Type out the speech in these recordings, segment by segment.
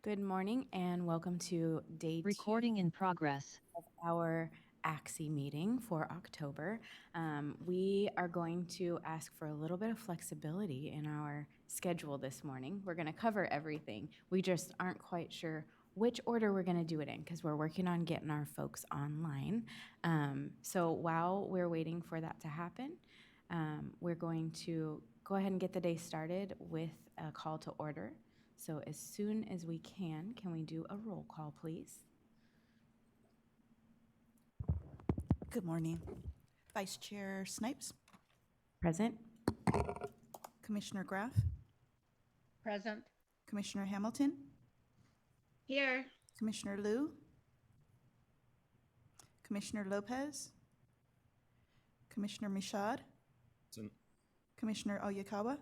Good morning and welcome to day Recording in progress. 2 of our ACSE meeting for October. We are going to ask for a little bit of flexibility in our schedule this morning. We're going to cover everything. We just aren't quite sure which order we're going to do it in because we're working on getting our folks online. So while we're waiting for that to happen, we're going to go ahead and get the day started with a call to order. So as soon as we can we do a roll call, please? Good morning. Vice Chair Snipes, Present? Commissioner Graff, Present. Commissioner Hamilton, Here. Commissioner Liu, Commissioner Lopez, Commissioner Mishad, Present. Commissioner Oyakawa,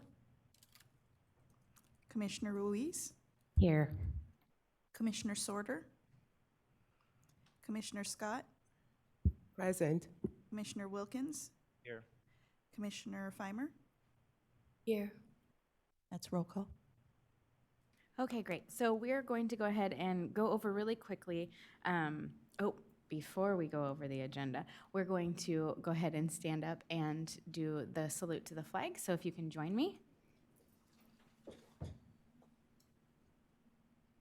Commissioner Ruiz, Here. Commissioner Sorter, Commissioner Scott, Present. Commissioner Wilkins, Here. Commissioner Feimer. Here. That's roll call. Okay, great. So we're going to go ahead and go over really quickly. Before we go over the agenda, we're going to go ahead and stand up and do the salute to the flag. So if you can join me.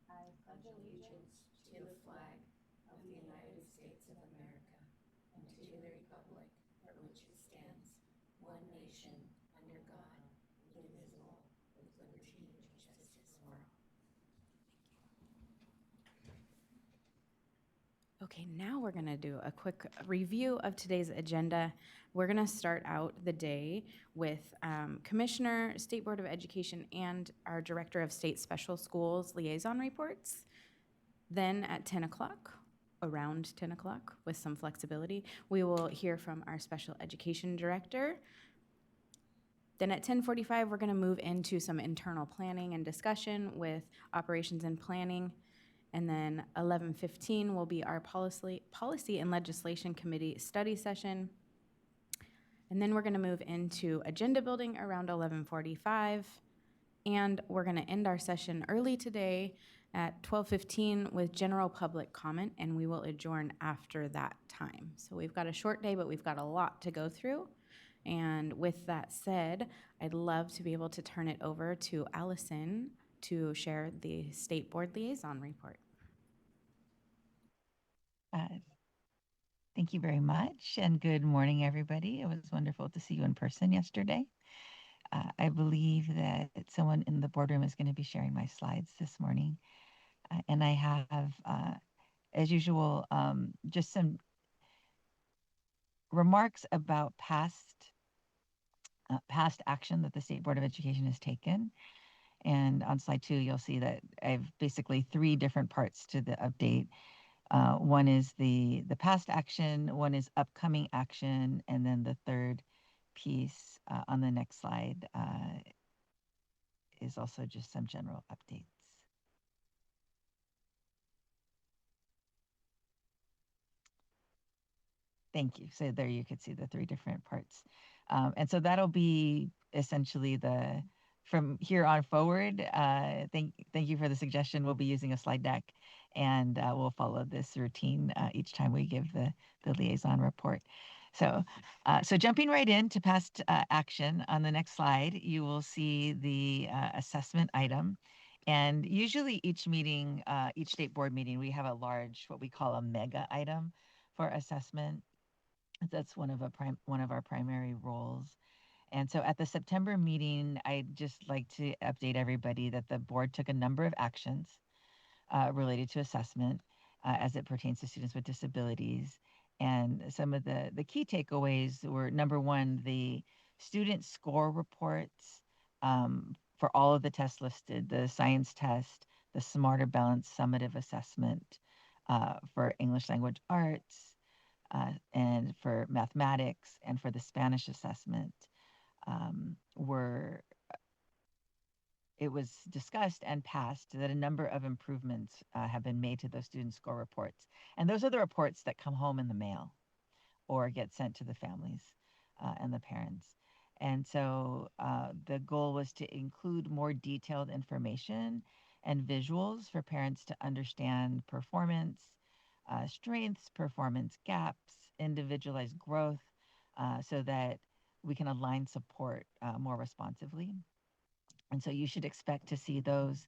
I pledge allegiance to the flag of the United States of America and to the republic for which it stands, one nation, under God, indivisible, with liberty and justice for all. Okay, now we're going to do a quick review of today's agenda. We're going to start out the day with Commissioner, State Board of Education, and our Director of State Special Schools liaison reports. Then at 10 o'clock, around 10 o'clock, with some flexibility, we will hear from our Special Education Director. Then at 10:45, we're going to move into some internal planning and discussion with Operations and Planning. And then 11:15 will be our Policy and Legislation Committee study session. And then we're going to move into agenda building around 11:45. And we're going to end our session early today at 12:15 with general public comment, and we will adjourn after that time. So we've got a short day, but we've got a lot to go through. And with that said, I'd love to be able to turn it over to Allison to share the State Board Liaison Report. Thank you very much, and good morning, everybody. It was wonderful to see you in person yesterday. I believe that someone in the boardroom is going to be sharing my slides this morning. And I have, as usual, just some remarks about past action that the State Board of Education has taken. And on slide 2, you'll see that I have basically 3 different parts to the update. One is the past action, one is upcoming action, and then the third piece on the next slide is also just some general updates. Thank you. So there you could see the 3 different parts. And so that'll be essentially from here on forward. Thank you for the suggestion. We'll be using a slide deck, and we'll follow this routine each time we give the liaison report. So jumping right into past action, on the next slide, you will see the assessment item. And usually each meeting, each state board meeting, we have a large, what we call a mega item for assessment. That's one of our primary roles. And so at the September meeting, I'd just like to update everybody that the board took a number of actions related to assessment as it pertains to students with disabilities. And some of the key takeaways were, number one, the student score reports for all of the tests listed, the science test, the Smarter Balanced Summative Assessment for English Language Arts, and for mathematics, and for the Spanish assessment. It was discussed and passed that a number of improvements have been made to those student score reports. And those are the reports that come home in the mail or get sent to the families and the parents. And so the goal was to include more detailed information and visuals for parents to understand performance, strengths, performance gaps, individualized growth, so that we can align support more responsively. And so you should expect to see those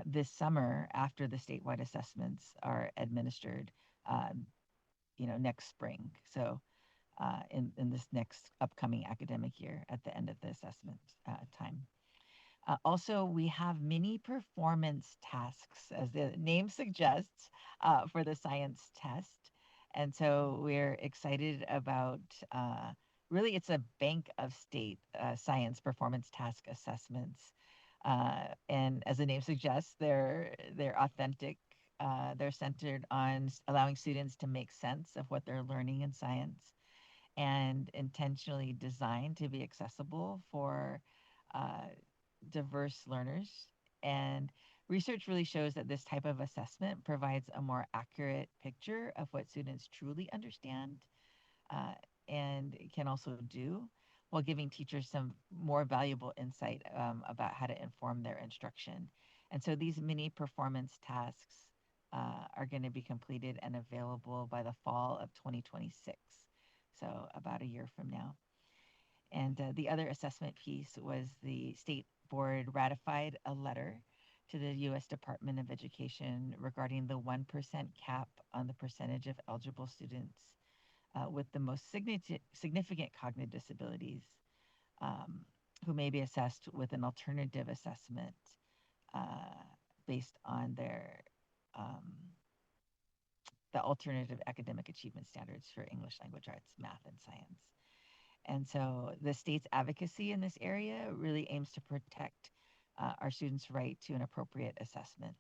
this summer after the statewide assessments are administered, next spring. So in this next upcoming academic year at the end of the assessment time. Also, we have mini performance tasks, as the name suggests, for the science test. And so we're excited about, really, it's a bank of state science performance task assessments. And as the name suggests, they're authentic. They're centered on allowing students to make sense of what they're learning in science, and intentionally designed to be accessible for diverse learners. And research really shows that this type of assessment provides a more accurate picture of what students truly understand and can also do, while giving teachers some more valuable insight about how to inform their instruction. And so these mini performance tasks are going to be completed and available by the fall of 2026. So about a year from now. And the other assessment piece was the state board ratified a letter to the U.S. Department of Education regarding the 1% cap on the percentage of eligible students with the most significant cognitive disabilities who may be assessed with an alternative assessment based on their the alternative academic achievement standards for English language arts, math, and science. And so the state's advocacy in this area really aims to protect our students' right to an appropriate assessment.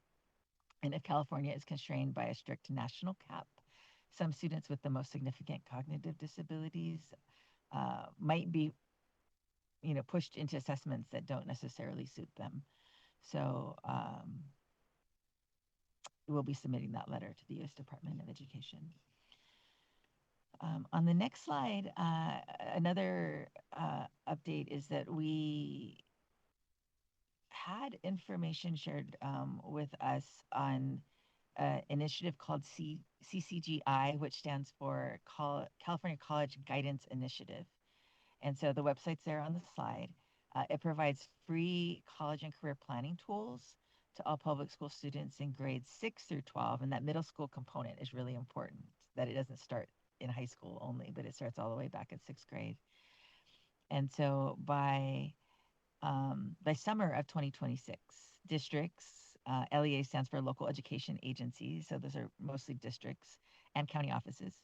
And if California is constrained by a strict national cap, some students with the most significant cognitive disabilities might be, pushed into assessments that don't necessarily suit them. So we'll be submitting that letter to the U.S. Department of Education. On the next slide, another update is that we had information shared with us on an initiative called CCGI, which stands for California College Guidance Initiative. And so the website's there on the slide. It provides free college and career planning tools to all public school students in grades 6 through 12. And that middle school component is really important, that it doesn't start in high school only, but it starts all the way back at 6th grade. And so by summer of 2026, districts, LEA stands for local education agencies, so those are mostly districts and county offices,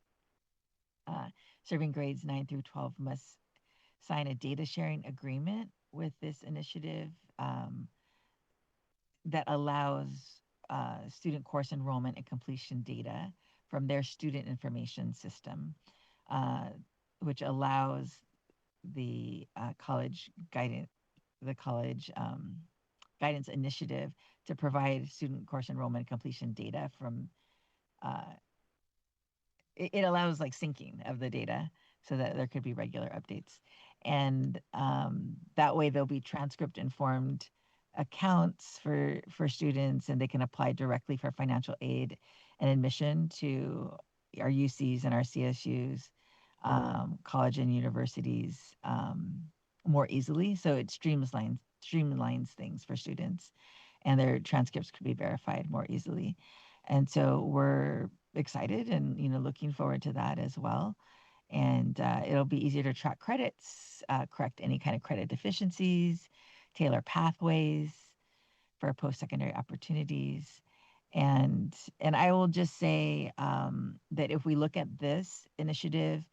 serving grades 9 through 12 must sign a data sharing agreement with this initiative that allows student course enrollment and completion data from their student information system, which allows the college guidance initiative to provide student course enrollment and completion data from. It allows like syncing of the data so that there could be regular updates, and that way there'll be transcript informed accounts for students, and they can apply directly for financial aid and admission to our UCs and our CSUs, college and universities more easily. So it streamlines things for students, and their transcripts could be verified more easily. And so we're excited and looking forward to that as well. And it'll be easier to track credits, correct any kind of credit deficiencies, tailor pathways for post-secondary opportunities. And I will just say that if we look at this initiative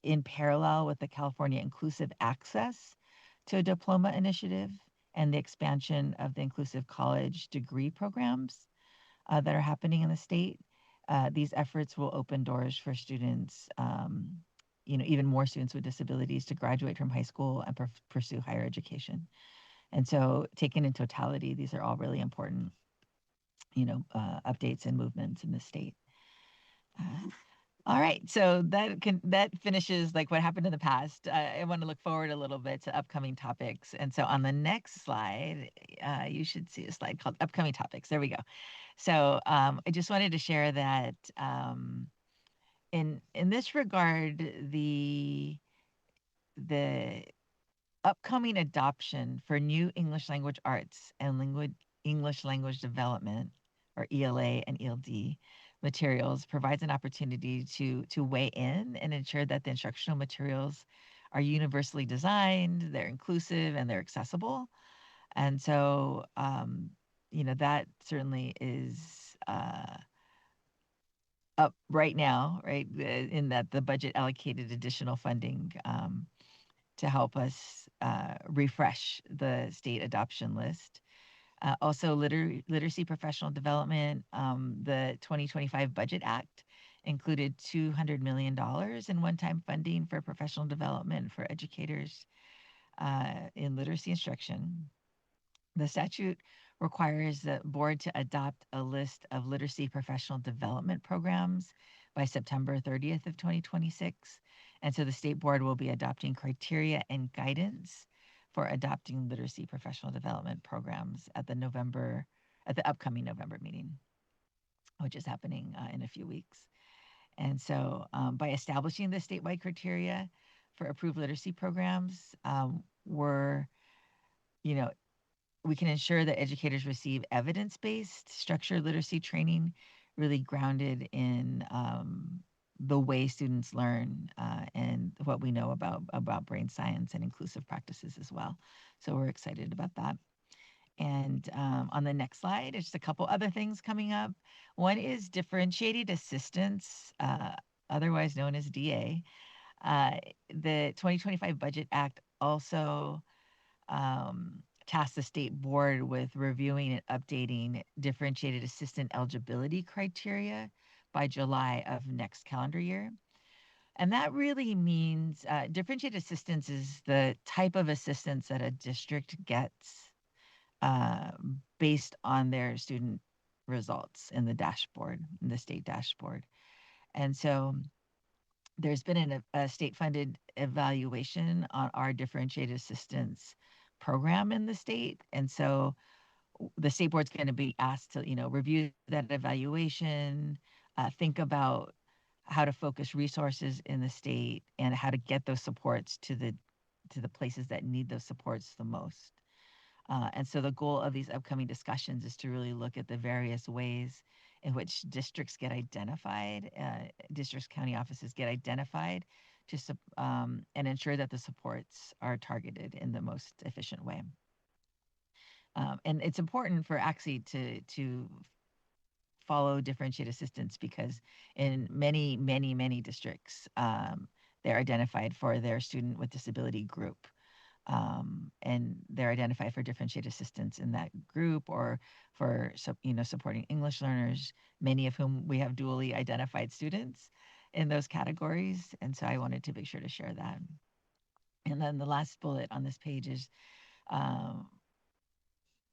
in parallel with the California Inclusive Access to a Diploma initiative and the expansion of the inclusive college degree programs that are happening in the state, these efforts will open doors for students, even more students with disabilities to graduate from high school and pursue higher education. And so taken in totality, these are all really important, updates and movements in the state. All right, so that finishes like what happened in the past. I want to look forward a little bit to upcoming topics, and so on the next slide, you should see a slide called "Upcoming Topics." There we go. So I just wanted to share that in this regard, the upcoming adoption for new English language arts and English language development, or ELA and ELD materials, provides an opportunity to weigh in and ensure that the instructional materials are universally designed, they're inclusive, and they're accessible. And so, that certainly is up right now, right? In that the budget allocated additional funding to help us refresh the state adoption list. Also, literacy professional development, the 2025 Budget Act included $200 million in one-time funding for professional development for educators in literacy instruction. The statute requires the board to adopt a list of literacy professional development programs by September 30th of 2026. And so the state board will be adopting criteria and guidance for adopting literacy professional development programs at the upcoming November meeting, which is happening in a few weeks. And so by establishing the statewide criteria for approved literacy programs, we can ensure that educators receive evidence-based structured literacy training, really grounded in the way students learn and what we know about brain science and inclusive practices as well. So we're excited about that. And on the next slide, there's just a couple other things coming up. One is differentiated assistance, otherwise known as DA. The 2025 Budget Act also tasked the state board with reviewing and updating differentiated assistant eligibility criteria by July of next calendar year. And that really means differentiated assistance is the type of assistance that a district gets based on their student results in the dashboard, in the state dashboard. And so there's been a state-funded evaluation on our differentiated assistance program in the state. And so the state board's going to be asked to, review that evaluation, think about how to focus resources in the state and how to get those supports to the places that need those supports the most. And so the goal of these upcoming discussions is to really look at the various ways in which districts get identified, districts, county offices get identified and ensure that the supports are targeted in the most efficient way. And it's important for ACSE to follow differentiated assistance because in many, many, many districts, they're identified for their student with disability group. And they're identified for differentiated assistance in that group or for supporting English learners, many of whom we have dually identified students in those categories. And so I wanted to make sure to share that. And then the last bullet on this page is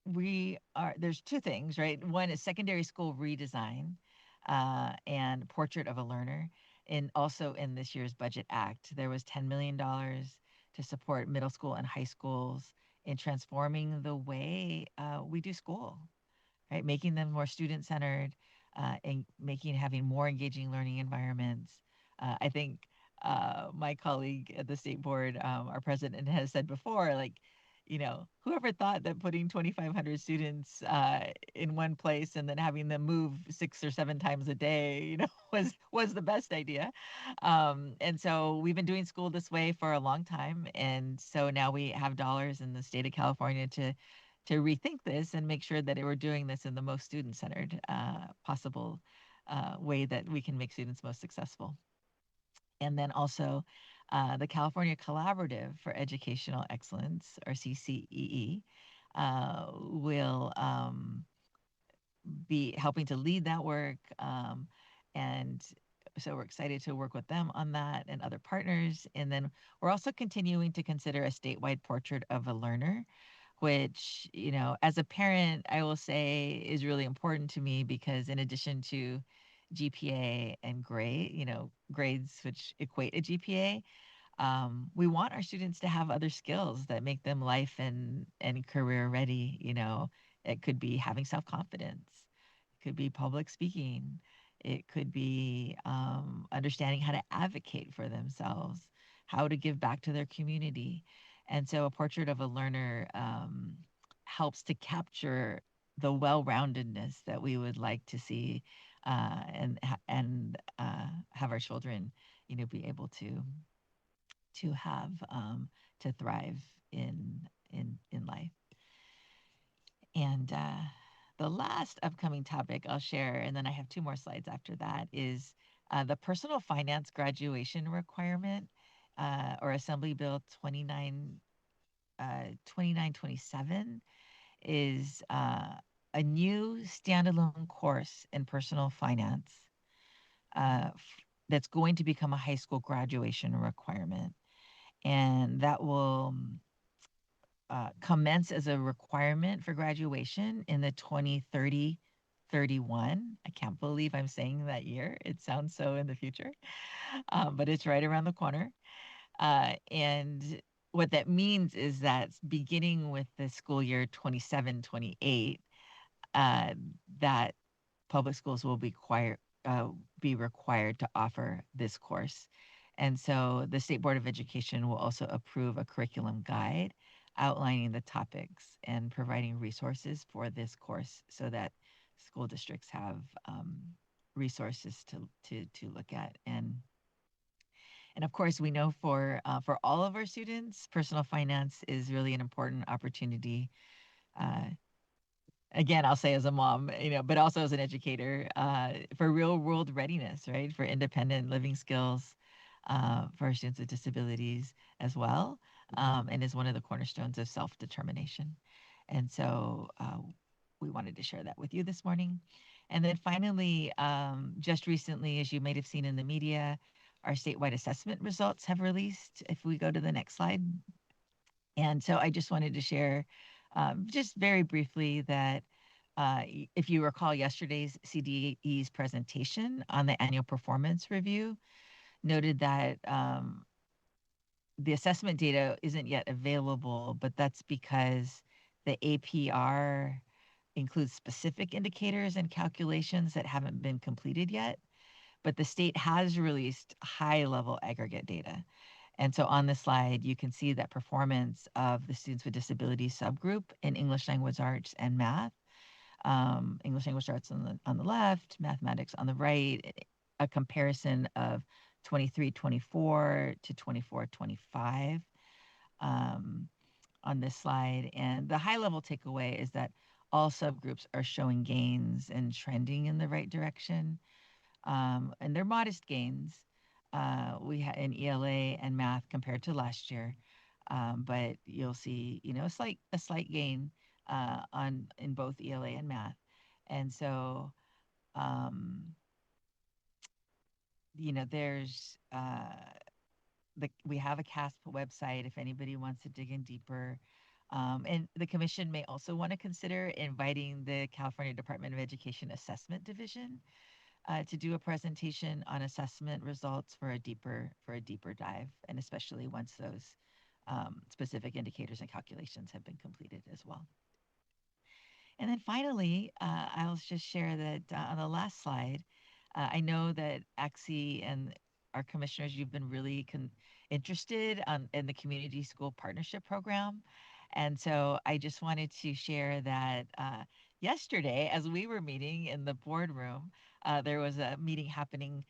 there's two things, right? One is secondary school redesign and portrait of a learner. And also in this year's Budget Act, there was $10 million to support middle school and high schools in transforming the way we do school, right? Making them more student-centered and having more engaging learning environments. I think my colleague at the state board, our president, has said before, whoever thought that putting 2,500 students in one place and then having them move 6 or 7 times a day, was the best idea. And so we've been doing school this way for a long time. And so now we have dollars in the state of California to rethink this and make sure that we're doing this in the most student-centered possible way that we can make students most successful. And then also the California Collaborative for Educational Excellence, or CCEE, will be helping to lead that work. And so we're excited to work with them on that and other partners. And then we're also continuing to consider a statewide portrait of a learner, which, as a parent, I will say is really important to me because in addition to GPA and grades which equate a GPA. We want our students to have other skills that make them life and career ready. It could be having self-confidence. It could be public speaking. It could be understanding how to advocate for themselves, how to give back to their community. And so a portrait of a learner helps to capture the well-roundedness that we would like to see and have our children, be able to have to thrive in life. And the last upcoming topic I'll share, and then I have 2 more slides after that, is the personal finance graduation requirement, or Assembly Bill 2927, is a new standalone course in personal finance that's going to become a high school graduation requirement. And that will commence as a requirement for graduation in the 2030-31. I can't believe I'm saying that year. It sounds so in the future, but it's right around the corner. And what that means is that beginning with the school year 27-28, that public schools will be required to offer this course. And so the State Board of Education will also approve a curriculum guide outlining the topics and providing resources for this course so that school districts have resources to look at. And of course, we know for all of our students, personal finance is really an important opportunity. Again, I'll say as a mom, but also as an educator, for real world readiness, right? For independent living skills, for our students with disabilities as well, and is one of the cornerstones of self-determination. And so we wanted to share that with you this morning. And then finally, just recently, as you might have seen in the media, our statewide assessment results have released. If we go to the next slide. And so I just wanted to share just very briefly that if you recall yesterday's CDE's presentation on the annual performance review, noted that the assessment data isn't yet available, but that's because the APR includes specific indicators and calculations that haven't been completed yet. But the state has released high-level aggregate data. And so on this slide, you can see that performance of the students with disabilities subgroup in English language arts and math, English language arts on the left, mathematics on the right, a comparison of 23-24 to 24-25 on this slide. And the high-level takeaway is that all subgroups are showing gains and trending in the right direction. And they're modest gains we had in ELA and math compared to last year, but you'll see, a slight gain in both ELA and math. And so, there's we have a CASP website if anybody wants to dig in deeper. And the commission may also want to consider inviting the California Department of Education Assessment Division to do a presentation on assessment results for a deeper dive, and especially once those specific indicators and calculations have been completed as well. And then finally, I'll just share that on the last slide, I know that ACSE and our commissioners, you've been really interested in the Community School Partnership Program. And so I just wanted to share that yesterday, as we were meeting in the boardroom, there was a meeting happening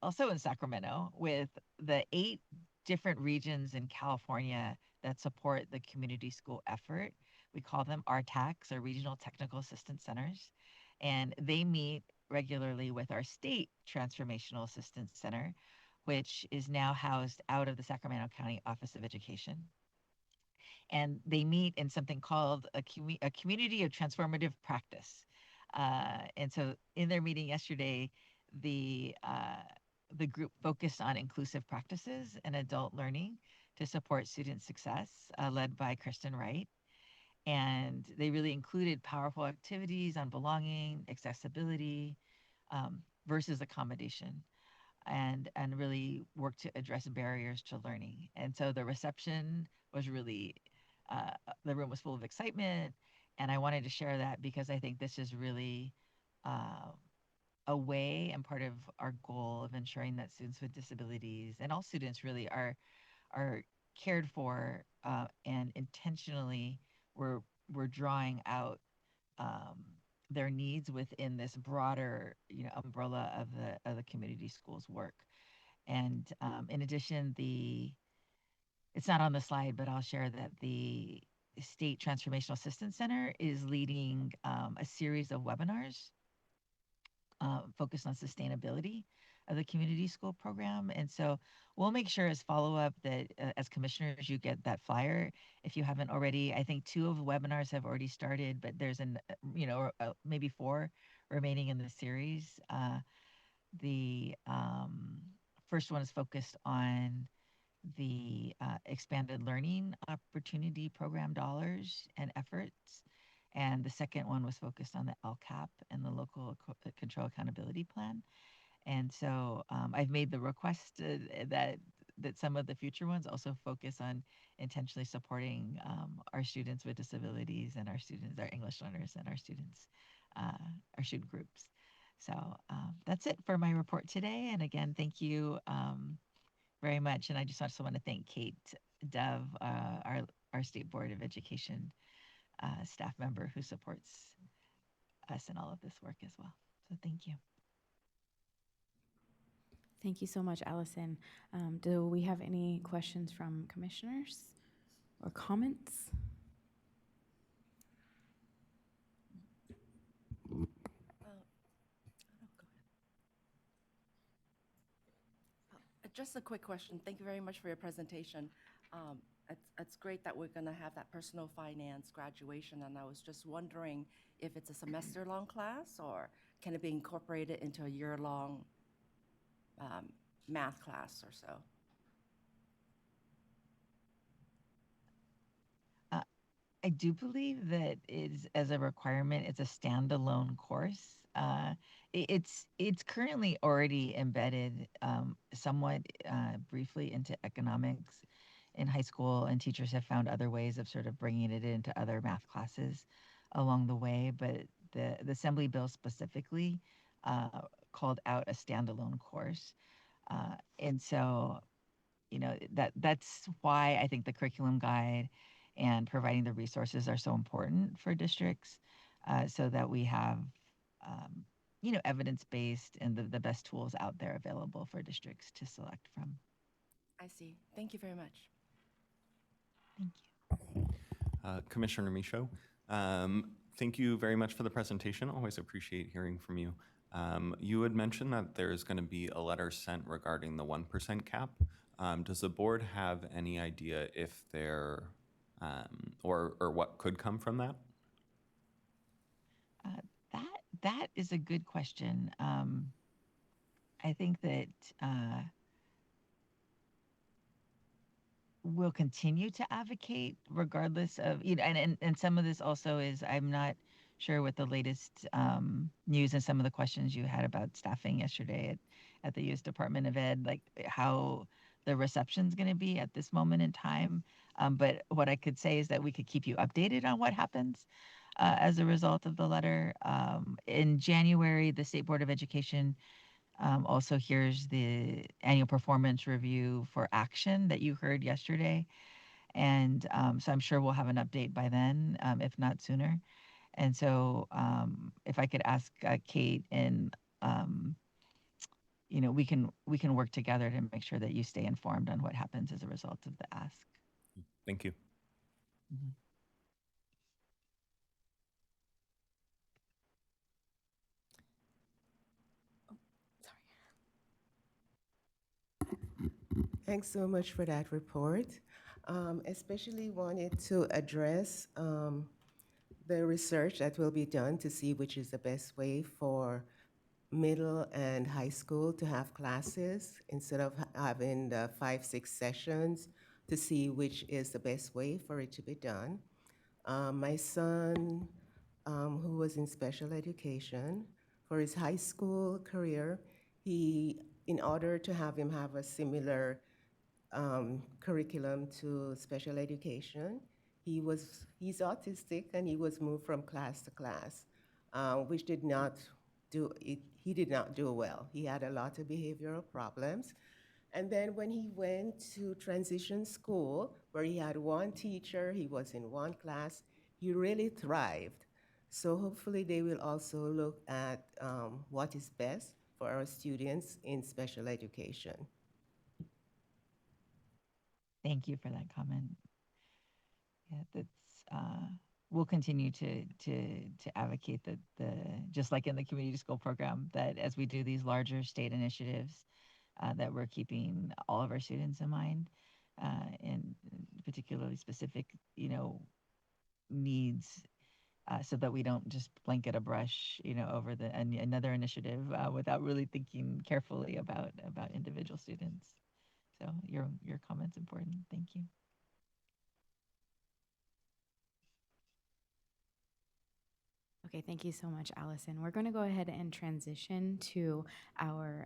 also in Sacramento with the 8 different regions in California that support the community school effort. We call them RTACs, or Regional Technical Assistance Centers. And they meet regularly with our state Transformational Assistance Center, which is now housed out of the Sacramento County Office of Education. And they meet in something called a community of transformative practice. And so in their meeting yesterday, the group focused on inclusive practices and adult learning to support student success, led by Kristen Wright. And they really included powerful activities on belonging, accessibility, versus accommodation, and really work to address barriers to learning. And so the reception was really, the room was full of excitement, and I wanted to share that because I think this is really a way and part of our goal of ensuring that students with disabilities and all students really are cared for, and intentionally we're drawing out their needs within this broader, umbrella of the community schools work. And in addition, it's not on the slide, but I'll share that the State Transformational Assistance Center is leading a series of webinars focused on sustainability of the community school program. And so we'll make sure as follow-up that as commissioners, you get that flyer. If you haven't already, I think 2 of the webinars have already started, but there's maybe 4 remaining in the series. The first one is focused on the expanded learning opportunity program dollars and efforts. And the second one was focused on the LCAP and the local control accountability plan. And so I've made the request that some of the future ones also focus on intentionally supporting our students with disabilities and our students, our English learners, and our students, our student groups. So that's it for my report today. And again, thank you very much. And I just also want to thank Kate Dove, our State Board of Education staff member who supports us in all of this work as well. So thank you. Thank you so much, Allison. Do we have any questions from commissioners or comments? Just a quick question. Thank you very much for your presentation. It's great that we're going to have that personal finance graduation, and I was just wondering if it's a semester-long class or can it be incorporated into a year-long math class or so? I do believe that is as a requirement, it's a standalone course. It's currently already embedded somewhat briefly into economics in high school, and teachers have found other ways of sort of bringing it into other math classes along the way. But the Assembly bill specifically called out a standalone course, and so that's why I think the curriculum guide and providing the resources are so important for districts, so that we have evidence-based and the best tools out there available for districts to select from. I see. Thank you very much. Thank you. Commissioner Michaud, thank you very much for the presentation. Always appreciate hearing from you. You had mentioned that there's going to be a letter sent regarding the 1% cap. Does the board have any idea if there, or what could come from that? That is a good question. I think that we'll continue to advocate regardless of, and some of this also is, I'm not sure what the latest news and some of the questions you had about staffing yesterday at the U.S. Department of Ed, like how the reception's going to be at this moment in time. But what I could say is that we could keep you updated on what happens as a result of the letter. In January, the State Board of Education also hears the annual performance review for action that you heard yesterday. And so I'm sure we'll have an update by then, if not sooner. And so if I could ask Kate, and we can work together to make sure that you stay informed on what happens as a result of the ask. Thank you. Mm-hmm. Thanks so much for that report. Especially wanted to address the research that will be done to see which is the best way for middle and high school to have classes instead of having the 5-6 sessions, to see which is the best way for it to be done. My son, who was in special education for his high school career, in order to have him have a similar curriculum to special education, he's autistic and he was moved from class to class, which did not do it. He did not do well. He had a lot of behavioral problems. And then when he went to transition school, where he had one teacher, he was in one class, he really thrived. So hopefully they will also look at what is best for our students in special education. Thank you for that comment. Yeah, we'll continue to advocate that just like in the community school program, that as we do these larger state initiatives, that we're keeping all of our students in mind, and particularly specific, needs, so that we don't just blanket a brush, over another initiative without really thinking carefully about individual students. So your comment's important. Thank you. Okay, thank you so much, Allison. We're going to go ahead and transition to our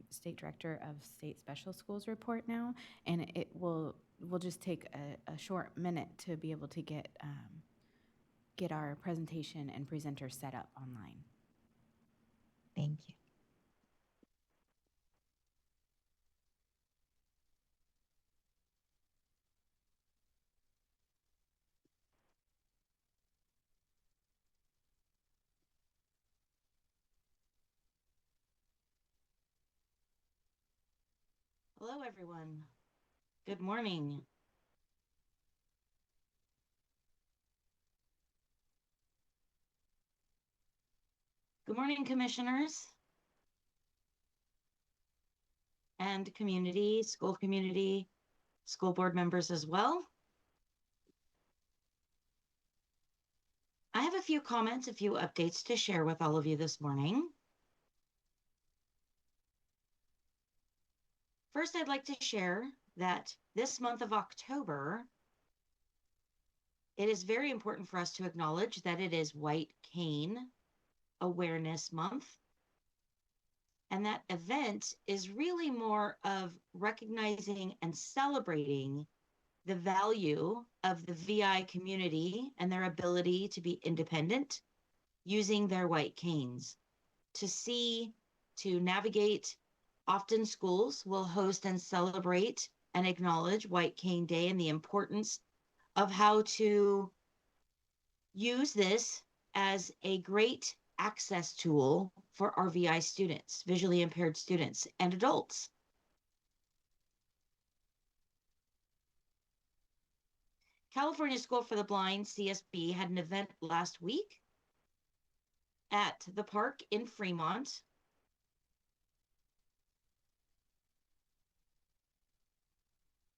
State Director of State Special Schools report now, and we'll just take a short minute to be able to get our presentation and presenter set up online. Thank you. Hello, everyone. Good morning. Good morning, commissioners and community, school board members as well. I have a few comments, a few updates to share with all of you this morning. First, I'd like to share that this month of October, it is very important for us to acknowledge that it is White Cane Awareness Month. And that event is really more of recognizing and celebrating the value of the VI community and their ability to be independent using their white canes to navigate. Often schools will host and celebrate and acknowledge White Cane Day and the importance of how to use this as a great access tool for our VI students, visually impaired students and adults. California School for the Blind, CSB, had an event last week at the park in Fremont.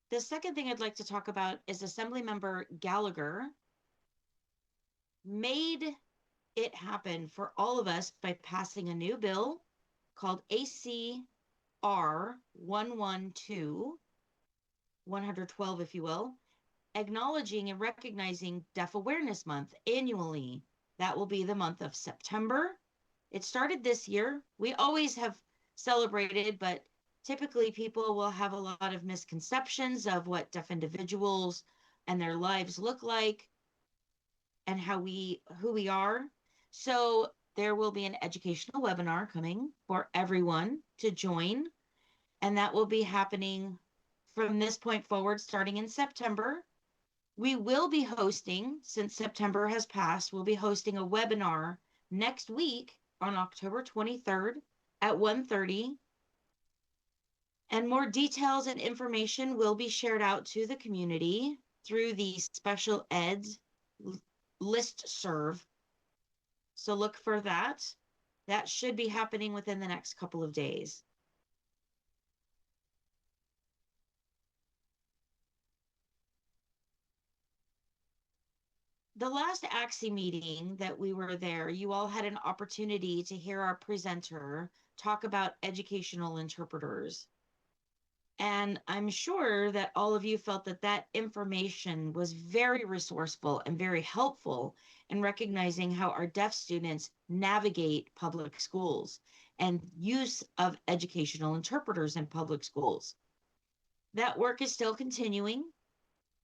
The second thing I'd like to talk about is Assemblymember Gallagher made it happen for all of us by passing a new bill called ACSE 112, if you will, acknowledging and recognizing Deaf Awareness Month annually. That will be the month of September. It started this year. We always have celebrated, but typically people will have a lot of misconceptions of what deaf individuals and their lives look like and who we are. So there will be an educational webinar coming for everyone to join, and that will be happening from this point forward, starting in September. We will be hosting, since September has passed, we'll be hosting a webinar next week on October 23rd at 1:30. And more details and information will be shared out to the community through the special ed listserv. So look for that. That should be happening within the next couple of days. The last ACSE meeting that we were there, you all had an opportunity to hear our presenter talk about educational interpreters. And I'm sure that all of you felt that that information was very resourceful and very helpful in recognizing how our deaf students navigate public schools and use of educational interpreters in public schools. That work is still continuing.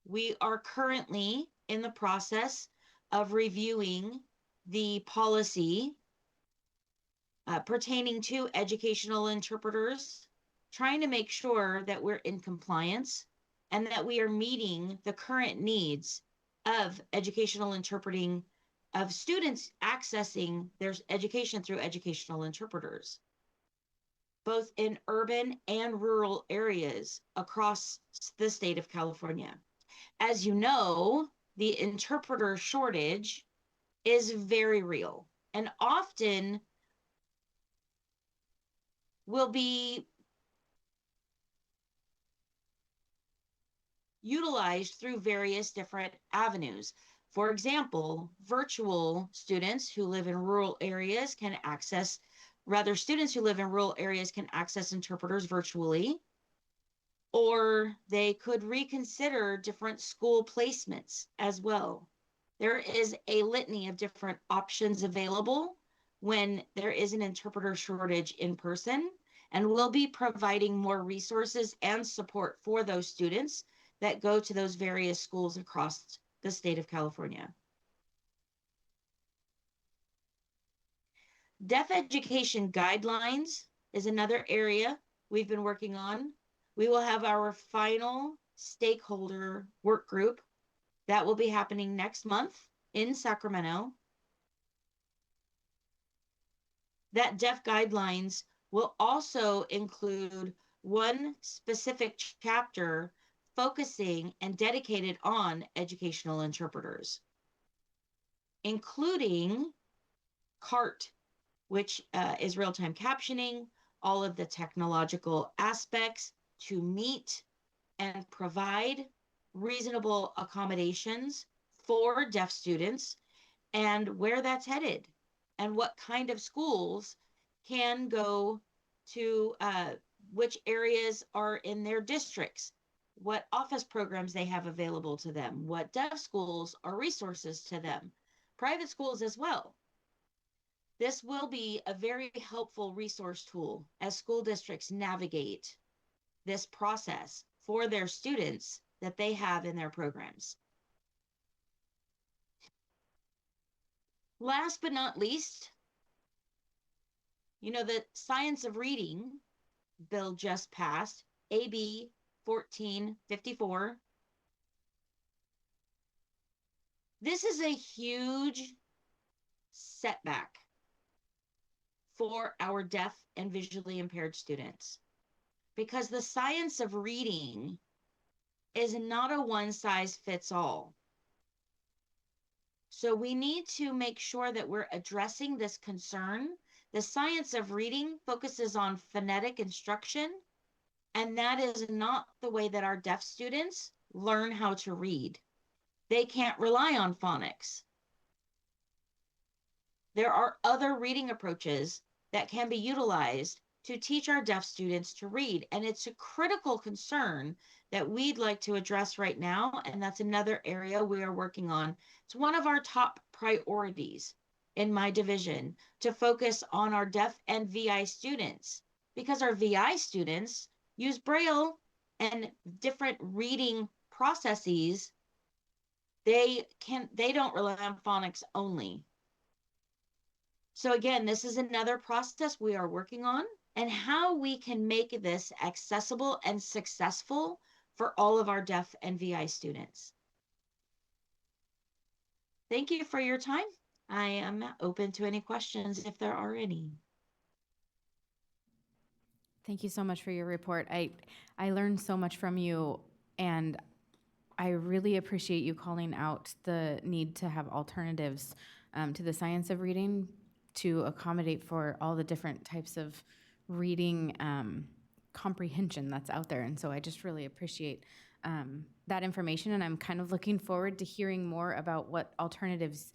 We are currently in the process of reviewing the policy pertaining to educational interpreters, trying to make sure that we're in compliance and that we are meeting the current needs of educational interpreting, of students accessing their education through educational interpreters, both in urban and rural areas across the state of California. As you know, the interpreter shortage is very real and often will be utilized through various different avenues. For example, virtual students who live in rural areas can access, rather students who live in rural areas can access interpreters virtually, or they could reconsider different school placements as well. There is a litany of different options available when there is an interpreter shortage in person, and we'll be providing more resources and support for those students that go to those various schools across the state of California. Deaf education guidelines is another area we've been working on. We will have our final stakeholder work group that will be happening next month in Sacramento. That deaf guidelines will also include one specific chapter focusing and dedicated on educational interpreters, including CART, which is real-time captioning, all of the technological aspects to meet and provide reasonable accommodations for deaf students and where that's headed and what kind of schools can go to which areas are in their districts, what office programs they have available to them, what deaf schools are resources to them, private schools as well. This will be a very helpful resource tool as school districts navigate this process for their students that they have in their programs. Last but not least, you know, the Science of Reading bill just passed, AB 1454. This is a huge setback for our deaf and visually impaired students because the science of reading is not a one-size-fits-all. So we need to make sure that we're addressing this concern. The science of reading focuses on phonetic instruction, and that is not the way that our deaf students learn how to read. They can't rely on phonics. There are other reading approaches that can be utilized to teach our deaf students to read, and it's a critical concern that we'd like to address right now, and that's another area we are working on. It's one of our top priorities in my division to focus on our deaf and VI students, because our VI students use Braille and different reading processes. They don't rely on phonics only. So again, this is another process we are working on and how we can make this accessible and successful for all of our deaf and VI students. Thank you for your time. I am open to any questions if there are any. Thank you so much for your report. I learned so much from you, and I really appreciate you calling out the need to have alternatives to the science of reading to accommodate for all the different types of reading comprehension that's out there. And so I just really appreciate that information, and I'm kind of looking forward to hearing more about what alternatives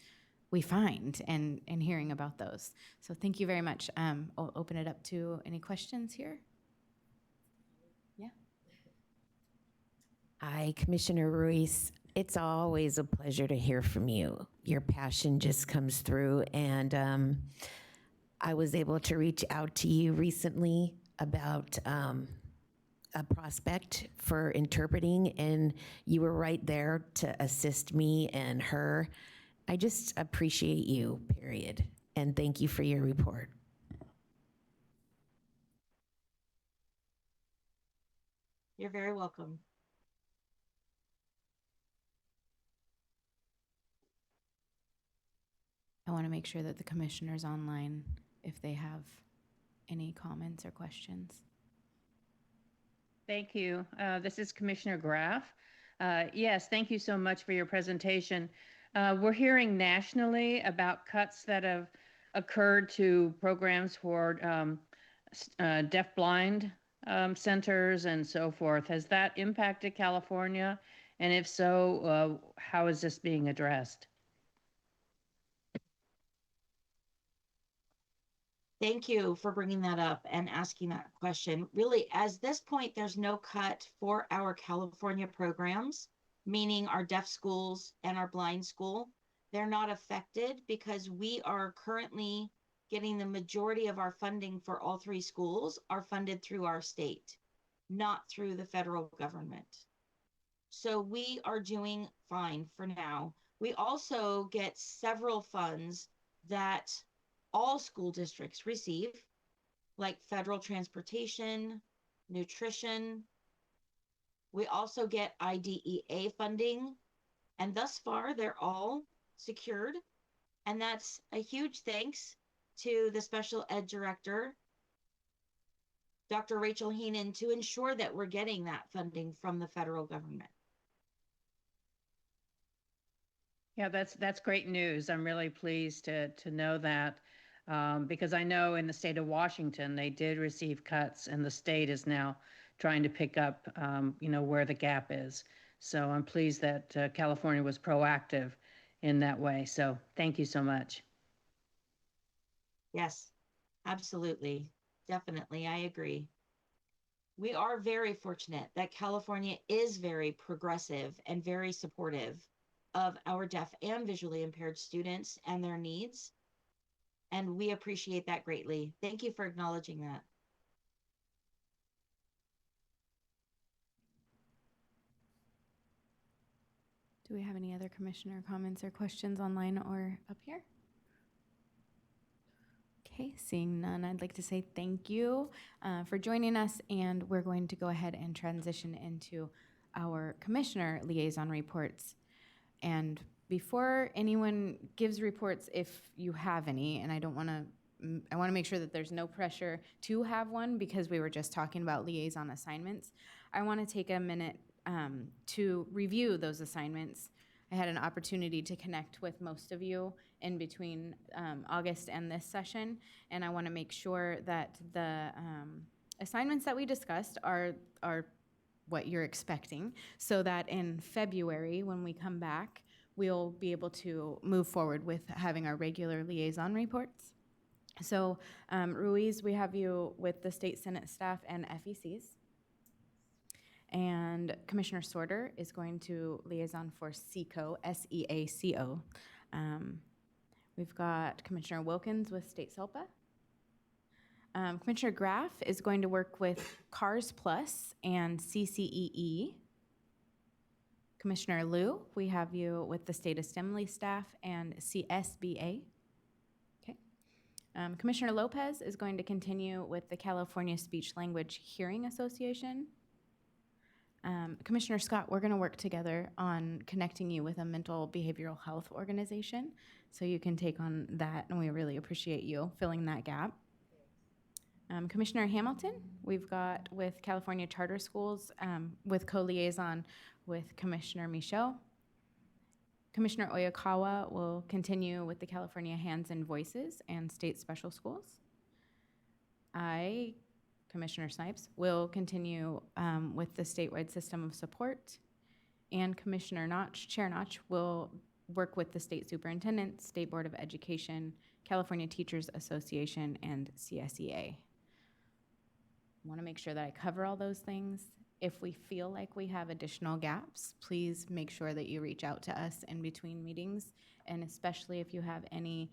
we find and hearing about those. So thank you very much. I'll open it up to any questions here. Yeah. Hi, Commissioner Ruiz. It's always a pleasure to hear from you. Your passion just comes through, and I was able to reach out to you recently about a prospect for interpreting, and you were right there to assist me and her. I just appreciate you, period, and thank you for your report. You're very welcome. I want to make sure that the commissioners online, if they have any comments or questions. Thank you. This is Commissioner Graff. Yes, thank you so much for your presentation. We're hearing nationally about cuts that have occurred to programs for deaf-blind centers and so forth. Has that impacted California? And if so, how is this being addressed? Thank you for bringing that up and asking that question. Really, as this point, there's no cut for our California programs, meaning our deaf schools and our blind school. They're not affected because we are currently getting the majority of our funding for all three schools are funded through our state, not through the federal government. So we are doing fine for now. We also get several funds that all school districts receive, like federal transportation, nutrition. We also get IDEA funding, and thus far they're all secured. And that's a huge thanks to the special ed director, Dr. Rachel Heenan, to ensure that we're getting that funding from the federal government. Yeah, that's great news. I'm really pleased to know that. Because I know in the state of Washington, they did receive cuts, and the state is now trying to pick up, where the gap is. So I'm pleased that California was proactive in that way. So thank you so much. Yes, absolutely. Definitely. I agree. We are very fortunate that California is very progressive and very supportive of our deaf and visually impaired students and their needs. And we appreciate that greatly. Thank you for acknowledging that. Do we have any other commissioner comments or questions online or up here? Okay, seeing none, I'd like to say thank you for joining us, and we're going to go ahead and transition into our commissioner liaison reports. And before anyone gives reports, if you have any, and I want to make sure that there's no pressure to have one because we were just talking about liaison assignments. I want to take a minute to review those assignments. I had an opportunity to connect with most of you in between August and this session, and I want to make sure that the assignments that we discussed are what you're expecting, so that in February, when we come back, we'll be able to move forward with having our regular liaison reports. So, Ruiz, we have you with the State Senate staff and FECs. And Commissioner Sorter is going to liaison for SEACO, SEACO. We've got Commissioner Wilkins with State SELPA. Commissioner Graff is going to work with CARS Plus and CCEE. Commissioner Liu, we have you with the State Assembly staff and CSBA. Okay. Commissioner Lopez is going to continue with the California Speech Language Hearing Association. Commissioner Scott, we're going to work together on connecting you with a mental behavioral health organization so you can take on that, and we really appreciate you filling that gap. Commissioner Hamilton, we've got with California Charter Schools with co-liaison with Commissioner Michaud. Commissioner Oyakawa will continue with the California Hands and Voices and State Special Schools. I, Commissioner Snipes, will continue with the statewide system of support. And Commissioner Notch, Chair Notch, will work with the State Superintendent, State Board of Education, California Teachers Association, and CSEA. I want to make sure that I cover all those things. If we feel like we have additional gaps, please make sure that you reach out to us in between meetings, and especially if you have any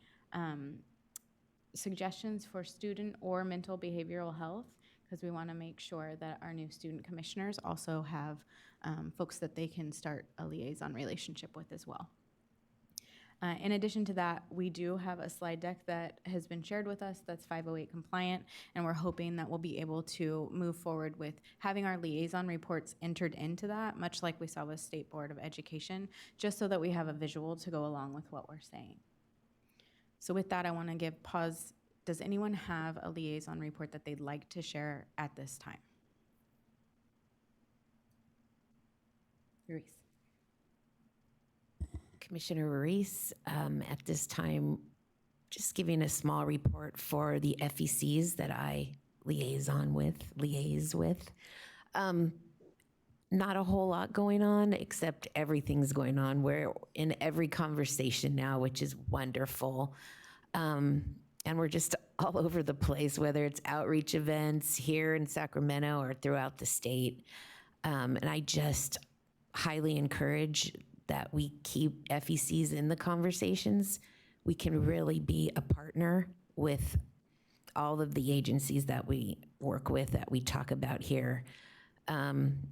suggestions for student or mental behavioral health, because we want to make sure that our new student commissioners also have folks that they can start a liaison relationship with as well. In addition to that, we do have a slide deck that has been shared with us that's 508 compliant, and we're hoping that we'll be able to move forward with having our liaison reports entered into that, much like we saw with State Board of Education, just so that we have a visual to go along with what we're saying. So with that, I want to give pause. Does anyone have a liaison report that they'd like to share at this time? Ruiz. Commissioner Ruiz, at this time, just giving a small report for the FECs that I liaise with. Not a whole lot going on, except everything's going on. We're in every conversation now, which is wonderful. And we're just all over the place, whether it's outreach events here in Sacramento or throughout the state. And I just highly encourage that we keep FECs in the conversations. We can really be a partner with all of the agencies that we work with, that we talk about here.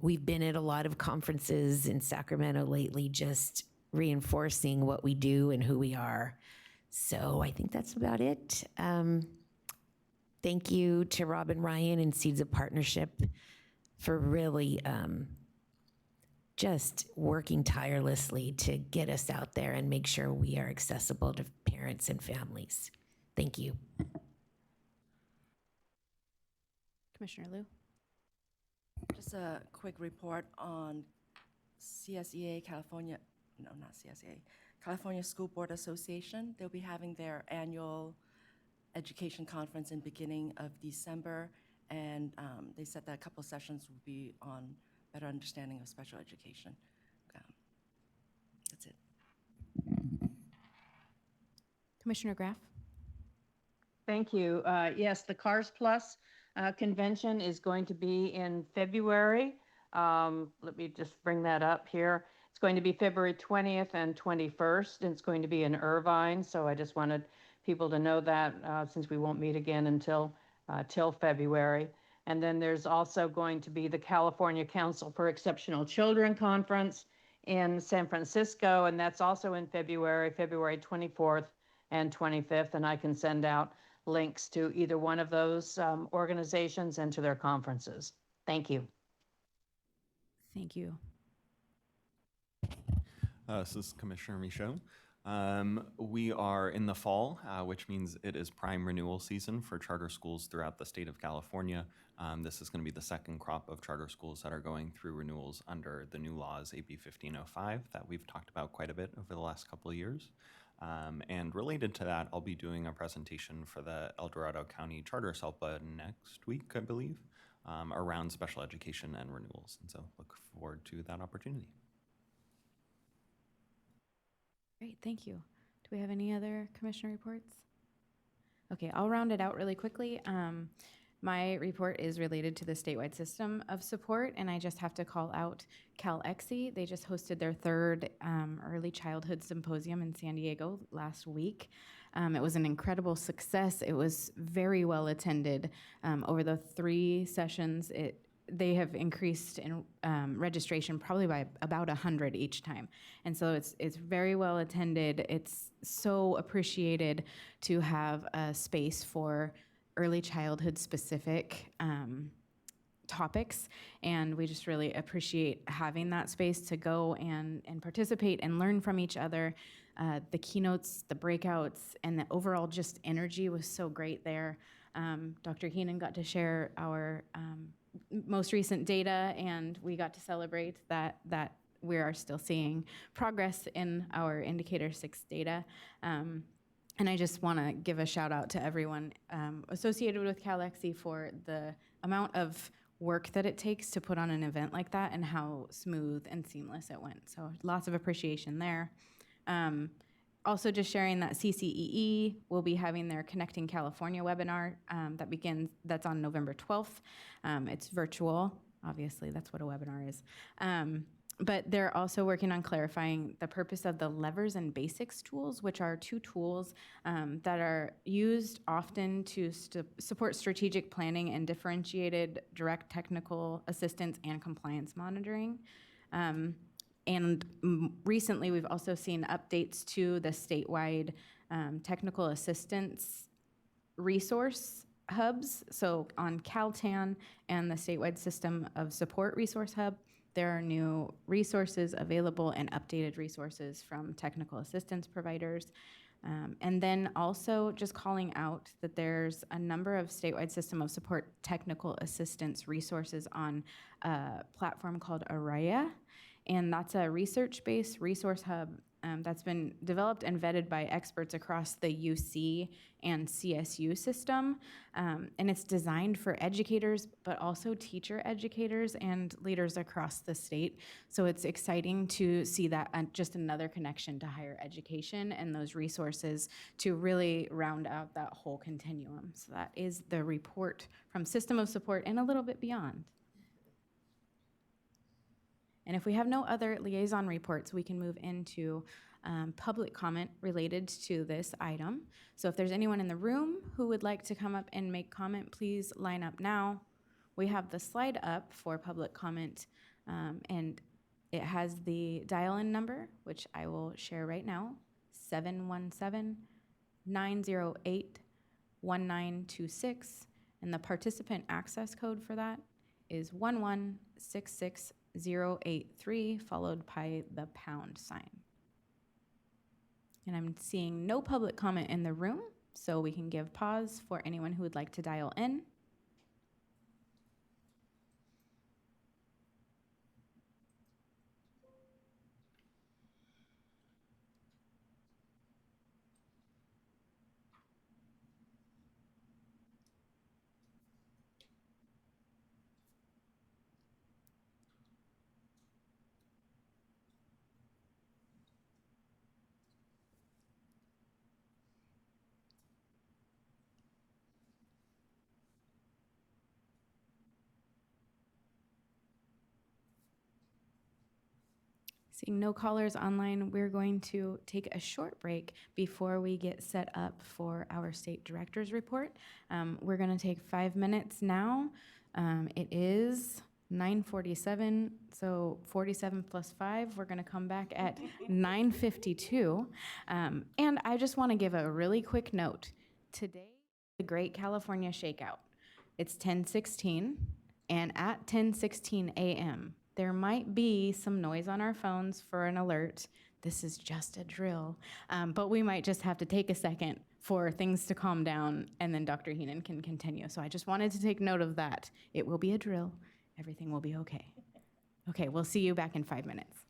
We've been at a lot of conferences in Sacramento lately, just reinforcing what we do and who we are. So I think that's about it. Thank you to Rob and Ryan and Seeds of Partnership for really just working tirelessly to get us out there and make sure we are accessible to parents and families. Thank you. Commissioner Liu. Just a quick report on CSEA, California School Board Association. They'll be having their annual education conference in beginning of December, and they said that a couple of sessions will be on better understanding of special education. That's it. Commissioner Graff. Thank you. Yes, the Cars Plus convention is going to be in February. Let me just bring that up here. It's going to be February 20th and 21st, and it's going to be in Irvine. So I just wanted people to know that since we won't meet again until till February. And then there's also going to be the California Council for Exceptional Children Conference in San Francisco, and that's also in February 24th and 25th, and I can send out links to either one of those organizations and to their conferences. Thank you. Thank you. This is Commissioner Michaud. We are in the fall, which means it is prime renewal season for charter schools throughout the state of California. This is going to be the second crop of charter schools that are going through renewals under the new laws, AB 1505, that we've talked about quite a bit over the last couple of years. And related to that, I'll be doing a presentation for the El Dorado County Charter SELPA next week, I believe, around special education and renewals. And so look forward to that opportunity. Great, thank you. Do we have any other commissioner reports? Okay, I'll round it out really quickly. My report is related to the statewide system of support, and I just have to call out ACSE. They just hosted their third early childhood symposium in San Diego last week. It was an incredible success. It was very well attended. Over the 3 sessions, they have increased in registration probably by about 100 each time. And so it's very well attended. It's so appreciated to have a space for early childhood specific topics. And we just really appreciate having that space to go and participate and learn from each other. The keynotes, the breakouts, and the overall just energy was so great there. Dr. Heenan got to share our most recent data, and we got to celebrate that we are still seeing progress in our Indicator 6 data. And I just want to give a shout out to everyone associated with ACSE for the amount of work that it takes to put on an event like that and how smooth and seamless it went. So lots of appreciation there. Also just sharing that CCEE will be having their Connecting California webinar that's on November 12th. It's virtual. Obviously, that's what a webinar is. But they're also working on clarifying the purpose of the levers and basics tools, which are two tools that are used often to support strategic planning and differentiated direct technical assistance and compliance monitoring. Recently, we've also seen updates to the statewide technical assistance resource hubs. So on CalTAN and the statewide system of support resource hub, there are new resources available and updated resources from technical assistance providers. And then also just calling out that there's a number of statewide system of support technical assistance resources on a platform called Araya. And that's a research-based resource hub that's been developed and vetted by experts across the UC and CSU system. And it's designed for educators, but also teacher educators and leaders across the state. So it's exciting to see that just another connection to higher education and those resources to really round out that whole continuum. So that is the report from System of Support and a little bit beyond. And if we have no other liaison reports, we can move into public comment related to this item. So if there's anyone in the room who would like to come up and make comment, please line up now. We have the slide up for public comment, and it has the dial-in number, which I will share right now, 717-908-1926, and the participant access code for that is 1166083, followed by the pound sign. And I'm seeing no public comment in the room, so we can give pause for anyone who would like to dial in. Seeing no callers online, we're going to take a short break before we get set up for our state director's report. We're going to take 5 minutes now. It is 9:47, so 47 plus 5. We're going to come back at 9:52. And I just want to give a really quick note. Today, the Great California Shakeout. It's 10:16, and at 10:16 a.m., there might be some noise on our phones for an alert. This is just a drill, but we might just have to take a second for things to calm down, and then Dr. Heenan can continue. So I just wanted to take note of that. It will be a drill. Everything will be okay. Okay, we'll see you back in 5 minutes.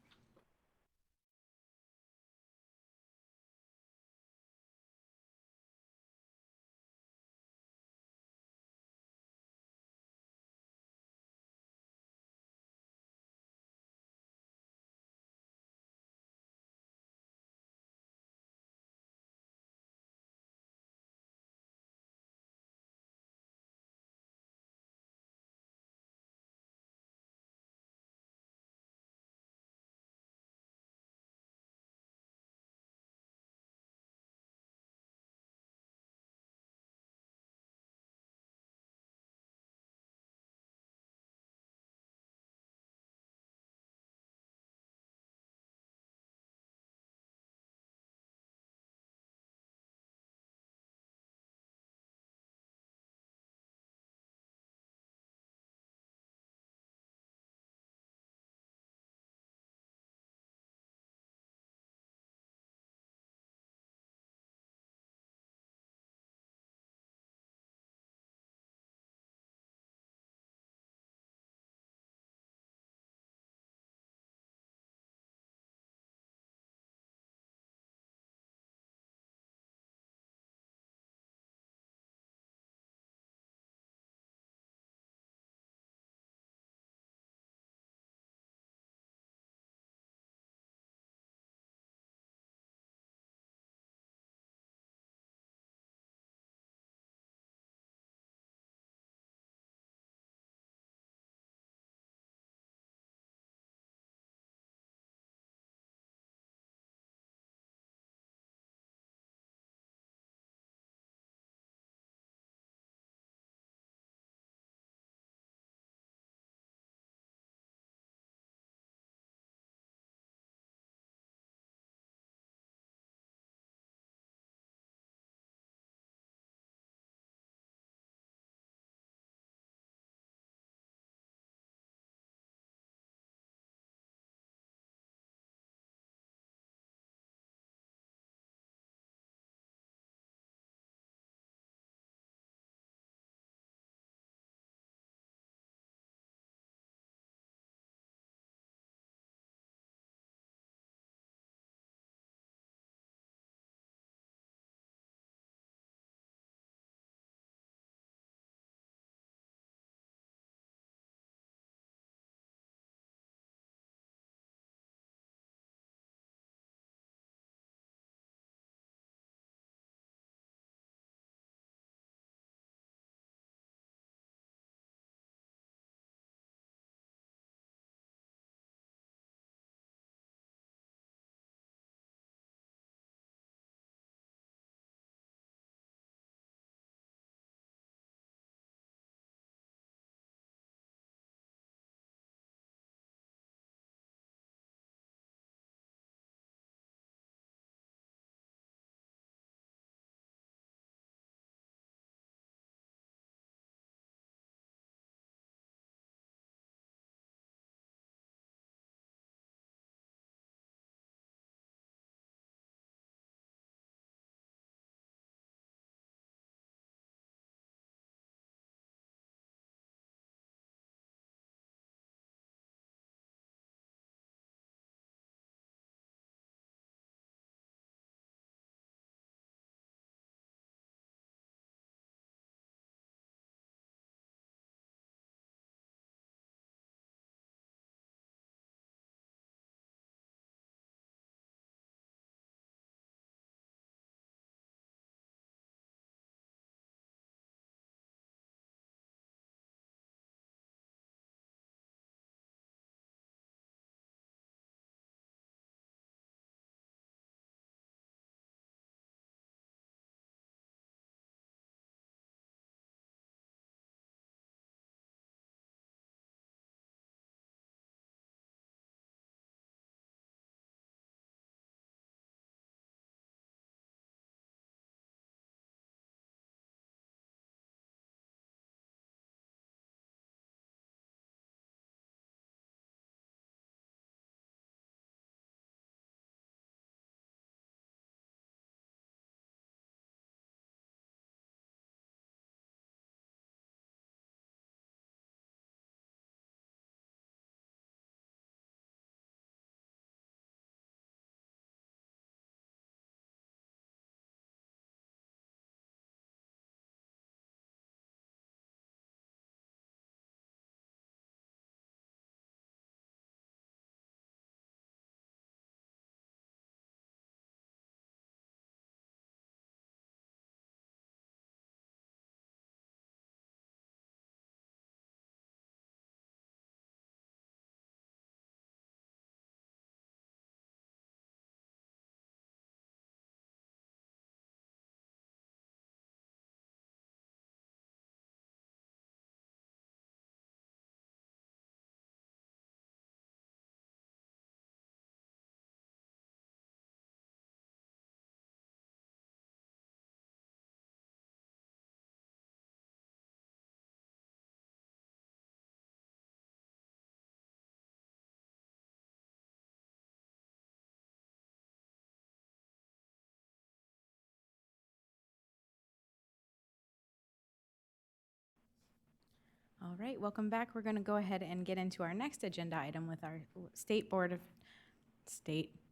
All right, welcome back. We're going to go ahead and get into our next agenda item with our State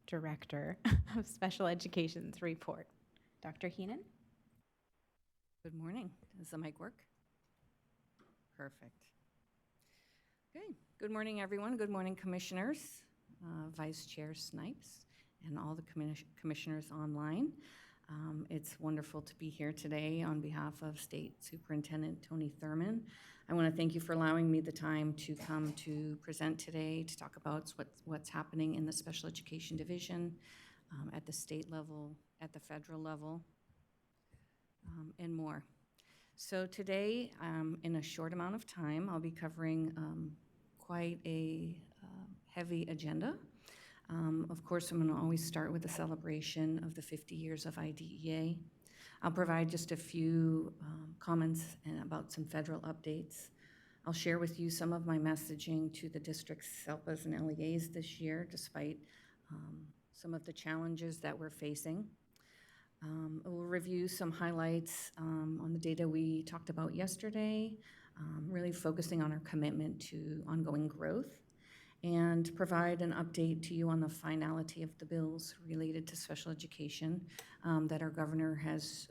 Director of Special Education's report. Dr. Heenan? Good morning. Does the mic work? Perfect. Okay. Good morning, everyone. Good morning, commissioners, Vice Chair Snipes, and all the commissioners online. It's wonderful to be here today on behalf of State Superintendent Tony Thurman. I want to thank you for allowing me the time to come to present today to talk about what's happening in the Special Education Division at the state level, at the federal level, and more. So today, in a short amount of time, I'll be covering quite a heavy agenda. Of course, I'm going to always start with a celebration of the 50 years of IDEA. I'll provide just a few comments about some federal updates. I'll share with you some of my messaging to the district's SELPAs and LEAs this year, despite some of the challenges that we're facing. We'll review some highlights on the data we talked about yesterday, really focusing on our commitment to ongoing growth, and provide an update to you on the finality of the bills related to special education that our governor has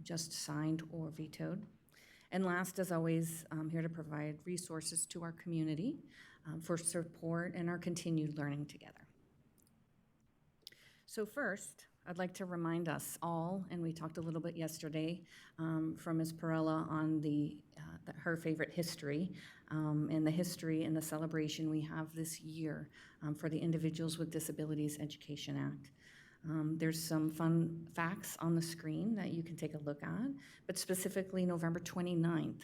just signed or vetoed. And last, as always, I'm here to provide resources to our community for support and our continued learning together. So first, I'd like to remind us all, and we talked a little bit yesterday from Ms. Perella on her favorite history, and the history and the celebration we have this year for the Individuals with Disabilities Education Act. There's some fun facts on the screen that you can take a look at, but specifically November 29th,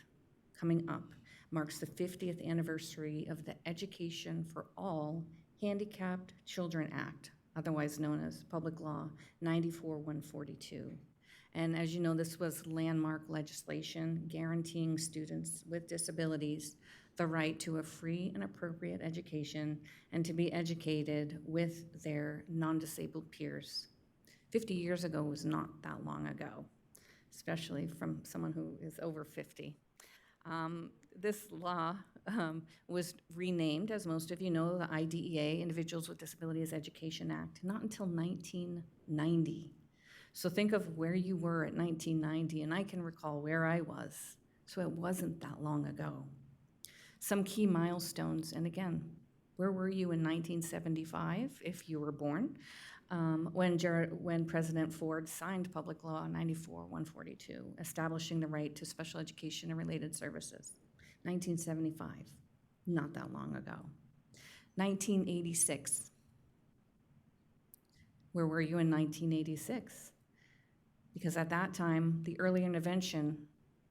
coming up, marks the 50th anniversary of the Education for All Handicapped Children Act, otherwise known as Public Law 94-142. And as you know, this was landmark legislation guaranteeing students with disabilities the right to a free and appropriate education and to be educated with their non-disabled peers. 50 years ago was not that long ago, especially from someone who is over 50. This law was renamed, as most of you know, the IDEA, Individuals with Disabilities Education Act, not until 1990. So think of where you were at 1990, and I can recall where I was, so it wasn't that long ago. Some key milestones, and again, where were you in 1975, if you were born, when President Ford signed Public Law 94-142, establishing the right to special education and related services? 1975, not that long ago. 1986, where were you in 1986? Because at that time, the early intervention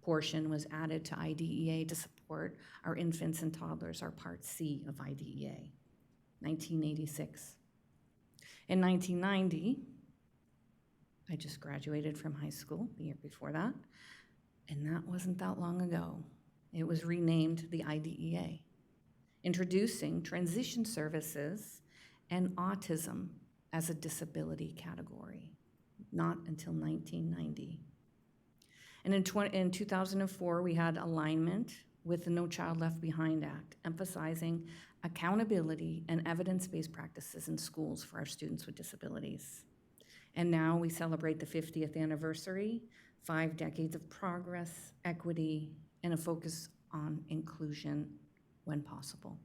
portion was added to IDEA to support our infants and toddlers, our Part C of IDEA, 1986. In 1990, I just graduated from high school the year before that, and that wasn't that long ago. It was renamed the IDEA, introducing transition services and autism as a disability category, not until 1990. And in 2004, we had alignment with the No Child Left Behind Act, emphasizing accountability and evidence-based practices in schools for our students with disabilities. And now we celebrate the 50th anniversary, 5 decades of progress, equity, and a focus on inclusion when possible.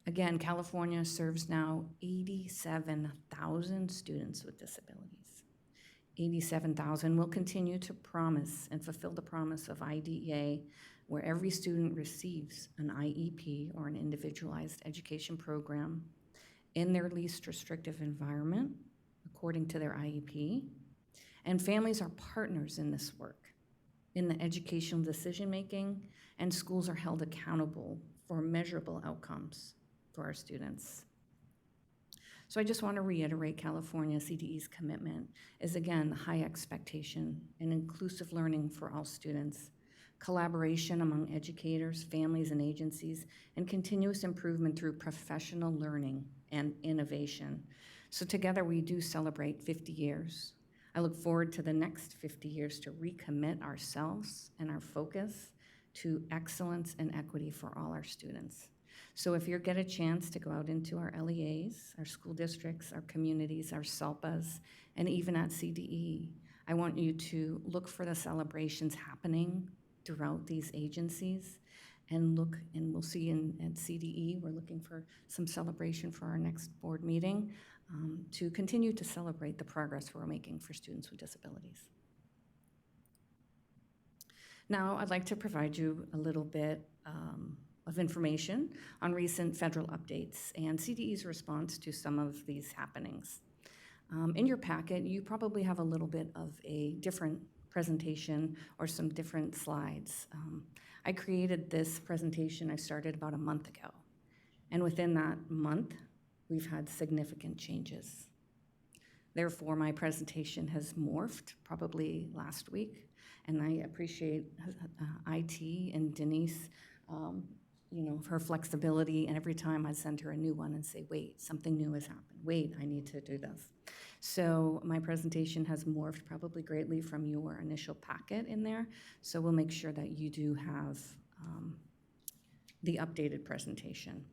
Again, California serves now 87,000 students with disabilities. 87,000 will continue to promise and fulfill the promise of IDEA, where every student receives an IEP or an individualized education program in their least restrictive environment, according to their IEP. And families are partners in this work, in the educational decision-making, and schools are held accountable for measurable outcomes for our students. So I just want to reiterate California CDE's commitment is, again, high expectation and inclusive learning for all students, collaboration among educators, families, and agencies, and continuous improvement through professional learning and innovation. So together we do celebrate 50 years. I look forward to the next 50 years to recommit ourselves and our focus to excellence and equity for all our students. So if you get a chance to go out into our LEAs, our school districts, our communities, our SELPAs, and even at CDE, I want you to look for the celebrations happening throughout these agencies and look, and we'll see at CDE, we're looking for some celebration for our next board meeting to continue to celebrate the progress we're making for students with disabilities. Now, I'd like to provide you a little bit of information on recent federal updates and CDE's response to some of these happenings. In your packet, you probably have a little bit of a different presentation or some different slides. I created this presentation, I started about a month ago. And within that month, we've had significant changes. Therefore, my presentation has morphed probably last week, and I appreciate IT and Denise, her flexibility, and every time I send her a new one and say, wait, something new has happened. Wait, I need to do this. So my presentation has morphed probably greatly from your initial packet in there, so we'll make sure that you do have the updated presentation.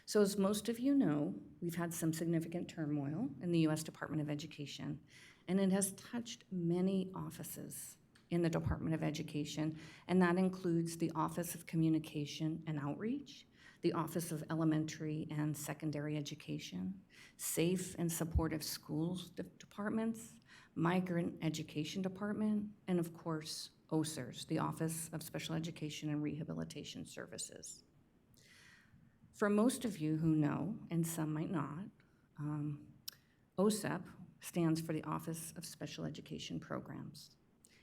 So as most of you know, we've had some significant turmoil in the U.S. Department of Education, and it has touched many offices in the Department of Education, and that includes the Office of Communication and Outreach, the Office of Elementary and Secondary Education, Safe and Supportive Schools Departments, Migrant Education Department, and of course, OSERS, the Office of Special Education and Rehabilitation Services. For most of you who know, and some might not, OSEP stands for the Office of Special Education Programs.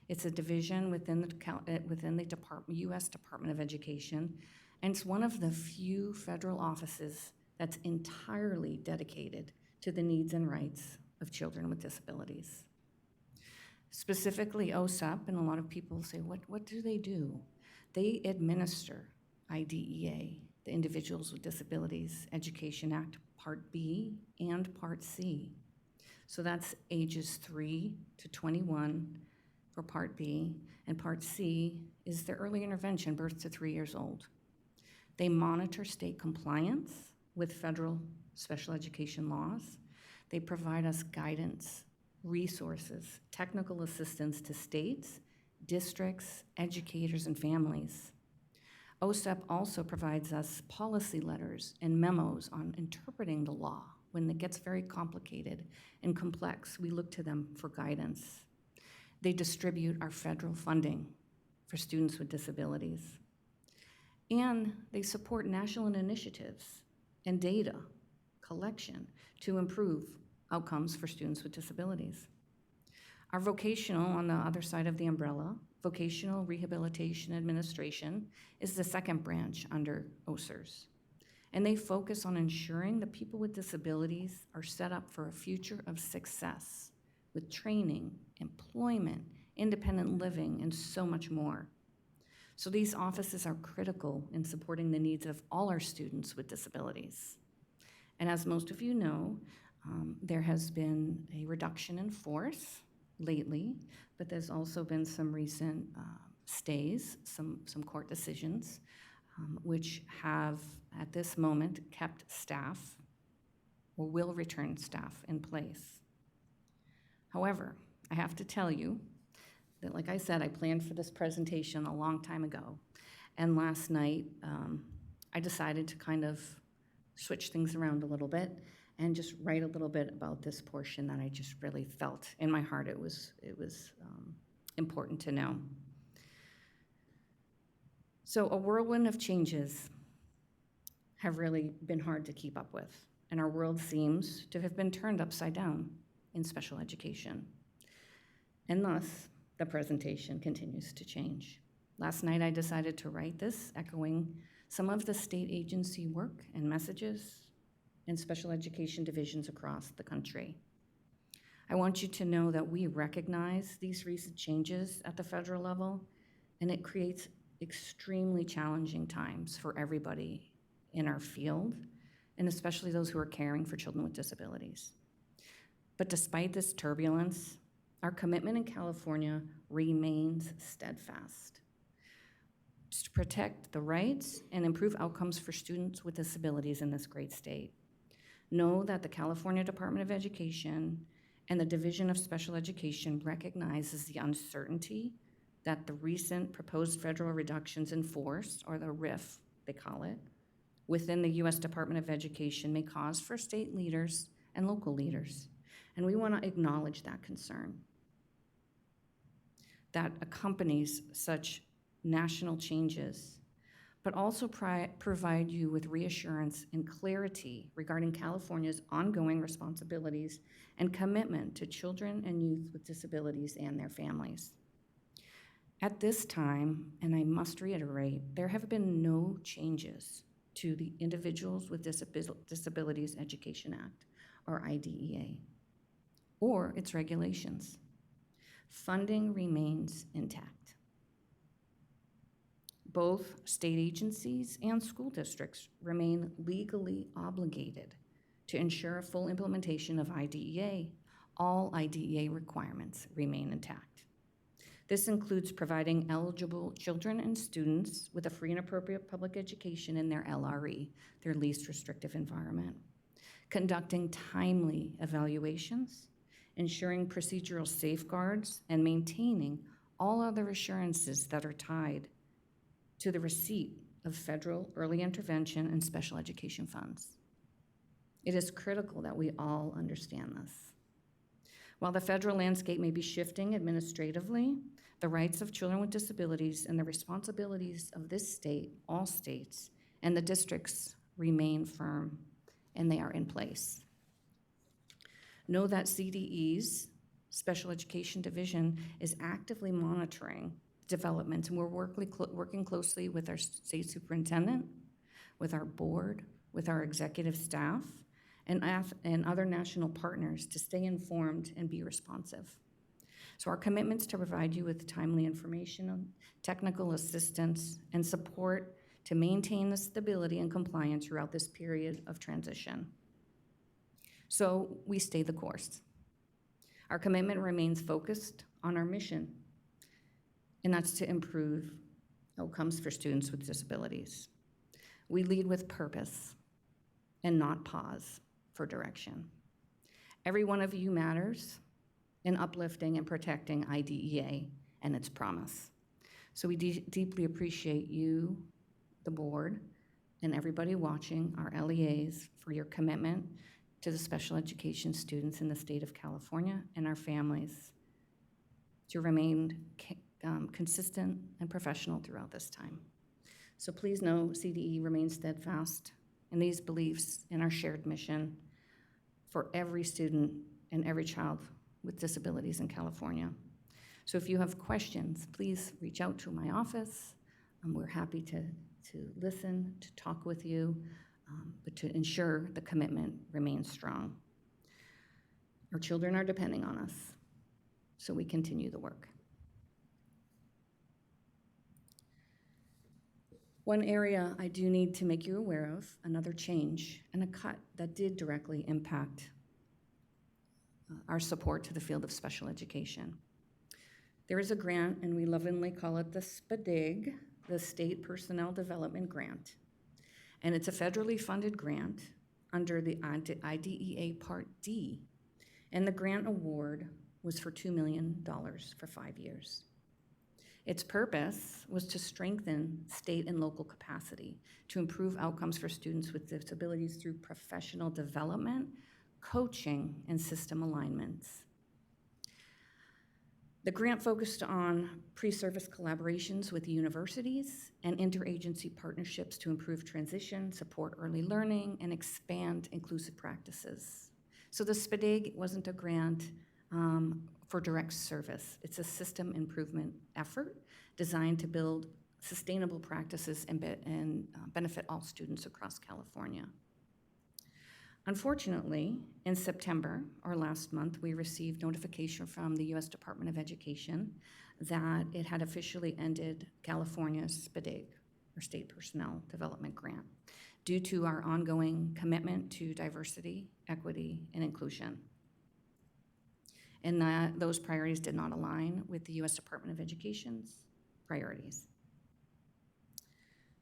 It's a division within the U.S. Department of Education, and it's one of the few federal offices that's entirely dedicated to the needs and rights of children with disabilities. Specifically, OSEP, and a lot of people say, what do they do? They administer IDEA, the Individuals with Disabilities Education Act, Part B and Part C. So that's ages 3 to 21 for Part B, and Part C is the early intervention, birth to 3 years old. They monitor state compliance with federal special education laws. They provide us guidance, resources, technical assistance to states, districts, educators, and families. OSEP also provides us policy letters and memos on interpreting the law. When it gets very complicated and complex, we look to them for guidance. They distribute our federal funding for students with disabilities. And they support national initiatives and data collection to improve outcomes for students with disabilities. Our vocational, on the other side of the umbrella, Vocational Rehabilitation Administration, is the second branch under OSERS. And they focus on ensuring that people with disabilities are set up for a future of success with training, employment, independent living, and so much more. So these offices are critical in supporting the needs of all our students with disabilities. And as most of you know, there has been a reduction in force lately, but there's also been some recent stays, some court decisions, which have, at this moment, kept staff or will return staff in place. However, I have to tell you that, like I said, I planned for this presentation a long time ago, and last night I decided to kind of switch things around a little bit and just write a little bit about this portion that I just really felt in my heart it was important to know. So a whirlwind of changes have really been hard to keep up with, and our world seems to have been turned upside down in special education. And thus, the presentation continues to change. Last night I decided to write this, echoing some of the state agency work and messages in special education divisions across the country. I want you to know that we recognize these recent changes at the federal level, and it creates extremely challenging times for everybody in our field, and especially those who are caring for children with disabilities. But despite this turbulence, our commitment in California remains steadfast. to protect the rights and improve outcomes for students with disabilities in this great state. Know that the California Department of Education and the Division of Special Education recognizes the uncertainty that the recent proposed federal reductions in force, or the RIF, they call it, within the U.S. Department of Education may cause for state leaders and local leaders. And we want to acknowledge that concern that accompanies such national changes, but also provide you with reassurance and clarity regarding California's ongoing responsibilities and commitment to children and youth with disabilities and their families. At this time, and I must reiterate, there have been no changes to the Individuals with Disabilities Education Act, or IDEA, or its regulations. Funding remains intact. Both state agencies and school districts remain legally obligated to ensure a full implementation of IDEA. All IDEA requirements remain intact. This includes providing eligible children and students with a free and appropriate public education in their LRE, their least restrictive environment, conducting timely evaluations, ensuring procedural safeguards, and maintaining all other assurances that are tied to the receipt of federal early intervention and special education funds. It is critical that we all understand this. While the federal landscape may be shifting administratively, the rights of children with disabilities and the responsibilities of this state, all states, and the districts remain firm, and they are in place. Know that CDE's Special Education Division is actively monitoring developments, and we're working closely with our state superintendent, with our board, with our executive staff, and other national partners to stay informed and be responsive. So our commitments to provide you with timely information, technical assistance, and support to maintain the stability and compliance throughout this period of transition. So we stay the course. Our commitment remains focused on our mission, and that's to improve outcomes for students with disabilities. We lead with purpose and not pause for direction. Every one of you matters in uplifting and protecting IDEA and its promise. So we deeply appreciate you, the board, and everybody watching, our LEAs, for your commitment to the special education students in the state of California and our families to remain consistent and professional throughout this time. So please know CDE remains steadfast in these beliefs and our shared mission for every student and every child with disabilities in California. So if you have questions, please reach out to my office. We're happy to listen, to talk with you, but to ensure the commitment remains strong. Our children are depending on us, so we continue the work. One area I do need to make you aware of, another change and a cut that did directly impact our support to the field of special education. There is a grant, and we lovingly call it the SPDIG, the State Personnel Development Grant. And it's a federally funded grant under the IDEA Part D. And the grant award was for $2 million for 5 years. Its purpose was to strengthen state and local capacity to improve outcomes for students with disabilities through professional development, coaching, and system alignments. The grant focused on pre-service collaborations with universities and interagency partnerships to improve transition, support early learning, and expand inclusive practices. So the SPDIG wasn't a grant for direct service. It's a system improvement effort designed to build sustainable practices and benefit all students across California. Unfortunately, in September, or last month, we received notification from the U.S. Department of Education that it had officially ended California's SPDIG, or State Personnel Development Grant, due to our ongoing commitment to diversity, equity, and inclusion. And that those priorities did not align with the U.S. Department of Education's priorities.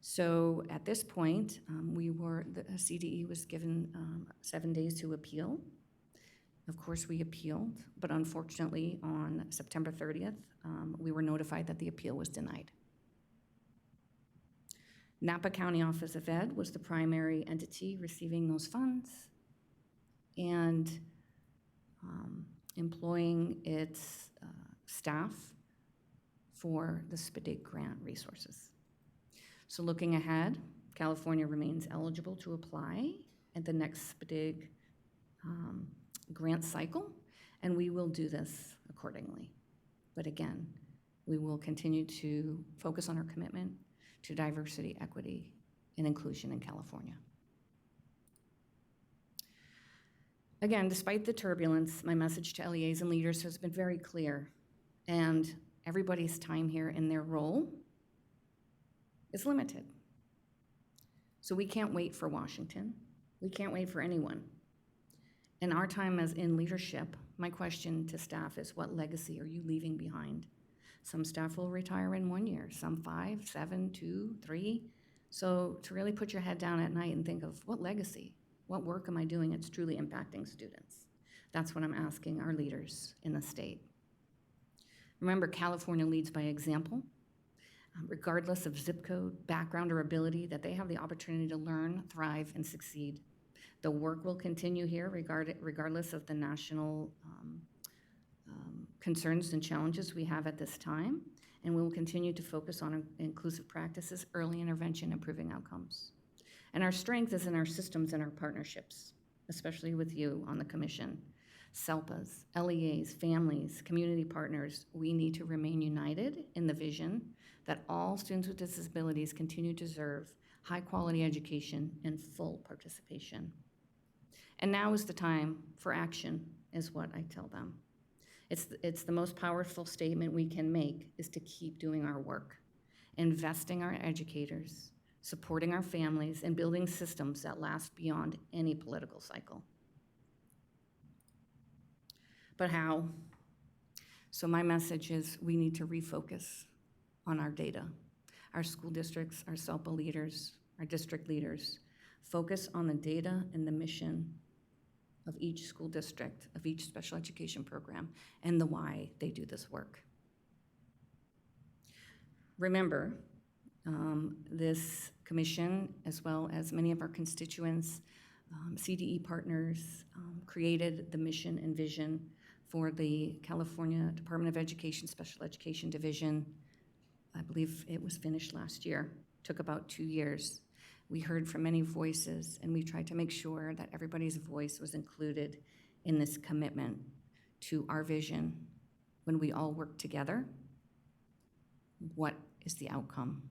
So at this point, the CDE was given 7 days to appeal. Of course, we appealed, but unfortunately, on September 30th, we were notified that the appeal was denied. Napa County Office of Ed was the primary entity receiving those funds and employing its staff for the SPDIG grant resources. So looking ahead, California remains eligible to apply at the next SPDIG grant cycle, and we will do this accordingly. But again, we will continue to focus on our commitment to diversity, equity, and inclusion in California. Again, despite the turbulence, my message to LEAs and leaders has been very clear, and everybody's time here in their role is limited. So we can't wait for Washington. We can't wait for anyone. In our time as in leadership, my question to staff is, what legacy are you leaving behind? Some staff will retire in 1 year, some 5, 7, 2, 3. So to really put your head down at night and think of what legacy, what work am I doing that's truly impacting students? That's what I'm asking our leaders in the state. Remember, California leads by example. Regardless of zip code, background, or ability, that they have the opportunity to learn, thrive, and succeed. The work will continue here regardless of the national concerns and challenges we have at this time, and we will continue to focus on inclusive practices, early intervention, improving outcomes. And our strength is in our systems and our partnerships, especially with you on the commission. SELPAs, LEAs, families, community partners, we need to remain united in the vision that all students with disabilities continue to deserve high-quality education and full participation. And now is the time for action, is what I tell them. It's the most powerful statement we can make, is to keep doing our work, investing our educators, supporting our families, and building systems that last beyond any political cycle. But how? So my message is we need to refocus on our data. Our school districts, our SELPA leaders, our district leaders, focus on the data and the mission of each school district, of each special education program, and the why they do this work. Remember, this commission, as well as many of our constituents, CDE partners, created the mission and vision for the California Department of Education Special Education Division. I believe it was finished last year. Took about 2 years. We heard from many voices, and we tried to make sure that everybody's voice was included in this commitment to our vision. When we all work together, what is the outcome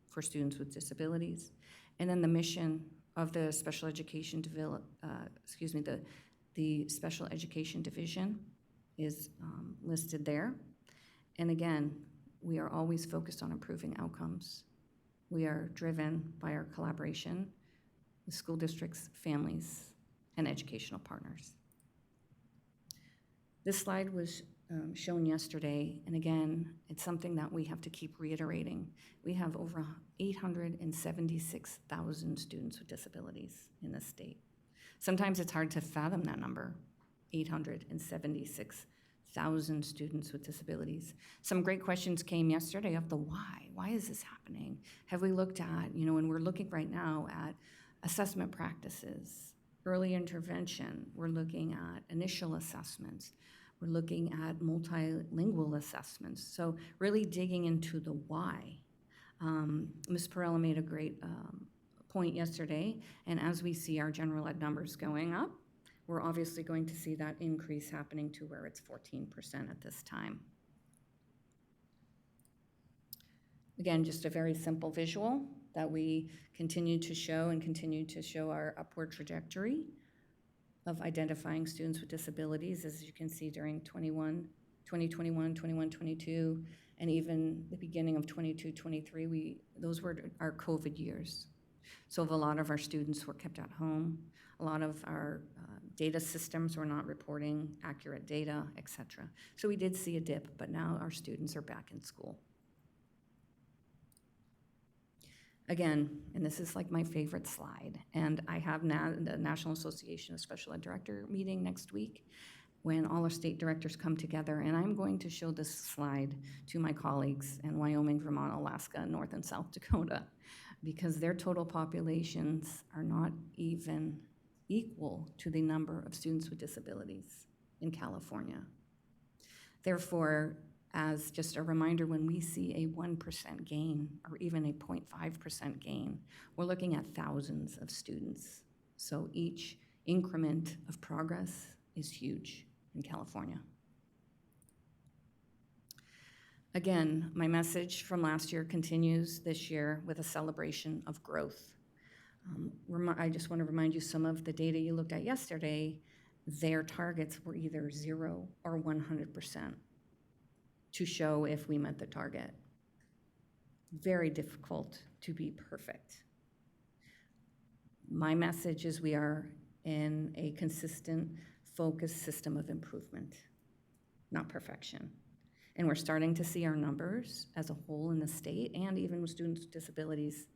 for students with disabilities? And then the mission of the Special Education the Special Education Division is listed there. And again, we are always focused on improving outcomes. We are driven by our collaboration with school districts, families, and educational partners. This slide was shown yesterday, and again, it's something that we have to keep reiterating. We have over 876,000 students with disabilities in this state. Sometimes it's hard to fathom that number, 876,000 students with disabilities. Some great questions came yesterday of the why. Why is this happening? Have we looked at, and we're looking right now at assessment practices, early intervention. We're looking at initial assessments. We're looking at multilingual assessments. So really digging into the why. Ms. Perella made a great point yesterday, and as we see our general ed numbers going up, we're obviously going to see that increase happening to where it's 14% at this time. Again, just a very simple visual that we continue to show our upward trajectory of identifying students with disabilities, as you can see during 2021, 22, and even the beginning of 22, 23, those were our COVID years. So a lot of our students were kept at home. A lot of our data systems were not reporting accurate data, et cetera. So we did see a dip, but now our students are back in school. Again, and this is like my favorite slide, and I have the National Association of Special Ed Director meeting next week when all our state directors come together, and I'm going to show this slide to my colleagues in Wyoming, Vermont, Alaska, North and South Dakota, because their total populations are not even equal to the number of students with disabilities in California. Therefore, as just a reminder, when we see a 1% gain or even a 0.5% gain, we're looking at thousands of students. So each increment of progress is huge in California. Again, my message from last year continues this year with a celebration of growth. I just want to remind you some of the data you looked at yesterday. Their targets were either 0 or 100%. To show if we met the target. Very difficult to be perfect. My message is we are in a consistent, focused system of improvement, not perfection. And we're starting to see our numbers as a whole in the state and even with students with disabilities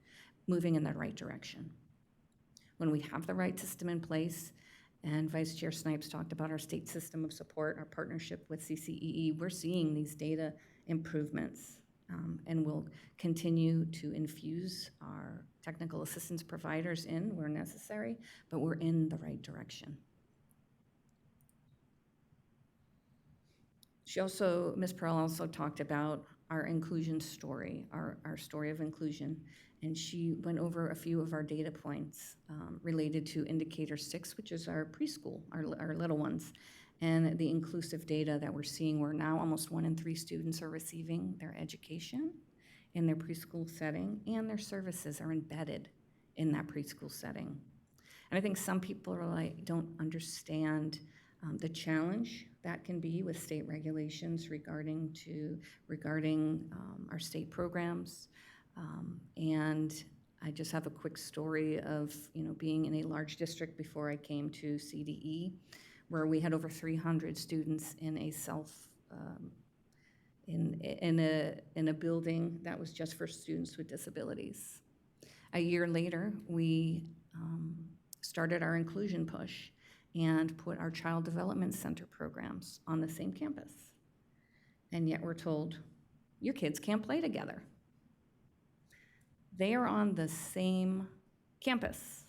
moving in the right direction. When we have the right system in place, and Vice Chair Snipes talked about our state system of support, our partnership with CCEE. We're seeing these data improvements, and we'll continue to infuse our technical assistance providers in where necessary, but we're in the right direction. Ms. Pearl also talked about our inclusion story, our story of inclusion, and she went over a few of our data points related to indicator 6, which is our preschool, our little ones, and the inclusive data that we're seeing where now almost 1 in 3 students are receiving their education in their preschool setting, and their services are embedded in that preschool setting. And I think some people are like, don't understand the challenge that can be with state regulations regarding our state programs. And I just have a quick story of being in a large district before I came to CDE, where we had over 300 students in a in a building that was just for students with disabilities. A year later, we started our inclusion push and put our Child Development Center programs on the same campus. And yet we're told, your kids can't play together. They are on the same campus.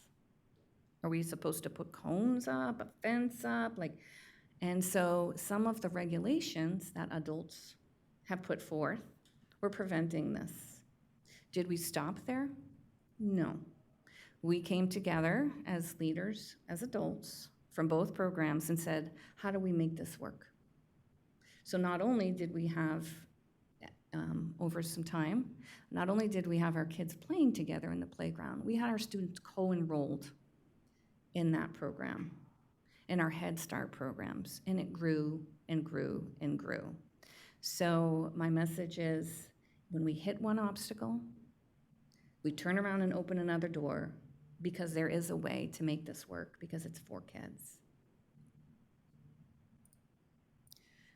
Are we supposed to put cones up, a fence up? And so some of the regulations that adults have put forth were preventing this. Did we stop there? No. We came together as leaders, as adults, from both programs and said, how do we make this work? So not only did we have, over some time, not only did we have our kids playing together in the playground, we had our students co-enrolled in that program, in our Head Start programs, and it grew and grew and grew. So my message is, when we hit one obstacle, we turn around and open another door, because there is a way to make this work, because it's for kids.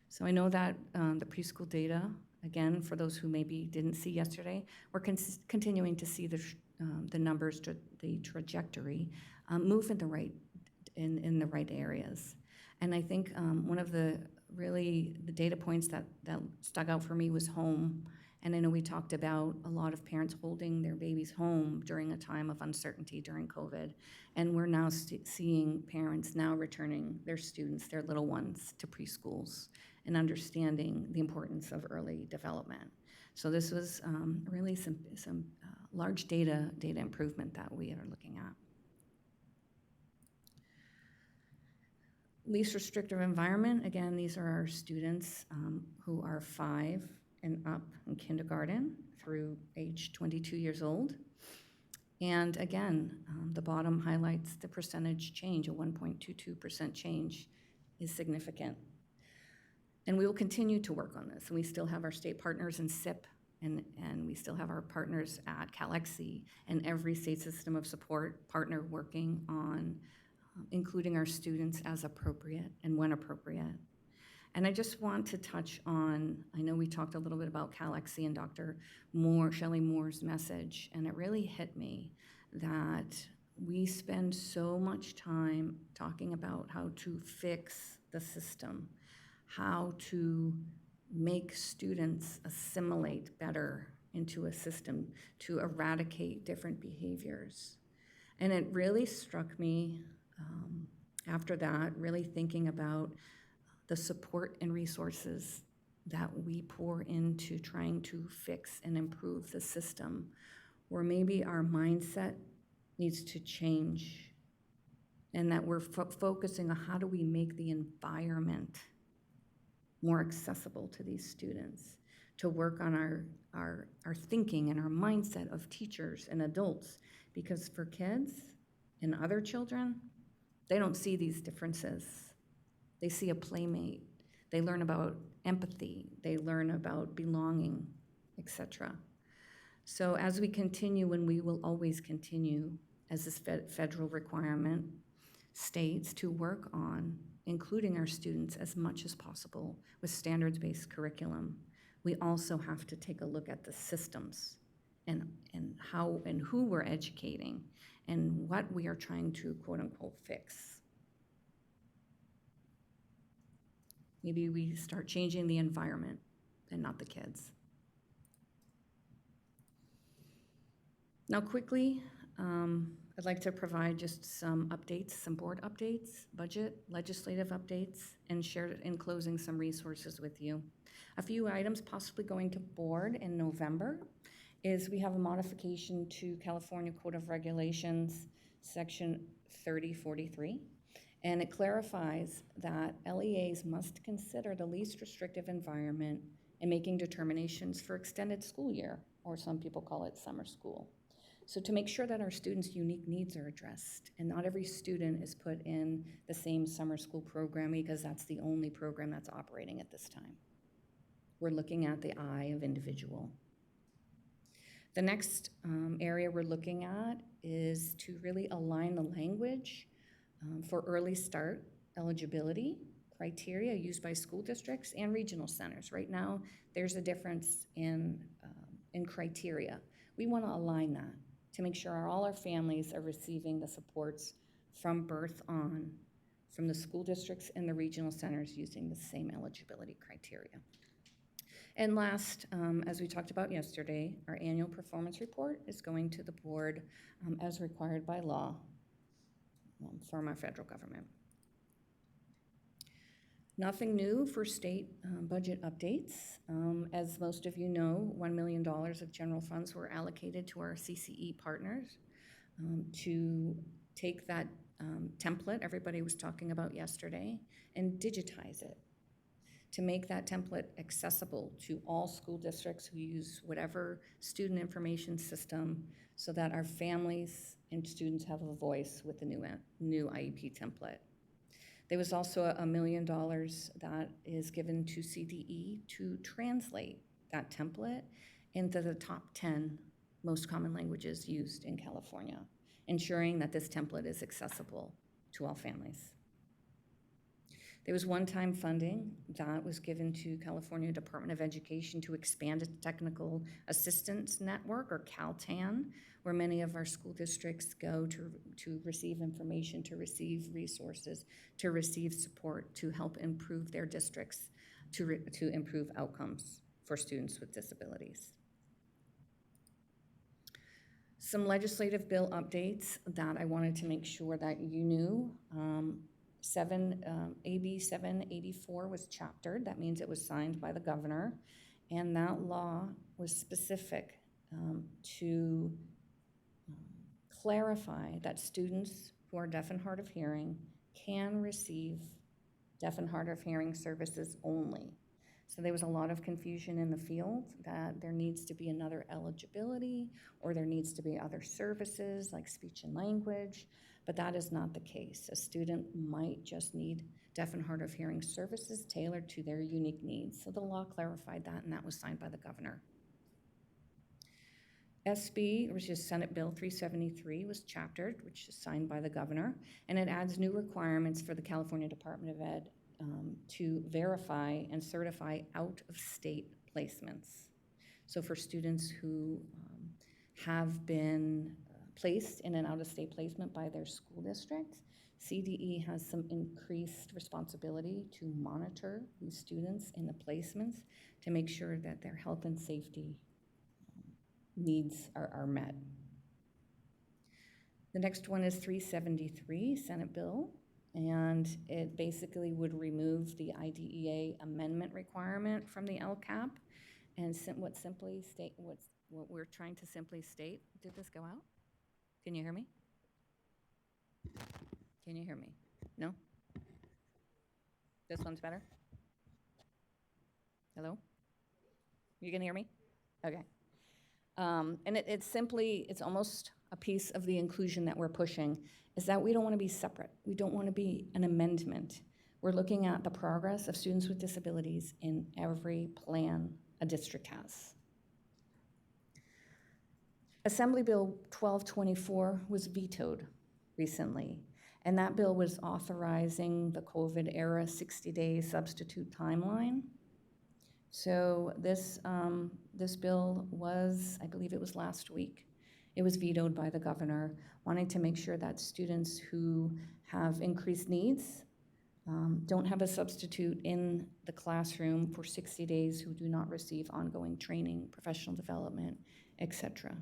So I know that the preschool data, again, for those who maybe didn't see yesterday, we're continuing to see the numbers, the trajectory move in the right areas. And I think one of the data points that stuck out for me was home. And I know we talked about a lot of parents holding their babies home during a time of uncertainty during COVID. And we're now seeing parents now returning their students, their little ones, to preschools and understanding the importance of early development. So this was really some large data improvement that we are looking at. Least restrictive environment, again, these are our students who are 5 and up in kindergarten through age 22 years old. And again, the bottom highlights the percentage change. A 1.22% change is significant. And we will continue to work on this. And we still have our state partners in SIP, and we still have our partners at ACSE and every state system of support partner working on including our students as appropriate and when appropriate. And I just want to touch on, I know we talked a little bit about ACSE and Dr. Moore, Shelley Moore's message, and it really hit me that we spend so much time talking about how to fix the system, how to make students assimilate better into a system, to eradicate different behaviors. And it really struck me after that, really thinking about the support and resources that we pour into trying to fix and improve the system, where maybe our mindset needs to change, and that we're focusing on how do we make the environment more accessible to these students, to work on our thinking and our mindset of teachers and adults, because for kids and other children, they don't see these differences. They see a playmate. They learn about empathy. They learn about belonging, etc. So as we continue, and we will always continue, as this federal requirement states, to work on including our students as much as possible with standards-based curriculum, we also have to take a look at the systems and how and who we're educating and what we are trying to quote-unquote fix. Maybe we start changing the environment and not the kids. Now quickly, I'd like to provide just some updates, some board updates, budget, legislative updates, and share in closing some resources with you. A few items possibly going to board in November is we have a modification to California Code of Regulations, Section 3043, and it clarifies that LEAs must consider the least restrictive environment in making determinations for extended school year, or some people call it summer school. So to make sure that our students' unique needs are addressed, and not every student is put in the same summer school program because that's the only program that's operating at this time. We're looking at the eye of individual. The next area we're looking at is to really align the language for early start eligibility criteria used by school districts and regional centers. Right now, there's a difference in criteria. We want to align that to make sure all our families are receiving the supports from birth on from the school districts and the regional centers using the same eligibility criteria. And last, as we talked about yesterday, our annual performance report is going to the board as required by law from our federal government. Nothing new for state budget updates. As most of you know, $1 million of general funds were allocated to our CCE partners to take that template everybody was talking about yesterday and digitize it, to make that template accessible to all school districts who use whatever student information system, so that our families and students have a voice with the new IEP template. There was also $1 million that is given to CDE to translate that template into the top 10 most common languages used in California, ensuring that this template is accessible to all families. There was one-time funding that was given to California Department of Education to expand its technical assistance network, or CalTAN, where many of our school districts go to receive information, to receive resources, to receive support, to help improve their districts, to improve outcomes for students with disabilities. Some legislative bill updates that I wanted to make sure that you knew. AB 784 was chaptered. That means it was signed by the governor, and that law was specific to clarify that students who are deaf and hard of hearing can receive deaf and hard of hearing services only. So there was a lot of confusion in the field that there needs to be another eligibility, or there needs to be other services like speech and language, but that is not the case. A student might just need deaf and hard of hearing services tailored to their unique needs. So the law clarified that, and that was signed by the governor. SB, which is Senate Bill 373, was chaptered, which is signed by the governor, and it adds new requirements for the California Department of Ed to verify and certify out-of-state placements. So for students who have been placed in an out-of-state placement by their school district, CDE has some increased responsibility to monitor these students in the placements to make sure that their health and safety needs are met. The next one is 373, Senate Bill, and it basically would remove the IDEA amendment requirement from the LCAP and what we're trying to simply state. Did this go out? Can you hear me? Can you hear me? No? This one's better? Hello? You can hear me? Okay. And it's almost a piece of the inclusion that we're pushing, is that we don't want to be separate. We don't want to be an amendment. We're looking at the progress of students with disabilities in every plan a district has. Assembly Bill 1224 was vetoed recently, and that bill was authorizing the COVID-era 60-day substitute timeline. So this bill was, I believe it was last week, it was vetoed by the governor, wanting to make sure that students who have increased needs don't have a substitute in the classroom for 60 days who do not receive ongoing training, professional development, etc.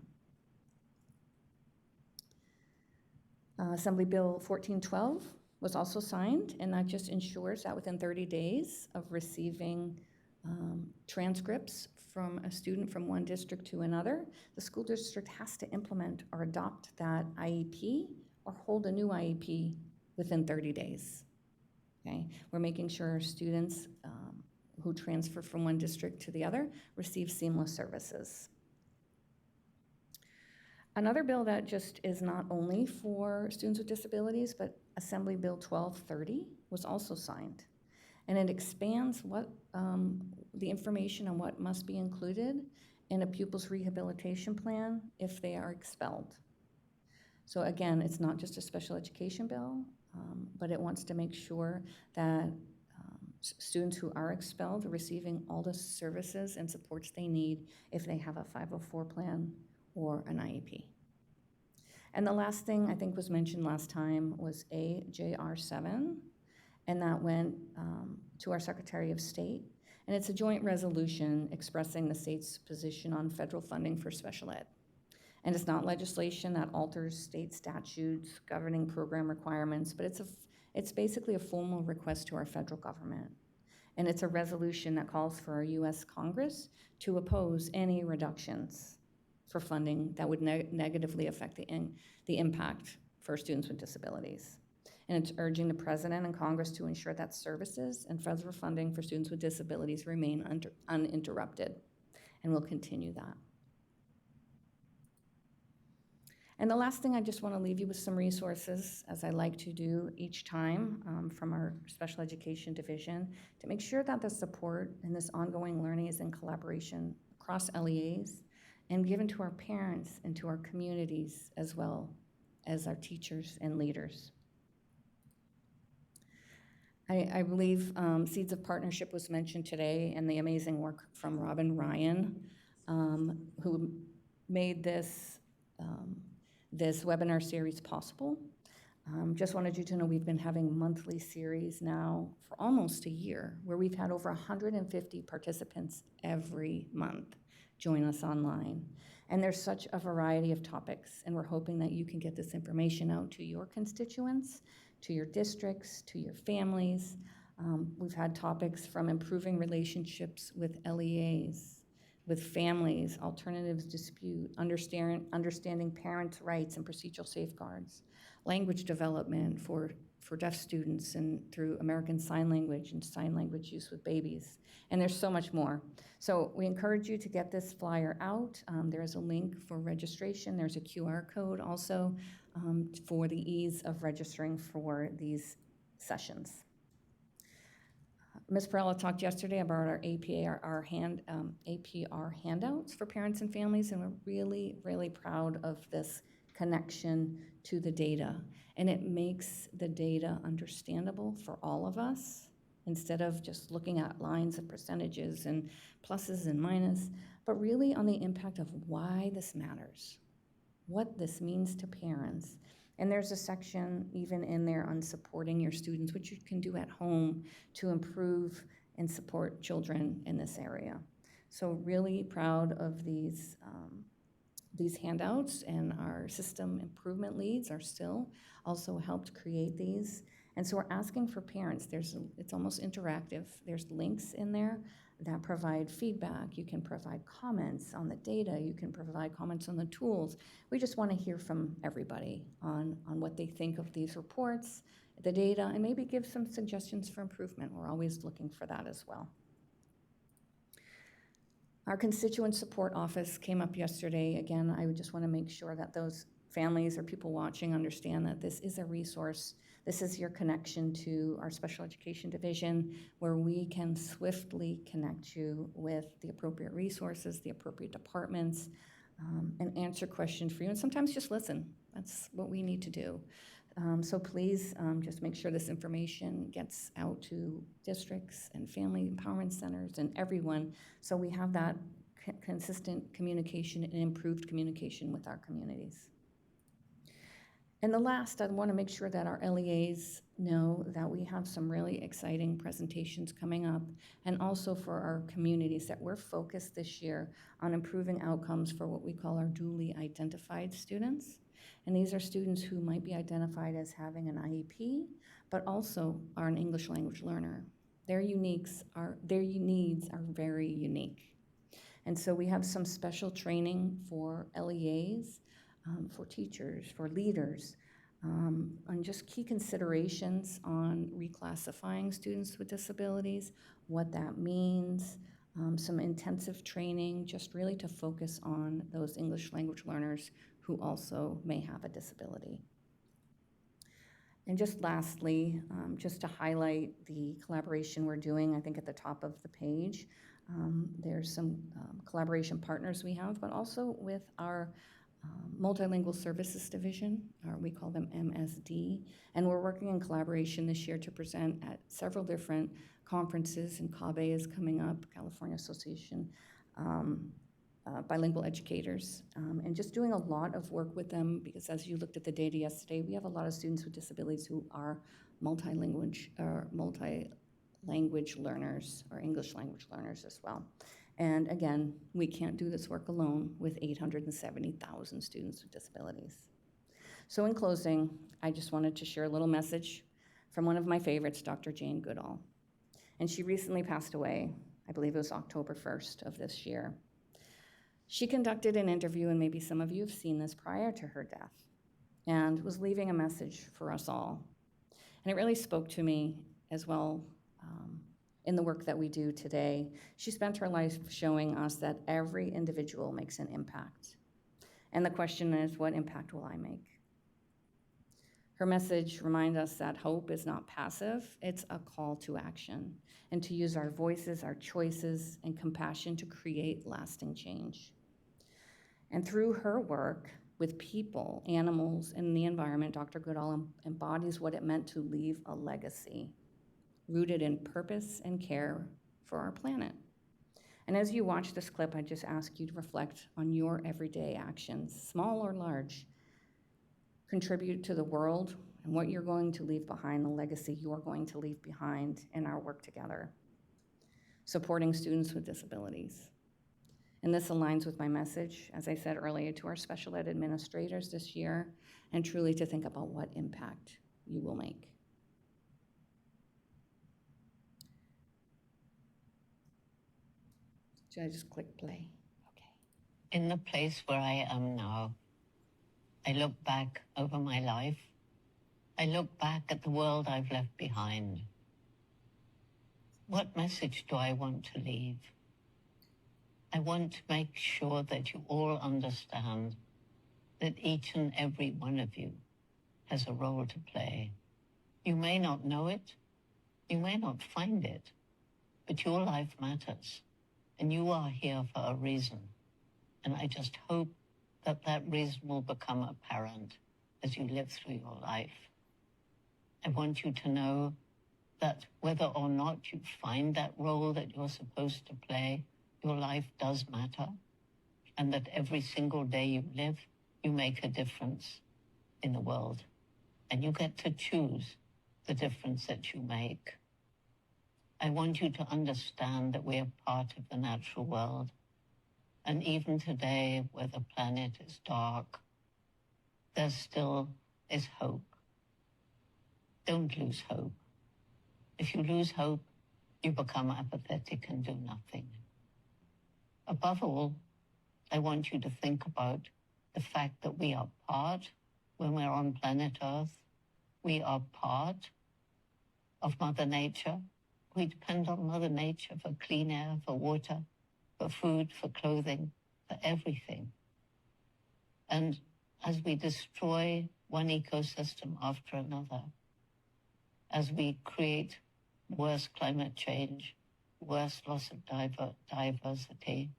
Assembly Bill 1412 was also signed, and that just ensures that within 30 days of receiving transcripts from a student from one district to another, the school district has to implement or adopt that IEP or hold a new IEP within 30 days. Okay? We're making sure students who transfer from one district to the other receive seamless services. Another bill that just is not only for students with disabilities, but Assembly Bill 1230 was also signed. And it expands what the information on what must be included in a pupil's rehabilitation plan if they are expelled. So again, it's not just a special education bill, but it wants to make sure that students who are expelled are receiving all the services and supports they need if they have a 504 plan or an IEP. And the last thing I think was mentioned last time was AJR 7, and that went to our Secretary of State. And it's a joint resolution expressing the state's position on federal funding for special ed. And it's not legislation that alters state statutes governing program requirements, but it's basically a formal request to our federal government. And it's a resolution that calls for our U.S. Congress to oppose any reductions for funding that would negatively affect the impact for students with disabilities. And it's urging the President and Congress to ensure that services and federal funding for students with disabilities remain uninterrupted, and we'll continue that. And the last thing, I just want to leave you with some resources, as I like to do each time from our Special Education Division, to make sure that the support and this ongoing learning is in collaboration across LEAs and given to our parents and to our communities as well as our teachers and leaders. I believe Seeds of Partnership was mentioned today, and the amazing work from Robin Ryan, who made this webinar series possible. Just wanted you to know we've been having monthly series now for almost a year, where we've had over 150 participants every month join us online. And there's such a variety of topics, and we're hoping that you can get this information out to your constituents, to your districts, to your families. We've had topics from improving relationships with LEAs, with families, alternatives dispute, understanding parents' rights and procedural safeguards, language development for deaf students and through American Sign Language and sign language use with babies. And there's so much more. So we encourage you to get this flyer out. There is a link for registration. There's a QR code also for the ease of registering for these sessions. Ms. Perella talked yesterday about our APR handouts for parents and families, and we're really, really proud of this connection to the data. And it makes the data understandable for all of us instead of just looking at lines of percentages and pluses and minuses, but really on the impact of why this matters, what this means to parents. And there's a section even in there on supporting your students, which you can do at home to improve and support children in this area. So really proud of these handouts, and our system improvement leads are still also helped create these. And so we're asking for parents, it's almost interactive. There's links in there that provide feedback. You can provide comments on the data. You can provide comments on the tools. We just want to hear from everybody on what they think of these reports, the data, and maybe give some suggestions for improvement. We're always looking for that as well. Our constituent support office came up yesterday. Again, I would just want to make sure that those families or people watching understand that this is a resource. This is your connection to our special education division, where we can swiftly connect you with the appropriate resources, the appropriate departments, and answer questions for you, and sometimes just listen. That's what we need to do. So please just make sure this information gets out to districts and family empowerment centers and everyone, so we have that consistent communication and improved communication with our communities. And the last, I want to make sure that our LEAs know that we have some really exciting presentations coming up, and also for our communities, that we're focused this year on improving outcomes for what we call our duly identified students. And these are students who might be identified as having an IEP, but also are an English language learner. Their needs are very unique. And so we have some special training for LEAs, for teachers, for leaders, on just key considerations on reclassifying students with disabilities, what that means, some intensive training, just really to focus on those English language learners who also may have a disability. And just lastly, just to highlight the collaboration we're doing, I think at the top of the page, there's some collaboration partners we have, but also with our Multilingual Services Division, or we call them MSD, and we're working in collaboration this year to present at several different conferences, and CABE is coming up, California Association Bilingual Educators, and just doing a lot of work with them, because as you looked at the data yesterday, we have a lot of students with disabilities who are multilanguage learners, or English language learners as well. And again, we can't do this work alone with 870,000 students with disabilities. So in closing, I just wanted to share a little message from one of my favorites, Dr. Jane Goodall. And she recently passed away. I believe it was October 1st of this year. She conducted an interview, and maybe some of you have seen this, prior to her death, and was leaving a message for us all. And it really spoke to me as well in the work that we do today. She spent her life showing us that every individual makes an impact. And the question is, what impact will I make? Her message reminds us that hope is not passive, it's a call to action, and to use our voices, our choices, and compassion to create lasting change. And through her work with people, animals, and the environment, Dr. Goodall embodies what it meant to leave a legacy, rooted in purpose and care for our planet. And as you watch this clip, I just ask you to reflect on your everyday actions, small or large. Contribute to the world and what you're going to leave behind, the legacy you're going to leave behind in our work together. Supporting students with disabilities. And this aligns with my message, as I said earlier, to our special ed administrators this year, and truly to think about what impact you will make. Should I just click play? Okay. In the place where I am now, I look back over my life. I look back at the world I've left behind. What message do I want to leave? I want to make sure that you all understand that each and every one of you has a role to play. You may not know it, you may not find it, but your life matters, and you are here for a reason. And I just hope that that reason will become apparent as you live through your life. I want you to know that whether or not you find that role that you're supposed to play, your life does matter, and that every single day you live, you make a difference in the world, and you get to choose the difference that you make. I want you to understand that we are part of the natural world, and even today, where the planet is dark, there still is hope. Don't lose hope. If you lose hope, you become apathetic and do nothing. Above all, I want you to think about the fact that we are part, when we're on planet Earth, we are part of Mother Nature. We depend on Mother Nature for clean air, for water, for food, for clothing, for everything. And as we destroy one ecosystem after another, as we create worse climate change, worse loss of diversity,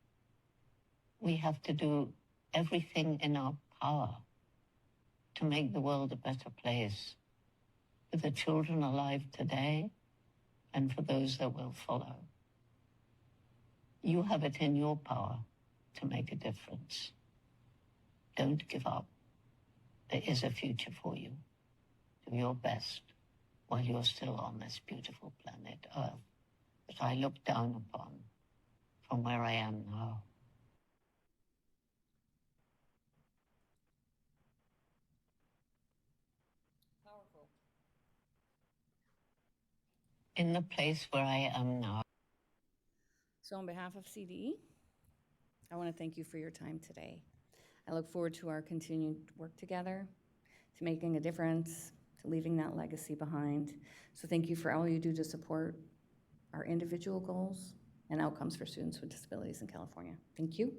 we have to do everything in our power to make the world a better place for the children alive today and for those that will follow. You have it in your power to make a difference. Don't give up. There is a future for you. Do your best while you're still on this beautiful planet Earth that I look down upon from where I am now. Powerful. In the place where I am now. So on behalf of CDE, I want to thank you for your time today. I look forward to our continued work together, to making a difference, to leaving that legacy behind. So thank you for all you do to support our individual goals and outcomes for students with disabilities in California. Thank you,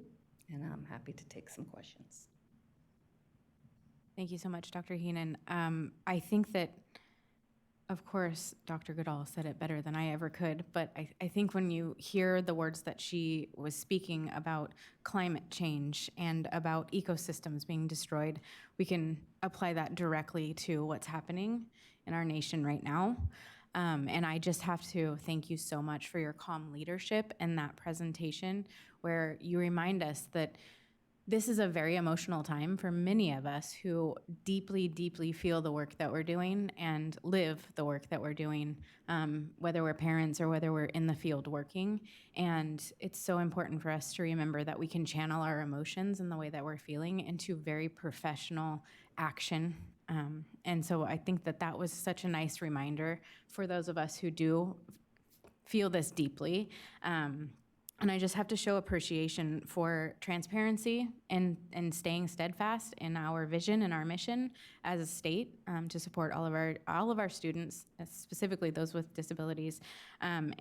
and I'm happy to take some questions. Thank you so much, Dr. Heenan. I think that, of course, Dr. Goodall said it better than I ever could, but I think when you hear the words that she was speaking about climate change and about ecosystems being destroyed, we can apply that directly to what's happening in our nation right now. And I just have to thank you so much for your calm leadership in that presentation, where you remind us that this is a very emotional time for many of us who deeply, deeply feel the work that we're doing and live the work that we're doing, whether we're parents or whether we're in the field working. And it's so important for us to remember that we can channel our emotions and the way that we're feeling into very professional action. And so I think that that was such a nice reminder for those of us who do feel this deeply. And I just have to show appreciation for transparency and staying steadfast in our vision and our mission as a state to support all of our students, specifically those with disabilities. And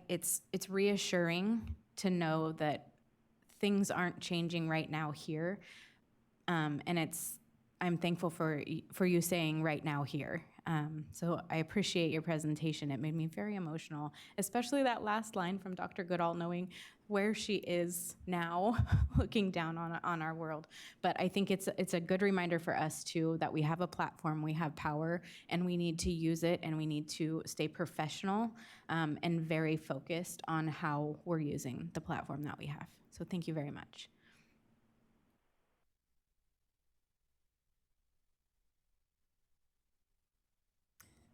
it's reassuring to know that things aren't changing right now here, and I'm thankful for you saying right now here. So I appreciate your presentation. It made me very emotional, especially that last line from Dr. Goodall, knowing where she is now, looking down on our world. But I think it's a good reminder for us too that we have a platform, we have power, and we need to use it, and we need to stay professional and very focused on how we're using the platform that we have. So thank you very much.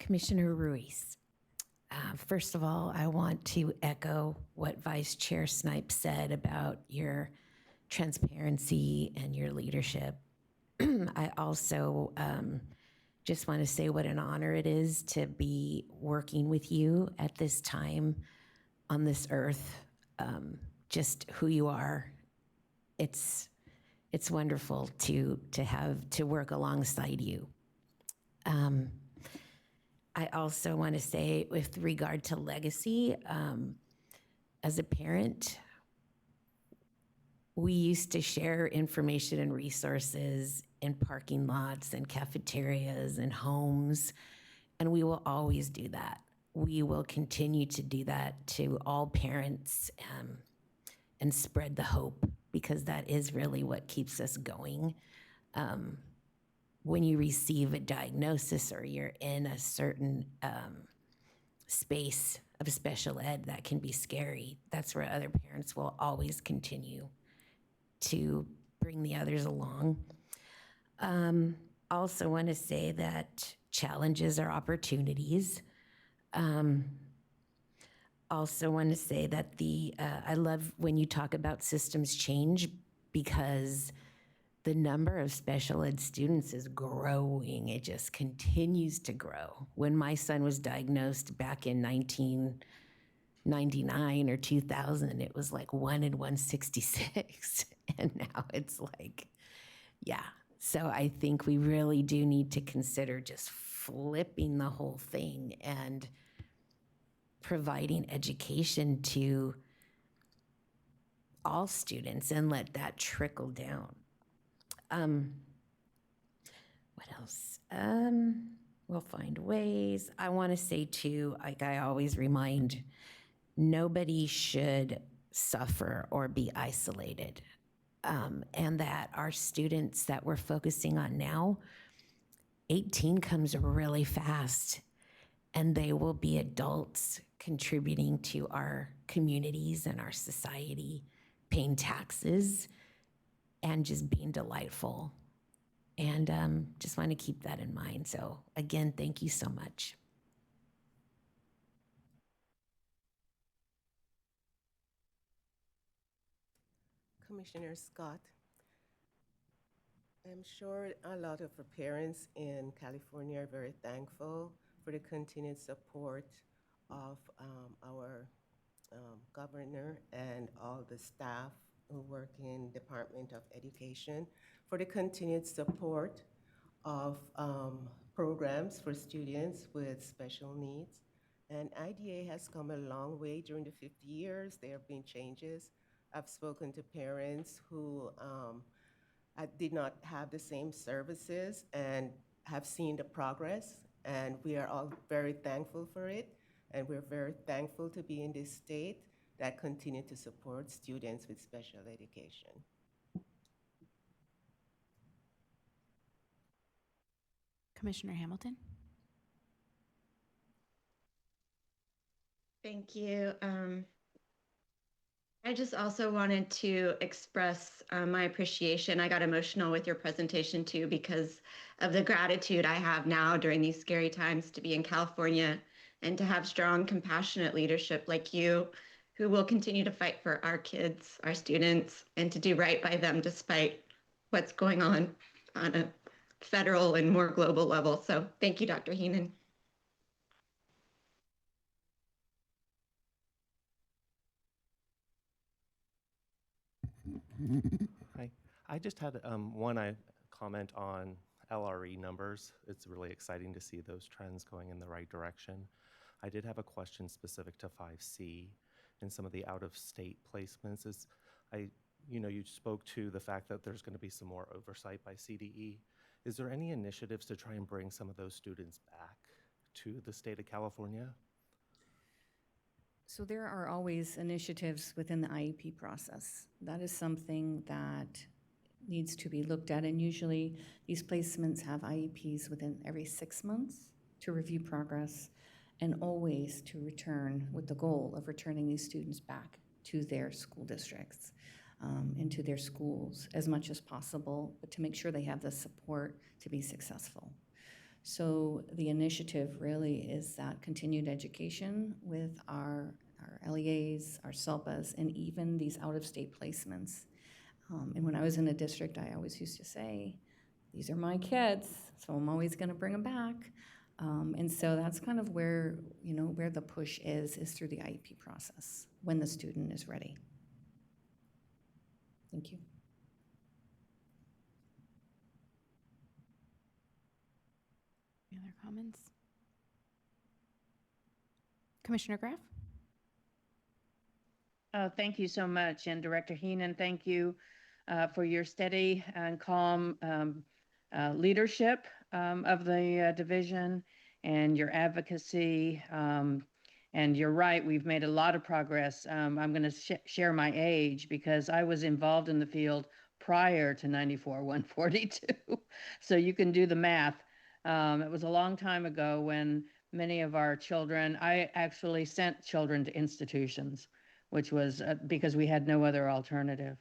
Commissioner Ruiz. First of all, I want to echo what Vice Chair Snipes said about your transparency and your leadership. I also just want to say what an honor it is to be working with you at this time on this earth. Just who you are. It's wonderful to work alongside you. I also want to say, with regard to legacy, as a parent, we used to share information and resources in parking lots and cafeterias and homes, and we will always do that. We will continue to do that to all parents and spread the hope, because that is really what keeps us going. When you receive a diagnosis or you're in a certain space of special ed that can be scary. That's where other parents will always continue to bring the others along. Also want to say that challenges are opportunities. Also want to say that I love when you talk about systems change, because the number of special ed students is growing. It just continues to grow. When my son was diagnosed back in 1999 or 2000, it was like 1 in 166. And now it's like, yeah. So I think we really do need to consider just flipping the whole thing and providing education to all students and let that trickle down. What else? We'll find ways. I want to say too, like I always remind, nobody should suffer or be isolated. And that our students that we're focusing on now, 18 comes really fast, and they will be adults contributing to our communities and our society, paying taxes, and just being delightful. And just want to keep that in mind. So again, thank you so much. Commissioner Scott, I'm sure a lot of the parents in California are very thankful for the continued support of our governor and all the staff who work in Department of Education, for the continued support of programs for students with special needs. And IDA has come a long way during the 50 years. There have been changes. I've spoken to parents who did not have the same services and have seen the progress, and we are all very thankful for it. And we're very thankful to be in this state that continue to support students with special education. Commissioner Hamilton? Thank you. I just also wanted to express my appreciation. I got emotional with your presentation too, because of the gratitude I have now during these scary times to be in California and to have strong, compassionate leadership like you, who will continue to fight for our kids, our students, and to do right by them despite what's going on a federal and more global level. So thank you, Dr. Heenan. Hi. I just had one comment on LRE numbers. It's really exciting to see those trends going in the right direction. I did have a question specific to 5C and some of the out-of-state placements. You spoke to the fact that there's going to be some more oversight by CDE. Is there any initiatives to try and bring some of those students back to the state of California? So there are always initiatives within the IEP process. That is something that needs to be looked at, and usually these placements have IEPs within every 6 months to review progress and always to return with the goal of returning these students back to their school districts, into their schools as much as possible, but to make sure they have the support to be successful. So the initiative really is that continued education with our LEAs, our SELPAs, and even these out-of-state placements. And when I was in a district, I always used to say, these are my kids, so I'm always gonna bring them back. And so that's kind of where, where the push is through the IEP process when the student is ready. Thank you. Any other comments? Commissioner Graff? Thank you so much. And Director Heenan, thank you for your steady and calm leadership of the division and your advocacy. And you're right, we've made a lot of progress. I'm going to share my age because I was involved in the field prior to 94-142. So you can do the math. It was a long time ago when many of our children. I actually sent children to institutions, which was because we had no other alternative.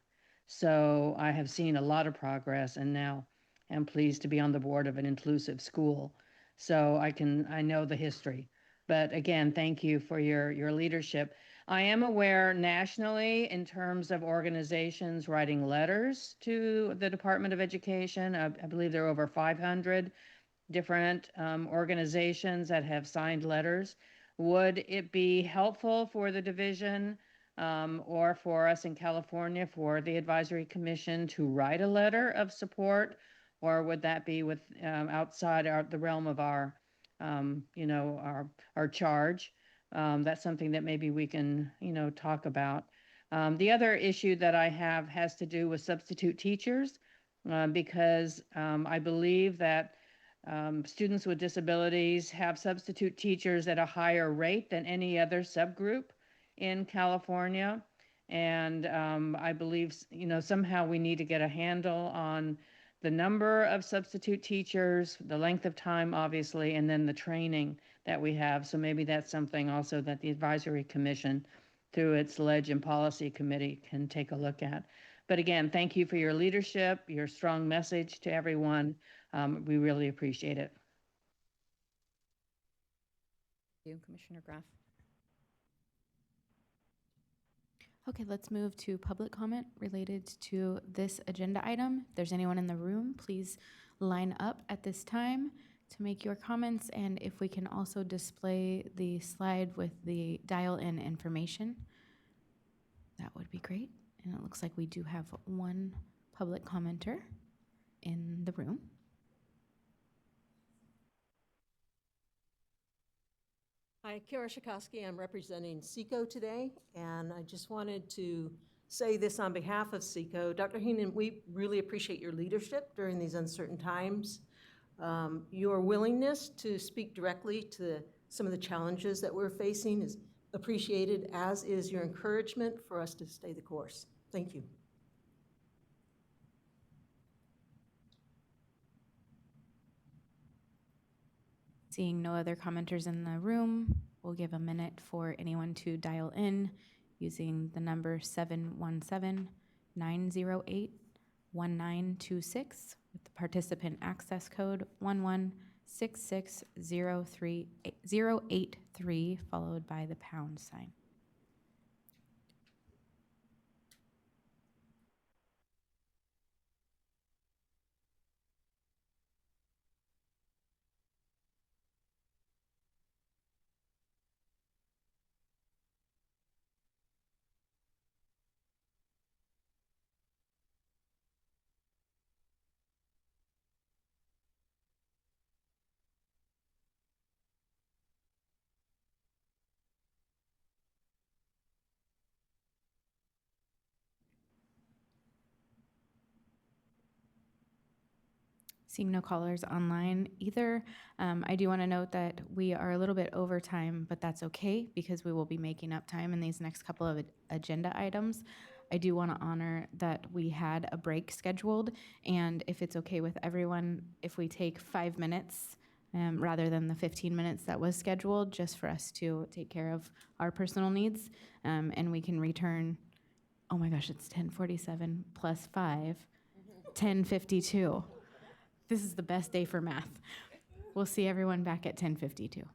So I have seen a lot of progress, and now am pleased to be on the board of an inclusive school. So I know the history. But again, thank you for your leadership. I am aware nationally in terms of organizations writing letters to the Department of Education. I believe there are over 500 different organizations that have signed letters. Would it be helpful for the division or for us in California for the advisory commission to write a letter of support, or would that be with outside the realm of our our charge? That's something that maybe we can talk about. The other issue that I have has to do with substitute teachers, because I believe that students with disabilities have substitute teachers at a higher rate than any other subgroup in California. And I believe, somehow we need to get a handle on the number of substitute teachers, the length of time, obviously, and then the training that we have. So maybe that's something also that the advisory commission, through its Leg and Policy Committee, can take a look at. But again, thank you for your leadership, your strong message to everyone. We really appreciate it. Thank you, Commissioner Graff. Okay, let's move to public comment related to this agenda item. If there's anyone in the room, please line up at this time to make your comments, and if we can also display the slide with the dial-in information, that would be great. And it looks like we do have one public commenter in the room. Hi, Kara Shikoski. I'm representing SECO today, and I just wanted to say this on behalf of SECO. Dr. Heenan, we really appreciate your leadership during these uncertain times. Your willingness to speak directly to some of the challenges that we're facing is appreciated, as is your encouragement for us to stay the course. Thank you. Seeing no other commenters in the room, we'll give a minute for anyone to dial in using the number 717-908-1926 with the participant access code 1166083, followed by the pound sign. Seeing no callers online either, I do want to note that we are a little bit over time, but that's okay because we will be making up time in these next couple of agenda items. I do want to honor that we had a break scheduled, and if it's okay with everyone, if we take 5 minutes rather than the 15 minutes that was scheduled, just for us to take care of our personal needs, and we can return. Oh my gosh, it's 10:47 plus 5, 10:52. This is the best day for math. We'll see everyone back at 10:52.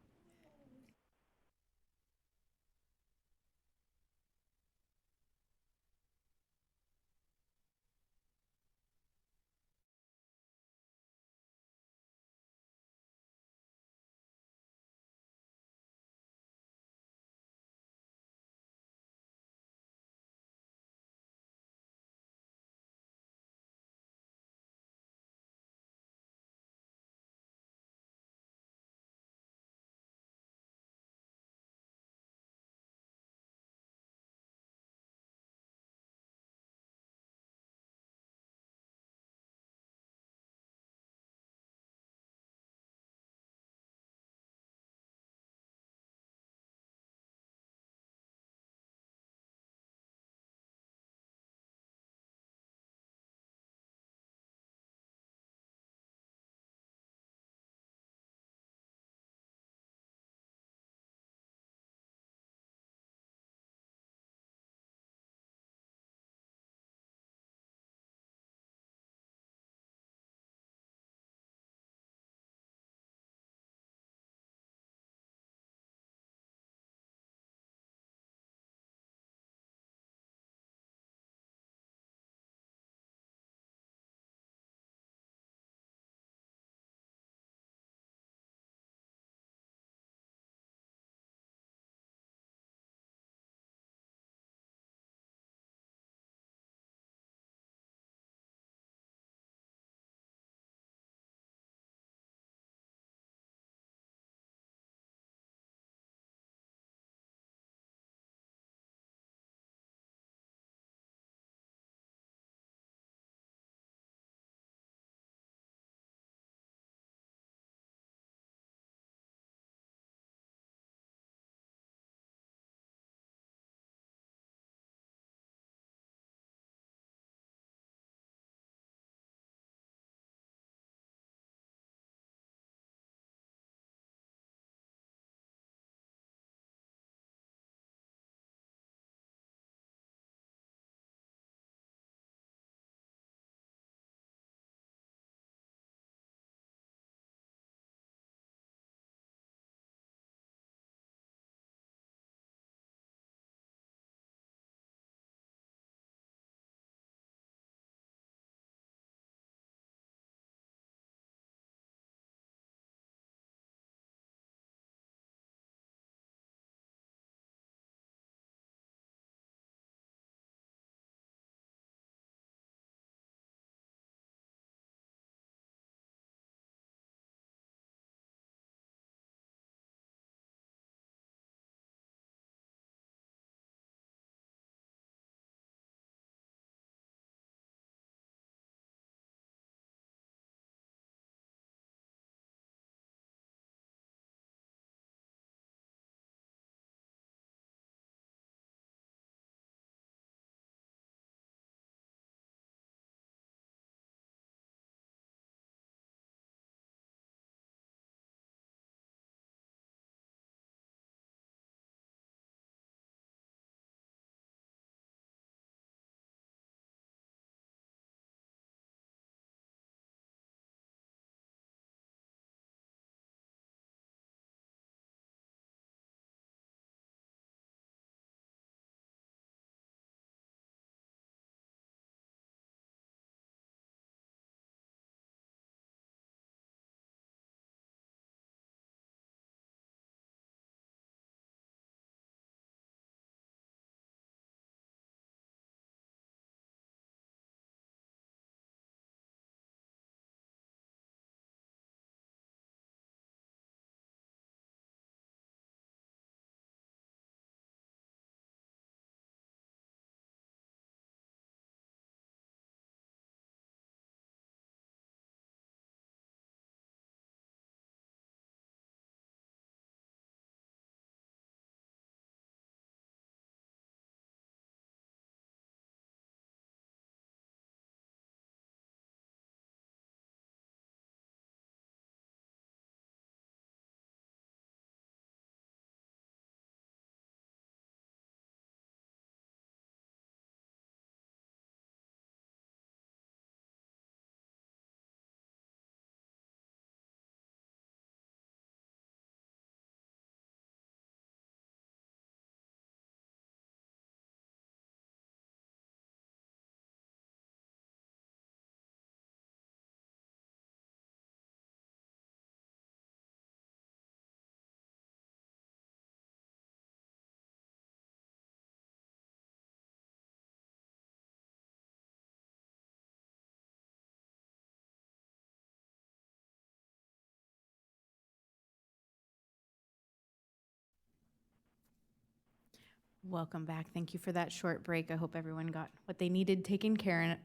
Welcome back. Thank you for that short break. I hope everyone got what they needed taken care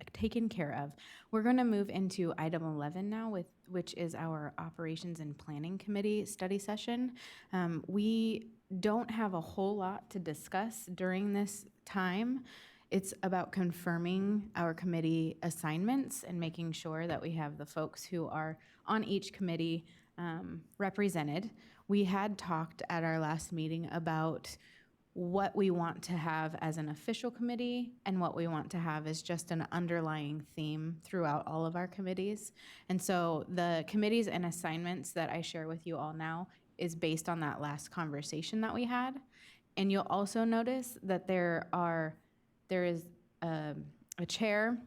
of. We're going to move into item 11 now, which is our Operations and Planning Committee study session. We don't have a whole lot to discuss during this time. It's about confirming our committee assignments and making sure that we have the folks who are on each committee represented. We had talked at our last meeting about what we want to have as an official committee and what we want to have as just an underlying theme throughout all of our committees. And so the committees and assignments that I share with you all now is based on that last conversation that we had. And you'll also notice that there is a chair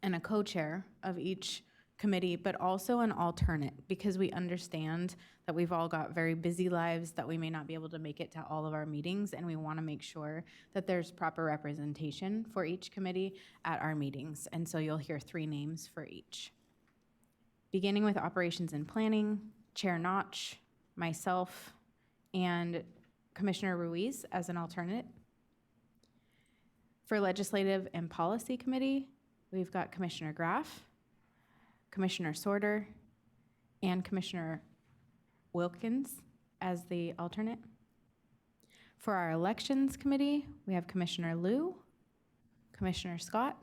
and a co-chair of each committee, but also an alternate, because we understand that we've all got very busy lives, that we may not be able to make it to all of our meetings, and we want to make sure that there's proper representation for each committee at our meetings. And so you'll hear 3 names for each. Beginning with Operations and Planning, Chair Notch, myself, and Commissioner Ruiz as an alternate. For Legislative and Policy Committee, we've got Commissioner Graff, Commissioner Sorter, and Commissioner Wilkins as the alternate. For our Elections Committee, we have Commissioner Liu, Commissioner Scott,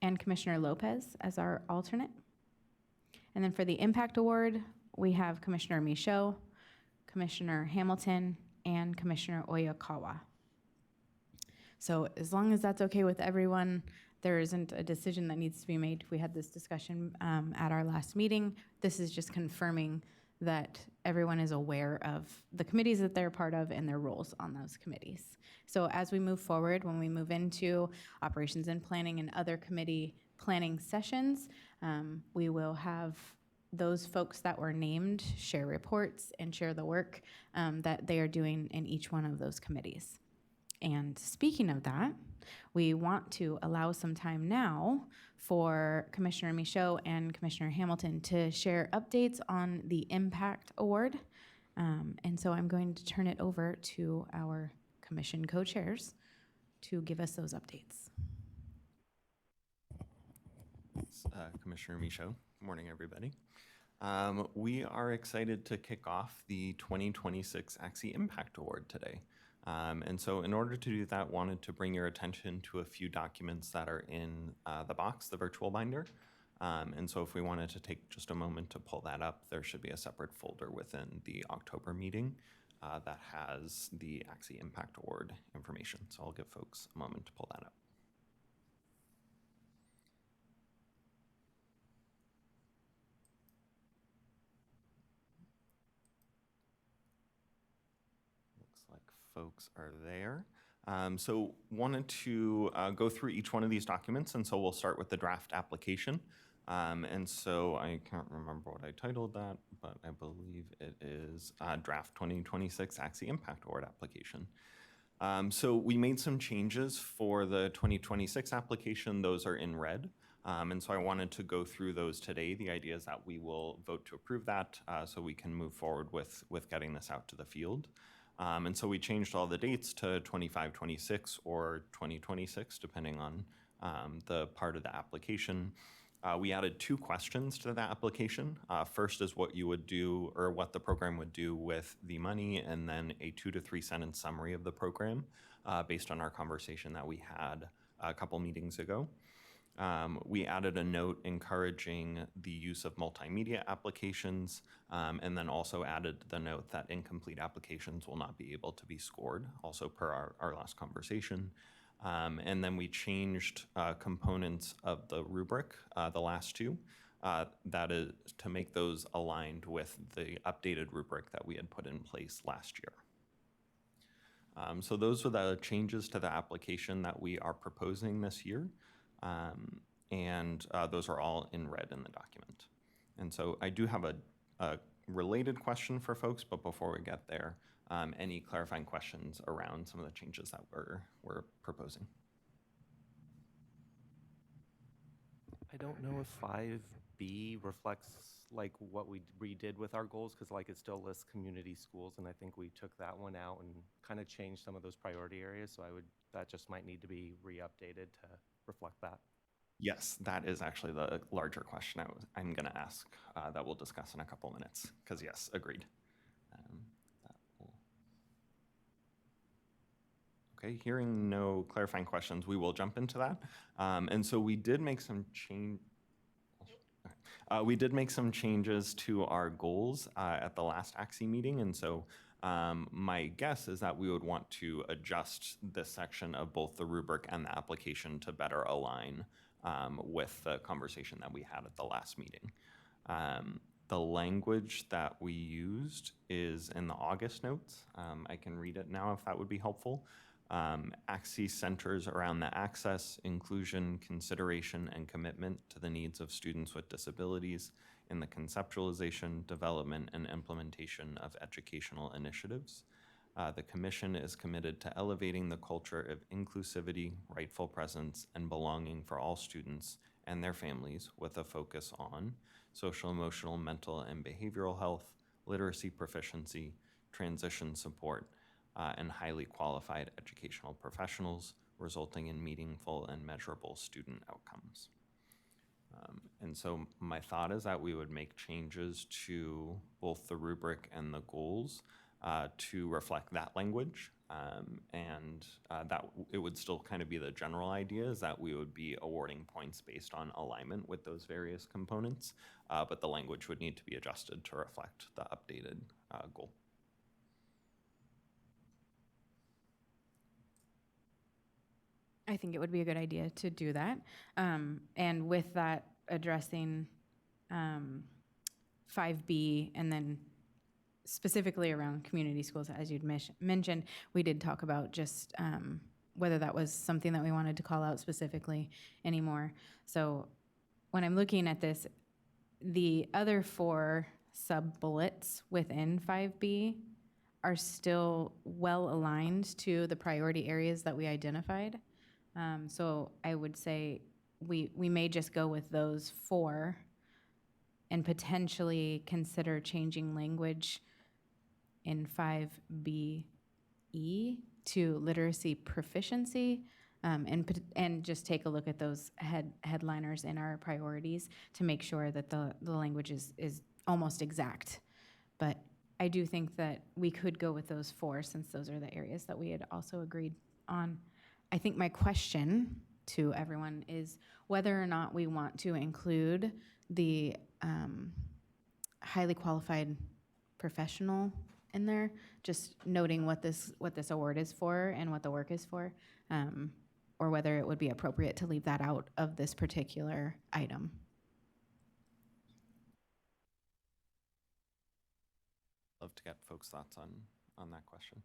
and Commissioner Lopez as our alternate. And then for the Impact Award, we have Commissioner Michaud, Commissioner Hamilton, and Commissioner Oyakawa. So as long as that's okay with everyone, there isn't a decision that needs to be made. We had this discussion at our last meeting. This is just confirming that everyone is aware of the committees that they're part of and their roles on those committees. So as we move forward, when we move into Operations and Planning and other committee planning sessions, we will have those folks that were named share reports and share the work that they are doing in each one of those committees. And speaking of that, we want to allow some time now for Commissioner Michaud and Commissioner Hamilton to share updates on the Impact Award. And so I'm going to turn it over to our commission co-chairs to give us those updates. Commissioner Michaud. Good morning, everybody. We are excited to kick off the 2026 ACSE Impact Award today. And so in order to do that, wanted to bring your attention to a few documents that are in the box, the virtual binder. And so if we wanted to take just a moment to pull that up, there should be a separate folder within the October meeting that has the ACSE Impact Award information. So I'll give folks a moment to pull that up. Folks are there. So wanted to go through each one of these documents, and so we'll start with the draft application. And so I can't remember what I titled that, but I believe it is Draft 2026 ACSE Impact Award application. So we made some changes for the 2026 application. Those are in red. And so I wanted to go through those today. The idea is that we will vote to approve that so we can move forward with getting this out to the field. And so we changed all the dates to 25-26 or 2026, depending on the part of the application. We added 2 questions to the application. First is what you would do, or what the program would do with the money, and then a 2 to 3 sentence summary of the program based on our conversation that we had a couple meetings ago. We added a note encouraging the use of multimedia applications, and then also added the note that incomplete applications will not be able to be scored, also per our last conversation. And then we changed components of the rubric, the last 2, that is to make those aligned with the updated rubric that we had put in place last year. So those are the changes to the application that we are proposing this year. And those are all in red in the document. And so I do have a related question for folks, but before we get there, any clarifying questions around some of the changes that we're proposing? I don't know if 5B reflects like what we redid with our goals, because like it still lists community schools, and I think we took that one out and kind of changed some of those priority areas. So that just might need to be re-updated to reflect that. Yes, that is actually the larger question I'm going to ask that we'll discuss in a couple minutes. Because yes, agreed. Okay, hearing no clarifying questions, we will jump into that. And so we did make some changes to our goals at the last ACSE meeting, and so my guess is that we would want to adjust this section of both the rubric and the application to better align with the conversation that we had at the last meeting. The language that we used is in the August notes. I can read it now if that would be helpful. ACSE centers around the access, inclusion, consideration, and commitment to the needs of students with disabilities in the conceptualization, development, and implementation of educational initiatives. The Commission is committed to elevating the culture of inclusivity, rightful presence, and belonging for all students and their families with a focus on social, emotional, mental, and behavioral health, literacy proficiency, transition support, and highly qualified educational professionals, resulting in meaningful and measurable student outcomes. And so my thought is that we would make changes to both the rubric and the goals to reflect that language. That it would still kind of be the general idea is that we would be awarding points based on alignment with those various components, but the language would need to be adjusted to reflect the updated goal. I think it would be a good idea to do that. And with that, addressing 5B and then specifically around community schools, as you'd mentioned, we did talk about just whether that was something that we wanted to call out specifically anymore. So when I'm looking at this, the other 4 sub-bullets within 5B are still well aligned to the priority areas that we identified. So I would say we may just go with those 4 and potentially consider changing language in 5BE to literacy proficiency, and just take a look at those headliners in our priorities to make sure that the language is almost exact. But I do think that we could go with those 4 since those are the areas that we had also agreed on. I think my question to everyone is whether or not we want to include the highly qualified professional in there, just noting what this award is for and what the work is for, or whether it would be appropriate to leave that out of this particular item. Love to get folks' thoughts on that question.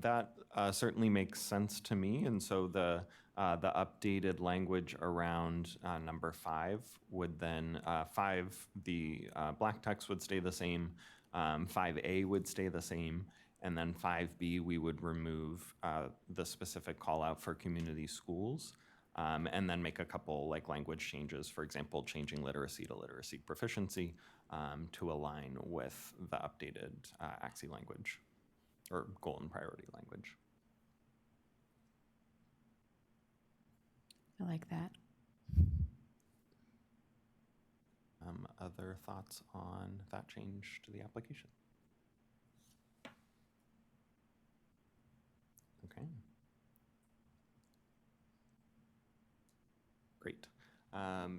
That certainly makes sense to me, and so the updated language around number 5 would then 5, the black text would stay the same, 5A would stay the same, and then 5B we would remove the specific call out for community schools, and then make a couple like language changes, for example, changing literacy to literacy proficiency to align with the updated ACSE language. Or goal and priority language. I like that. Other thoughts on that change to the application? Okay. Great.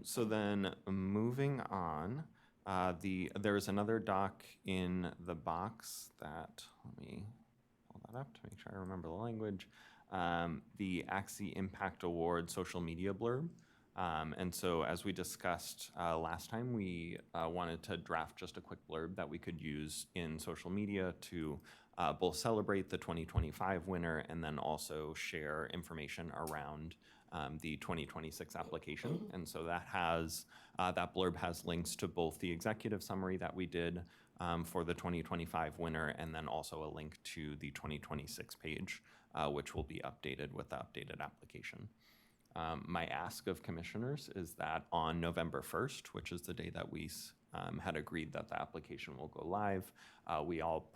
So then moving on, there's another doc in the box that, let me pull that up to make sure I remember the language, the ACSE Impact Award social media blurb. And so as we discussed last time, we wanted to draft just a quick blurb that we could use in social media to both celebrate the 2025 winner and then also share information around the 2026 application. And so that has, that blurb has links to both the executive summary that we did for the 2025 winner, and then also a link to the 2026 page, which will be updated with the updated application. My ask of commissioners is that on November 1st, which is the day that we had agreed that the application will go live, we all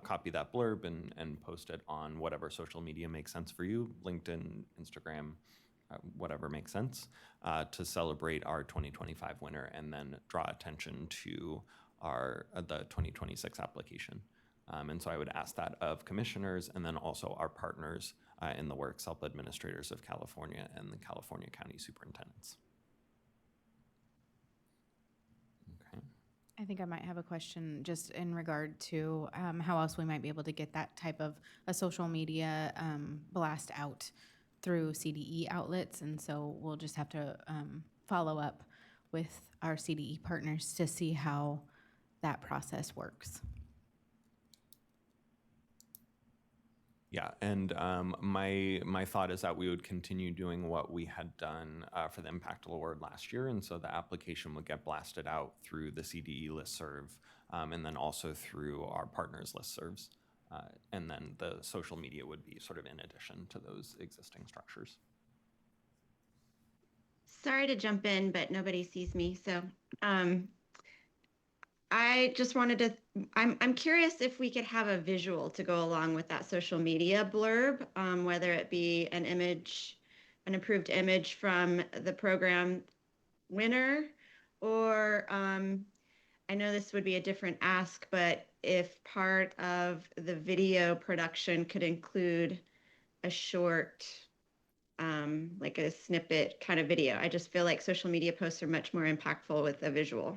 copy that blurb and post it on whatever social media makes sense for you, LinkedIn, Instagram, whatever makes sense, to celebrate our 2025 winner, and then draw attention to the 2026 application. And so I would ask that of commissioners, and then also our partners in the work, self-administrators of California and the California County Superintendents. Okay. I think I might have a question just in regard to how else we might be able to get that type of a social media blast out through CDE outlets. And so we'll just have to follow up with our CDE partners to see how that process works. Yeah, and my thought is that we would continue doing what we had done for the Impact Award last year, and so the application would get blasted out through the CDE listserv, and then also through our partners listservs, and then the social media would be sort of in addition to those existing structures. Sorry to jump in, but nobody sees me. So I just wanted to, I'm curious if we could have a visual to go along with that social media blurb, whether it be an image, an approved image from the program winner, or I know this would be a different ask, but if part of the video production could include a short, like a snippet kind of video. I just feel like social media posts are much more impactful with a visual.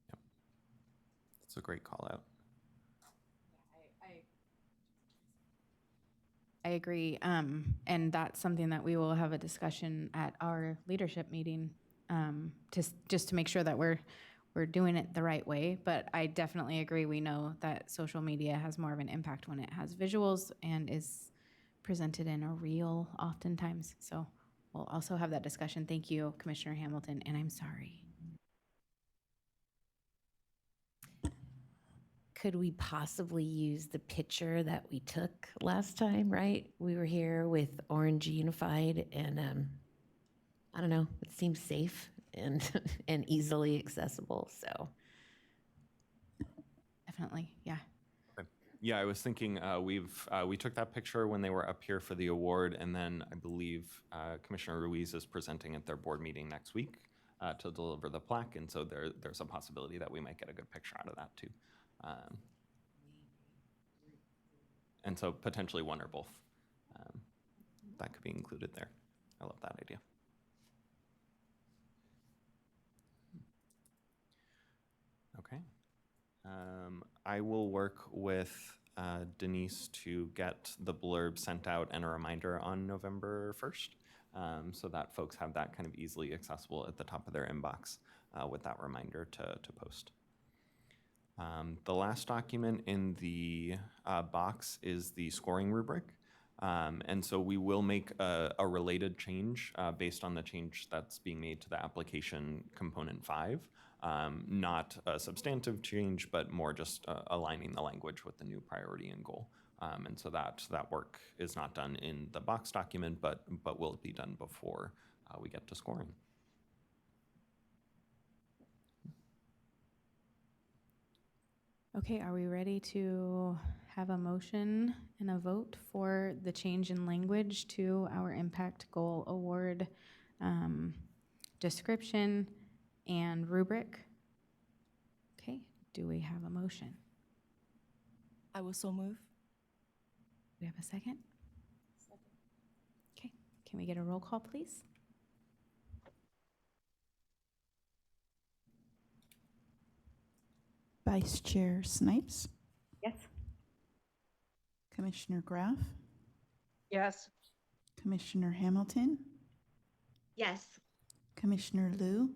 Yep. That's a great call out. I agree, and that's something that we will have a discussion at our leadership meeting, just to make sure that we're doing it the right way. But I definitely agree. We know that social media has more of an impact when it has visuals and is presented in a reel oftentimes. So we'll also have that discussion. Thank you, Commissioner Hamilton, and I'm sorry. Could we possibly use the picture that we took last time, right? We were here with Orange Unified, and I don't know, it seems safe and and easily accessible, so. Definitely, yeah. Yeah, I was thinking we took that picture when they were up here for the award, and then I believe Commissioner Ruiz is presenting at their board meeting next week to deliver the plaque, and so there's a possibility that we might get a good picture out of that too. And so potentially one or both. That could be included there. I love that idea. Okay. I will work with Denise to get the blurb sent out and a reminder on November 1st, so that folks have that kind of easily accessible at the top of their inbox with that reminder to post. The last document in the box is the scoring rubric. And so we will make a related change based on the change that's being made to the application component 5. Not a substantive change, but more just aligning the language with the new priority and goal. And so that work is not done in the box document, but will be done before we get to scoring. Okay, are we ready to have a motion and a vote for the change in language to our Impact Goal Award description and rubric? Okay, do we have a motion? I will so move. Do we have a second? Second. Okay, can we get a roll call, please? Vice Chair Snipes, Yes. Commissioner Graff, Yes. Commissioner Hamilton, Yes. Commissioner Liu,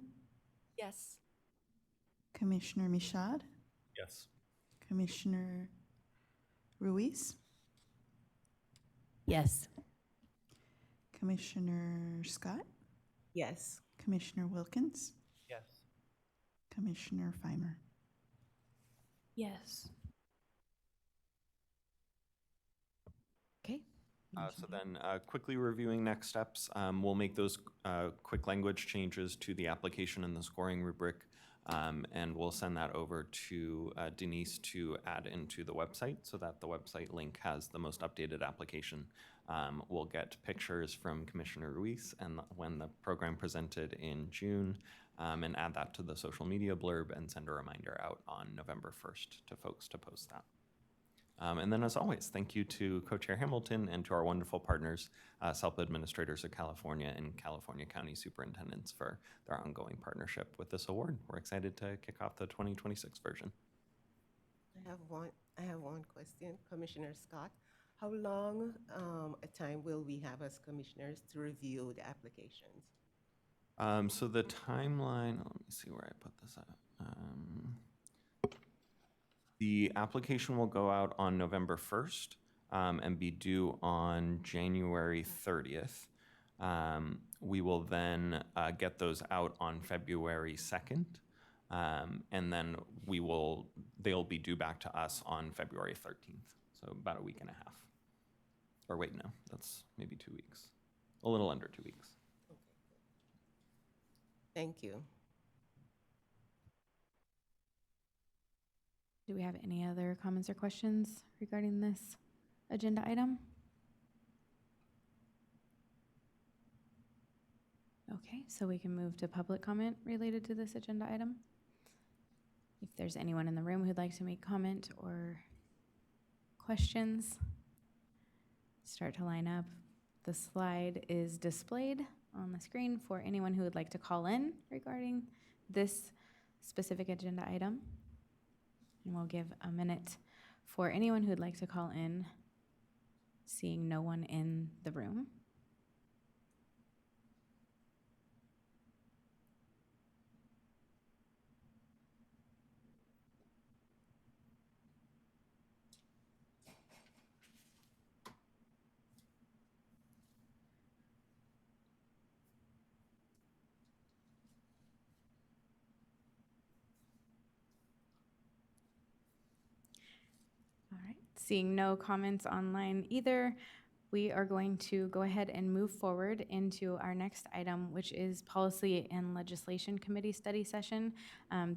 Yes. Commissioner Michaud, Yes. Commissioner Ruiz, Yes. Commissioner Scott, Yes. Commissioner Wilkins, Yes. Commissioner Feimer. Yes. Okay. So then, quickly reviewing next steps, we'll make those quick language changes to the application and the scoring rubric, and we'll send that over to Denise to add into the website so that the website link has the most updated application. We'll get pictures from Commissioner Ruiz and when the program presented in June, and add that to the social media blurb and send a reminder out on November 1st to folks to post that. And then, as always, thank you to Co-Chair Hamilton and to our wonderful partners, SELP Administrators of California and California County Superintendents for their ongoing partnership with this award. We're excited to kick off the 2026 version. I have one question, Commissioner Scott. How long a time will we have as commissioners to review the applications? So the timeline, let me see where I put this at. The application will go out on November 1st and be due on January 30th. We will then get those out on February 2nd, and then they'll be due back to us on February 13th, so about a week and a half. Or wait, no, that's maybe 2 weeks, a little under 2 weeks. Okay. Thank you. Do we have any other comments or questions regarding this agenda item? Okay, so we can move to public comment related to this agenda item. If there's anyone in the room who'd like to make comment or questions, start to line up. The slide is displayed on the screen for anyone who would like to call in regarding this specific agenda item. And we'll give a minute for anyone who'd like to call in, seeing no one in the room. All right, seeing no comments online either, we are going to go ahead and move forward into our next item, which is Policy and Legislation Committee study session.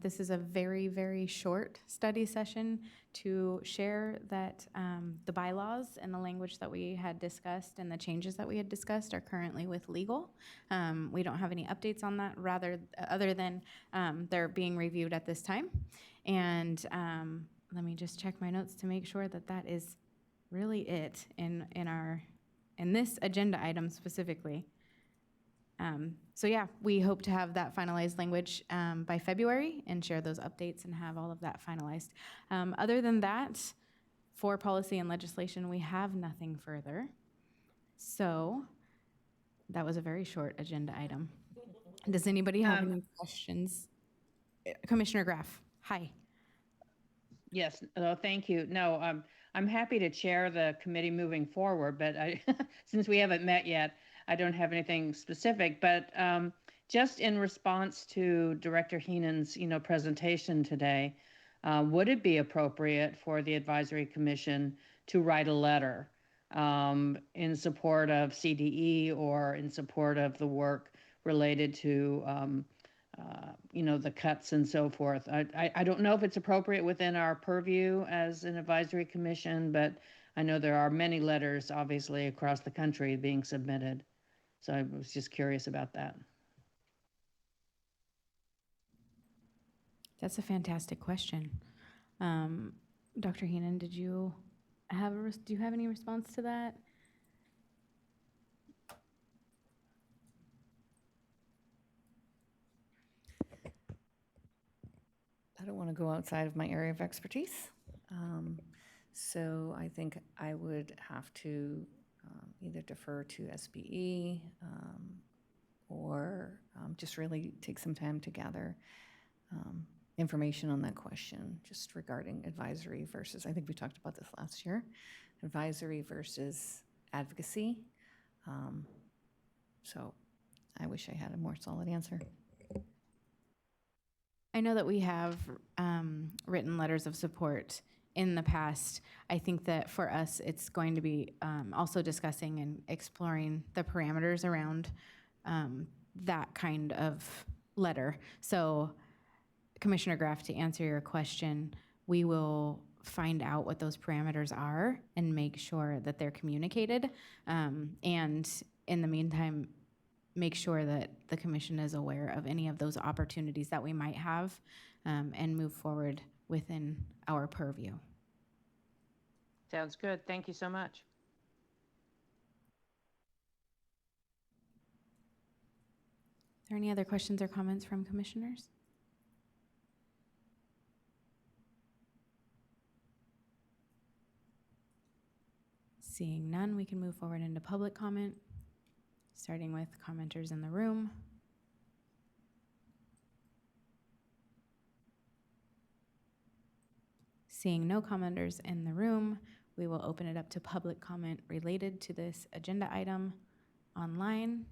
This is a very, very short study session to share that the bylaws and the language that we had discussed and the changes that we had discussed are currently with legal. We don't have any updates on that, other than they're being reviewed at this time. And let me just check my notes to make sure that that is really it in this agenda item specifically. So yeah, we hope to have that finalized language by February and share those updates and have all of that finalized. Other than that, for policy and legislation, we have nothing further. So that was a very short agenda item. Does anybody have any questions? Commissioner Graff, hi. Yes, thank you. No, I'm happy to chair the committee moving forward, but since we haven't met yet, I don't have anything specific. But just in response to Director Heenan's, presentation today, would it be appropriate for the Advisory Commission to write a letter in support of CDE or in support of the work related to the cuts and so forth? I don't know if it's appropriate within our purview as an advisory commission, but I know there are many letters, obviously, across the country being submitted. So I was just curious about that. That's a fantastic question. Dr. Heenan, do you have any response to that? I don't want to go outside of my area of expertise. So I think I would have to either defer to SBE or just really take some time to gather information on that question, just regarding advisory versus, I think we talked about this last year, advisory versus advocacy. So I wish I had a more solid answer. I know that we have written letters of support in the past. I think that for us, it's going to be also discussing and exploring the parameters around that kind of letter. So Commissioner Graff, to answer your question, we will find out what those parameters are and make sure that they're communicated. And in the meantime, make sure that the commission is aware of any of those opportunities that we might have and move forward within our purview. Sounds good. Thank you so much. Are there any other questions or comments from commissioners? Seeing none, we can move forward into public comment, starting with commenters in the room. Seeing no commenters in the room, we will open it up to public comment related to this agenda item online.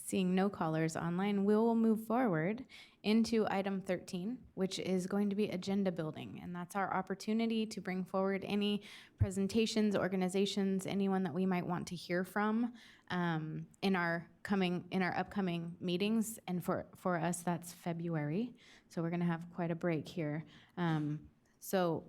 Seeing no callers online, we will move forward into item 13, which is going to be agenda building. And that's our opportunity to bring forward any presentations, organizations, anyone that we might want to hear from in our upcoming meetings. And for us, that's February. So we're gonna have quite a break here. So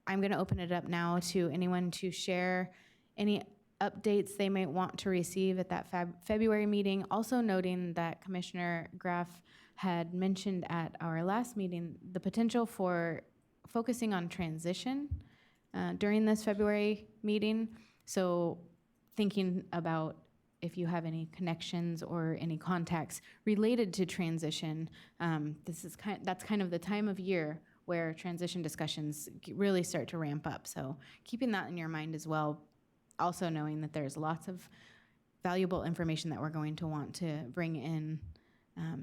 I'm gonna open it up now to anyone to share any updates they may want to receive at that February meeting. Also noting that Commissioner Graff had mentioned at our last meeting the potential for focusing on transition during this February meeting. So thinking about if you have any connections or any contacts related to transition, that's kind of the time of year where transition discussions really start to ramp up. So keeping that in your mind as well. Also knowing that there's lots of valuable information that we're going to want to bring in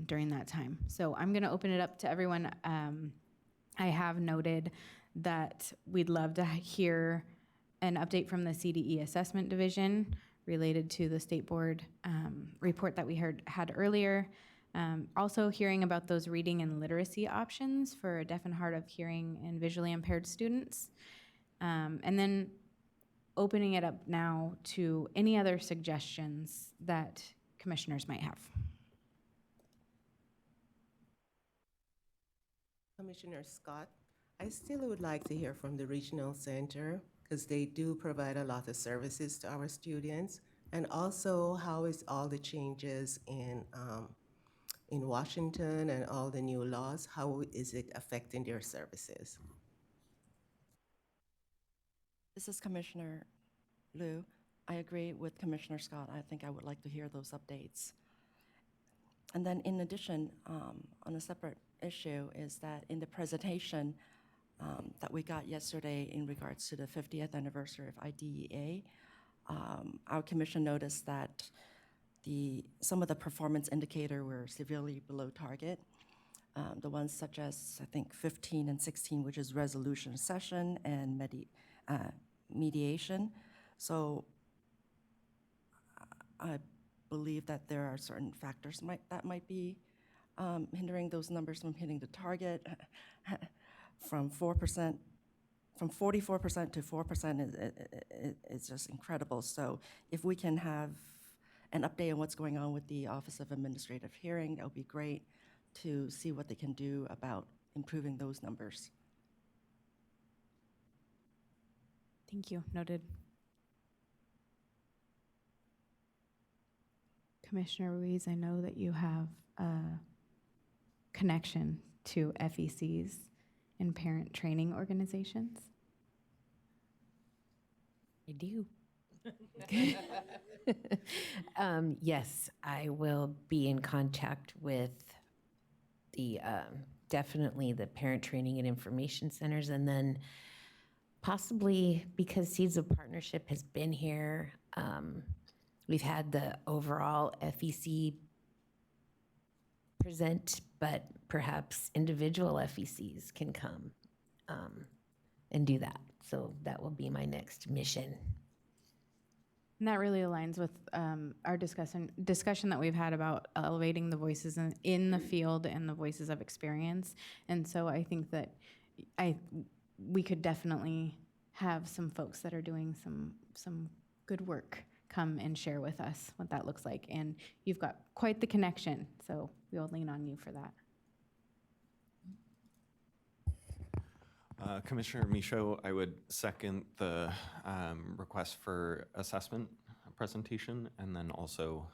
during that time. So I'm gonna open it up to everyone. I have noted that we'd love to hear an update from the CDE Assessment Division related to the State Board report that we had earlier. Also hearing about those reading and literacy options for deaf and hard of hearing and visually impaired students. And then opening it up now to any other suggestions that commissioners might have. Commissioner Scott, I still would like to hear from the Regional Center because they do provide a lot of services to our students. And also, how is all the changes in Washington and all the new laws, how is it affecting their services? This is Commissioner Liu. I agree with Commissioner Scott. I think I would like to hear those updates. And then in addition, on a separate issue is that in the presentation that we got yesterday in regards to the 50th anniversary of IDEA, our commission noticed that some of the performance indicators were severely below target. The ones such as, I think, 15 and 16, which is resolution session and mediation. So I believe that there are certain factors that might be hindering those numbers from hitting the target. From 44% to 4% is just incredible. So if we can have an update on what's going on with the Office of Administrative Hearing, that would be great to see what they can do about improving those numbers. Thank you. Noted. Commissioner Ruiz, I know that you have a connection to FECs and parent training organizations. I do. Yes, I will be in contact with the definitely the parent training and information centers, and then possibly because Seeds of Partnership has been here, we've had the overall FEC present, but perhaps individual FECs can come and do that. So that will be my next mission. And that really aligns with our discussion that we've had about elevating the voices in the field and the voices of experience. And so I think that we could definitely have some folks that are doing some good work come and share with us what that looks like. And you've got quite the connection, so we'll lean on you for that. Commissioner Michaud, I would second the request for assessment presentation, and then also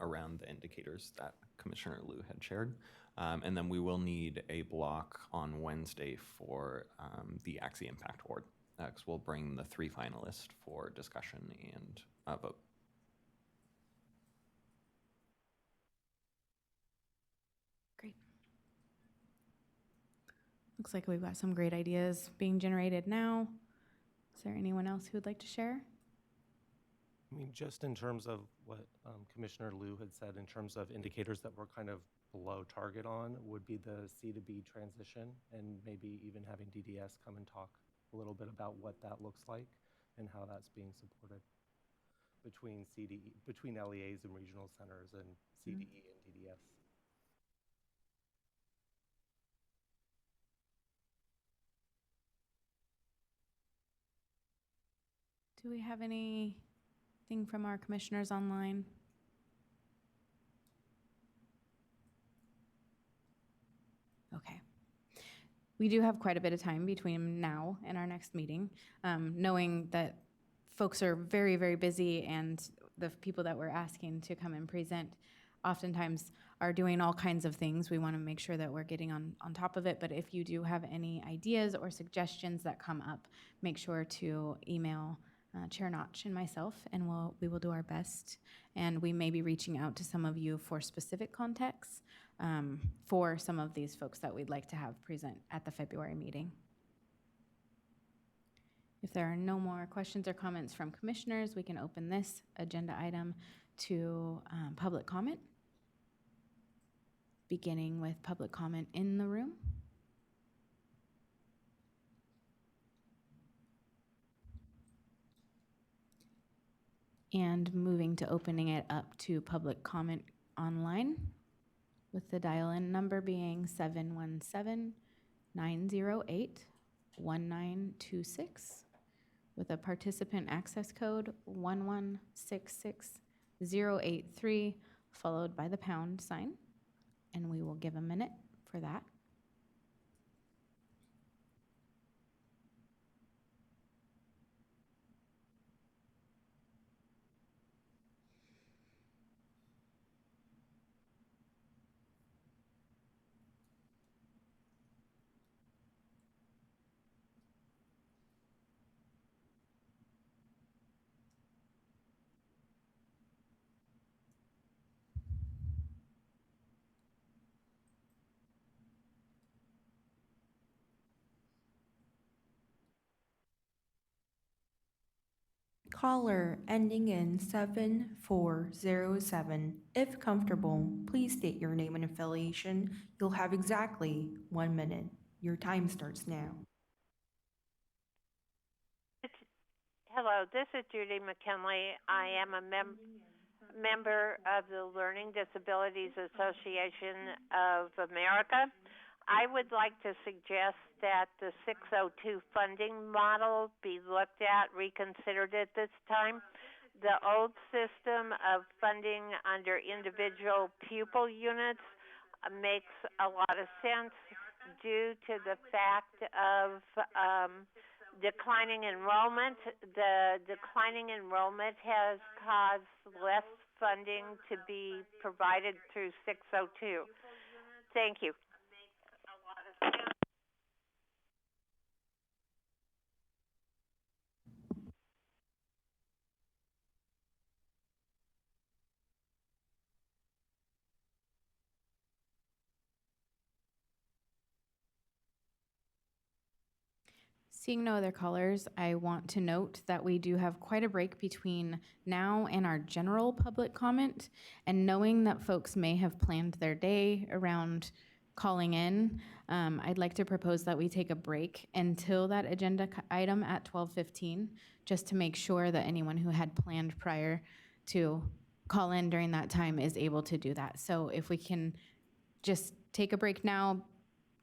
around the indicators that Commissioner Liu had shared. And then we will need a block on Wednesday for the ACSE Impact Award, because we'll bring the 3 finalists for discussion and vote. Great. Looks like we've got some great ideas being generated now. Is there anyone else who would like to share? I mean, just in terms of what Commissioner Liu had said, in terms of indicators that we're kind of below target on, would be the C to B transition, and maybe even having DDS come and talk a little bit about what that looks like and how that's being supported between between LEAs and regional centers and CDE and DDS. Do we have anything from our commissioners online? Okay. We do have quite a bit of time between now and our next meeting, knowing that folks are very, very busy, and the people that we're asking to come and present oftentimes are doing all kinds of things. We want to make sure that we're getting on top of it, but if you do have any ideas or suggestions that come up, make sure to email Chair Notch and myself, and we will do our best. And we may be reaching out to some of you for specific contexts for some of these folks that we'd like to have present at the February meeting. If there are no more questions or comments from commissioners, we can open this agenda item to public comment, beginning with public comment in the room. And moving to opening it up to public comment online, with the dial-in number being 717-908-1926, with a participant access code 1166083, followed by the pound sign, and we will give a minute for that. Caller ending in 7407. If comfortable, please state your name and affiliation. You'll have exactly 1 minute. Your time starts now. Hello, this is Judy McKinley. I am a member of the Learning Disabilities Association of America. I would like to suggest that the 602 funding model be looked at, reconsidered at this time. The old system of funding under individual pupil units makes a lot of sense due to the fact of declining enrollment. The declining enrollment has caused less funding to be provided through 602. Thank you. Seeing no other callers, I want to note that we do have quite a break between now and our general public comment. And knowing that folks may have planned their day around calling in, I'd like to propose that we take a break until that agenda item at 12:15, just to make sure that anyone who had planned prior to call in during that time is able to do that. So if we can just take a break now,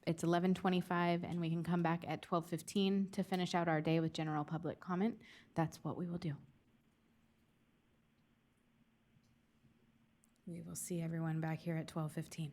it's 11:25, and we can come back at 12:15 to finish out our day with general public comment. That's what we will do. We will see everyone back here at 12:15.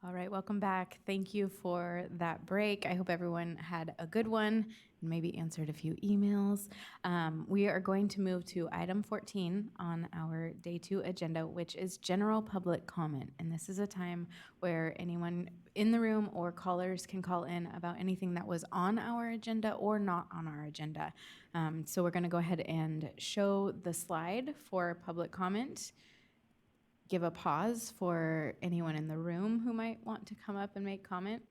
All right, welcome back. Thank you for that break. I hope everyone had a good one and maybe answered a few emails. We are going to move to item 14 on our day 2 agenda, which is general public comment. And this is a time where anyone in the room or callers can call in about anything that was on our agenda or not on our agenda. So we're going to go ahead and show the slide for public comment. Give a pause for anyone in the room who might want to come up and make comment.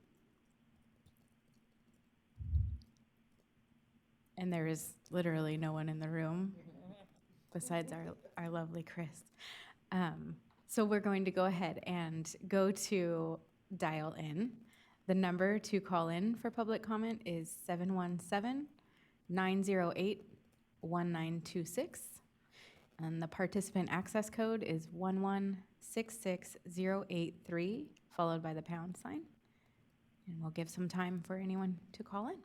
And there is literally no one in the room besides our lovely Chris. So we're going to go ahead and go to dial in. The number to call in for public comment is 717-908-1926. And the participant access code is 1166083, followed by the pound sign. And we'll give some time for anyone to call in.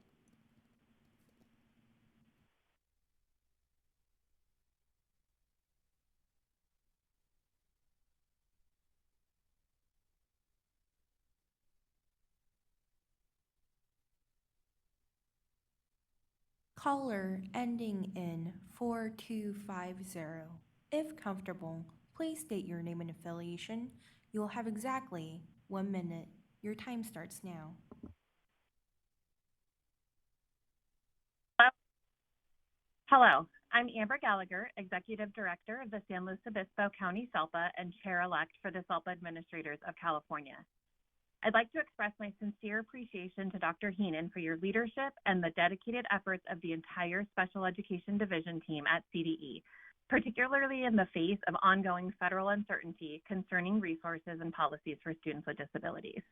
Caller ending in 4250. If comfortable, please state your name and affiliation. You will have exactly 1 minute. Your time starts now. Hello, I'm Amber Gallagher, Executive Director of the San Luis Obispo County SELPA and Chair-elect for the SELPA Administrators of California. I'd like to express my sincere appreciation to Dr. Heenan for your leadership and the dedicated efforts of the entire Special Education Division team at CDE, particularly in the face of ongoing federal uncertainty concerning resources and policies for students with disabilities.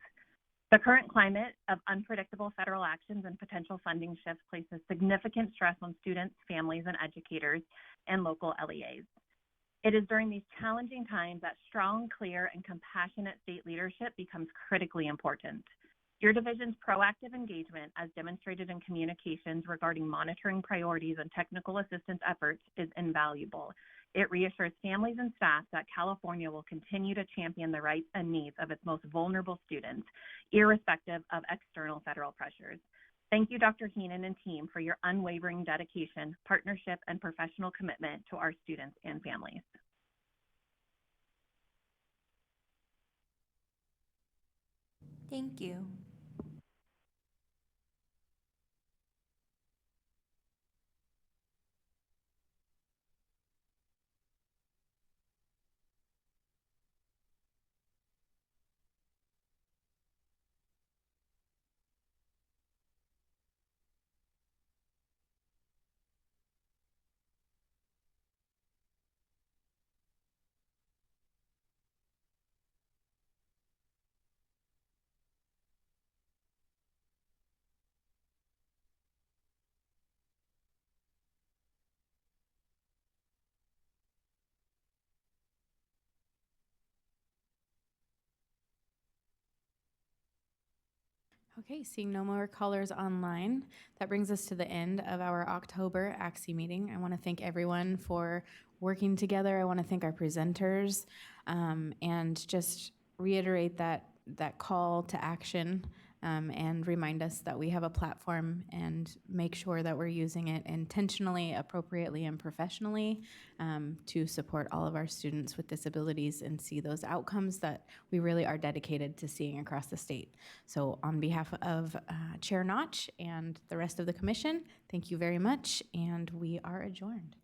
The current climate of unpredictable federal actions and potential funding shifts places significant stress on students, families, and educators and local LEAs. It is during these challenging times that strong, clear, and compassionate state leadership becomes critically important. Your division's proactive engagement, as demonstrated in communications regarding monitoring priorities and technical assistance efforts, is invaluable. It reassures families and staff that California will continue to champion the rights and needs of its most vulnerable students, irrespective of external federal pressures. Thank you, Dr. Heenan and team, for your unwavering dedication, partnership, and professional commitment to our students and families. Thank you. Okay, seeing no more callers online, that brings us to the end of our October ACSE meeting. I want to thank everyone for working together. I want to thank our presenters and just reiterate that call to action and remind us that we have a platform and make sure that we're using it intentionally, appropriately, and professionally to support all of our students with disabilities and see those outcomes that we really are dedicated to seeing across the state. So on behalf of Chair Notch and the rest of the commission, thank you very much, and we are adjourned.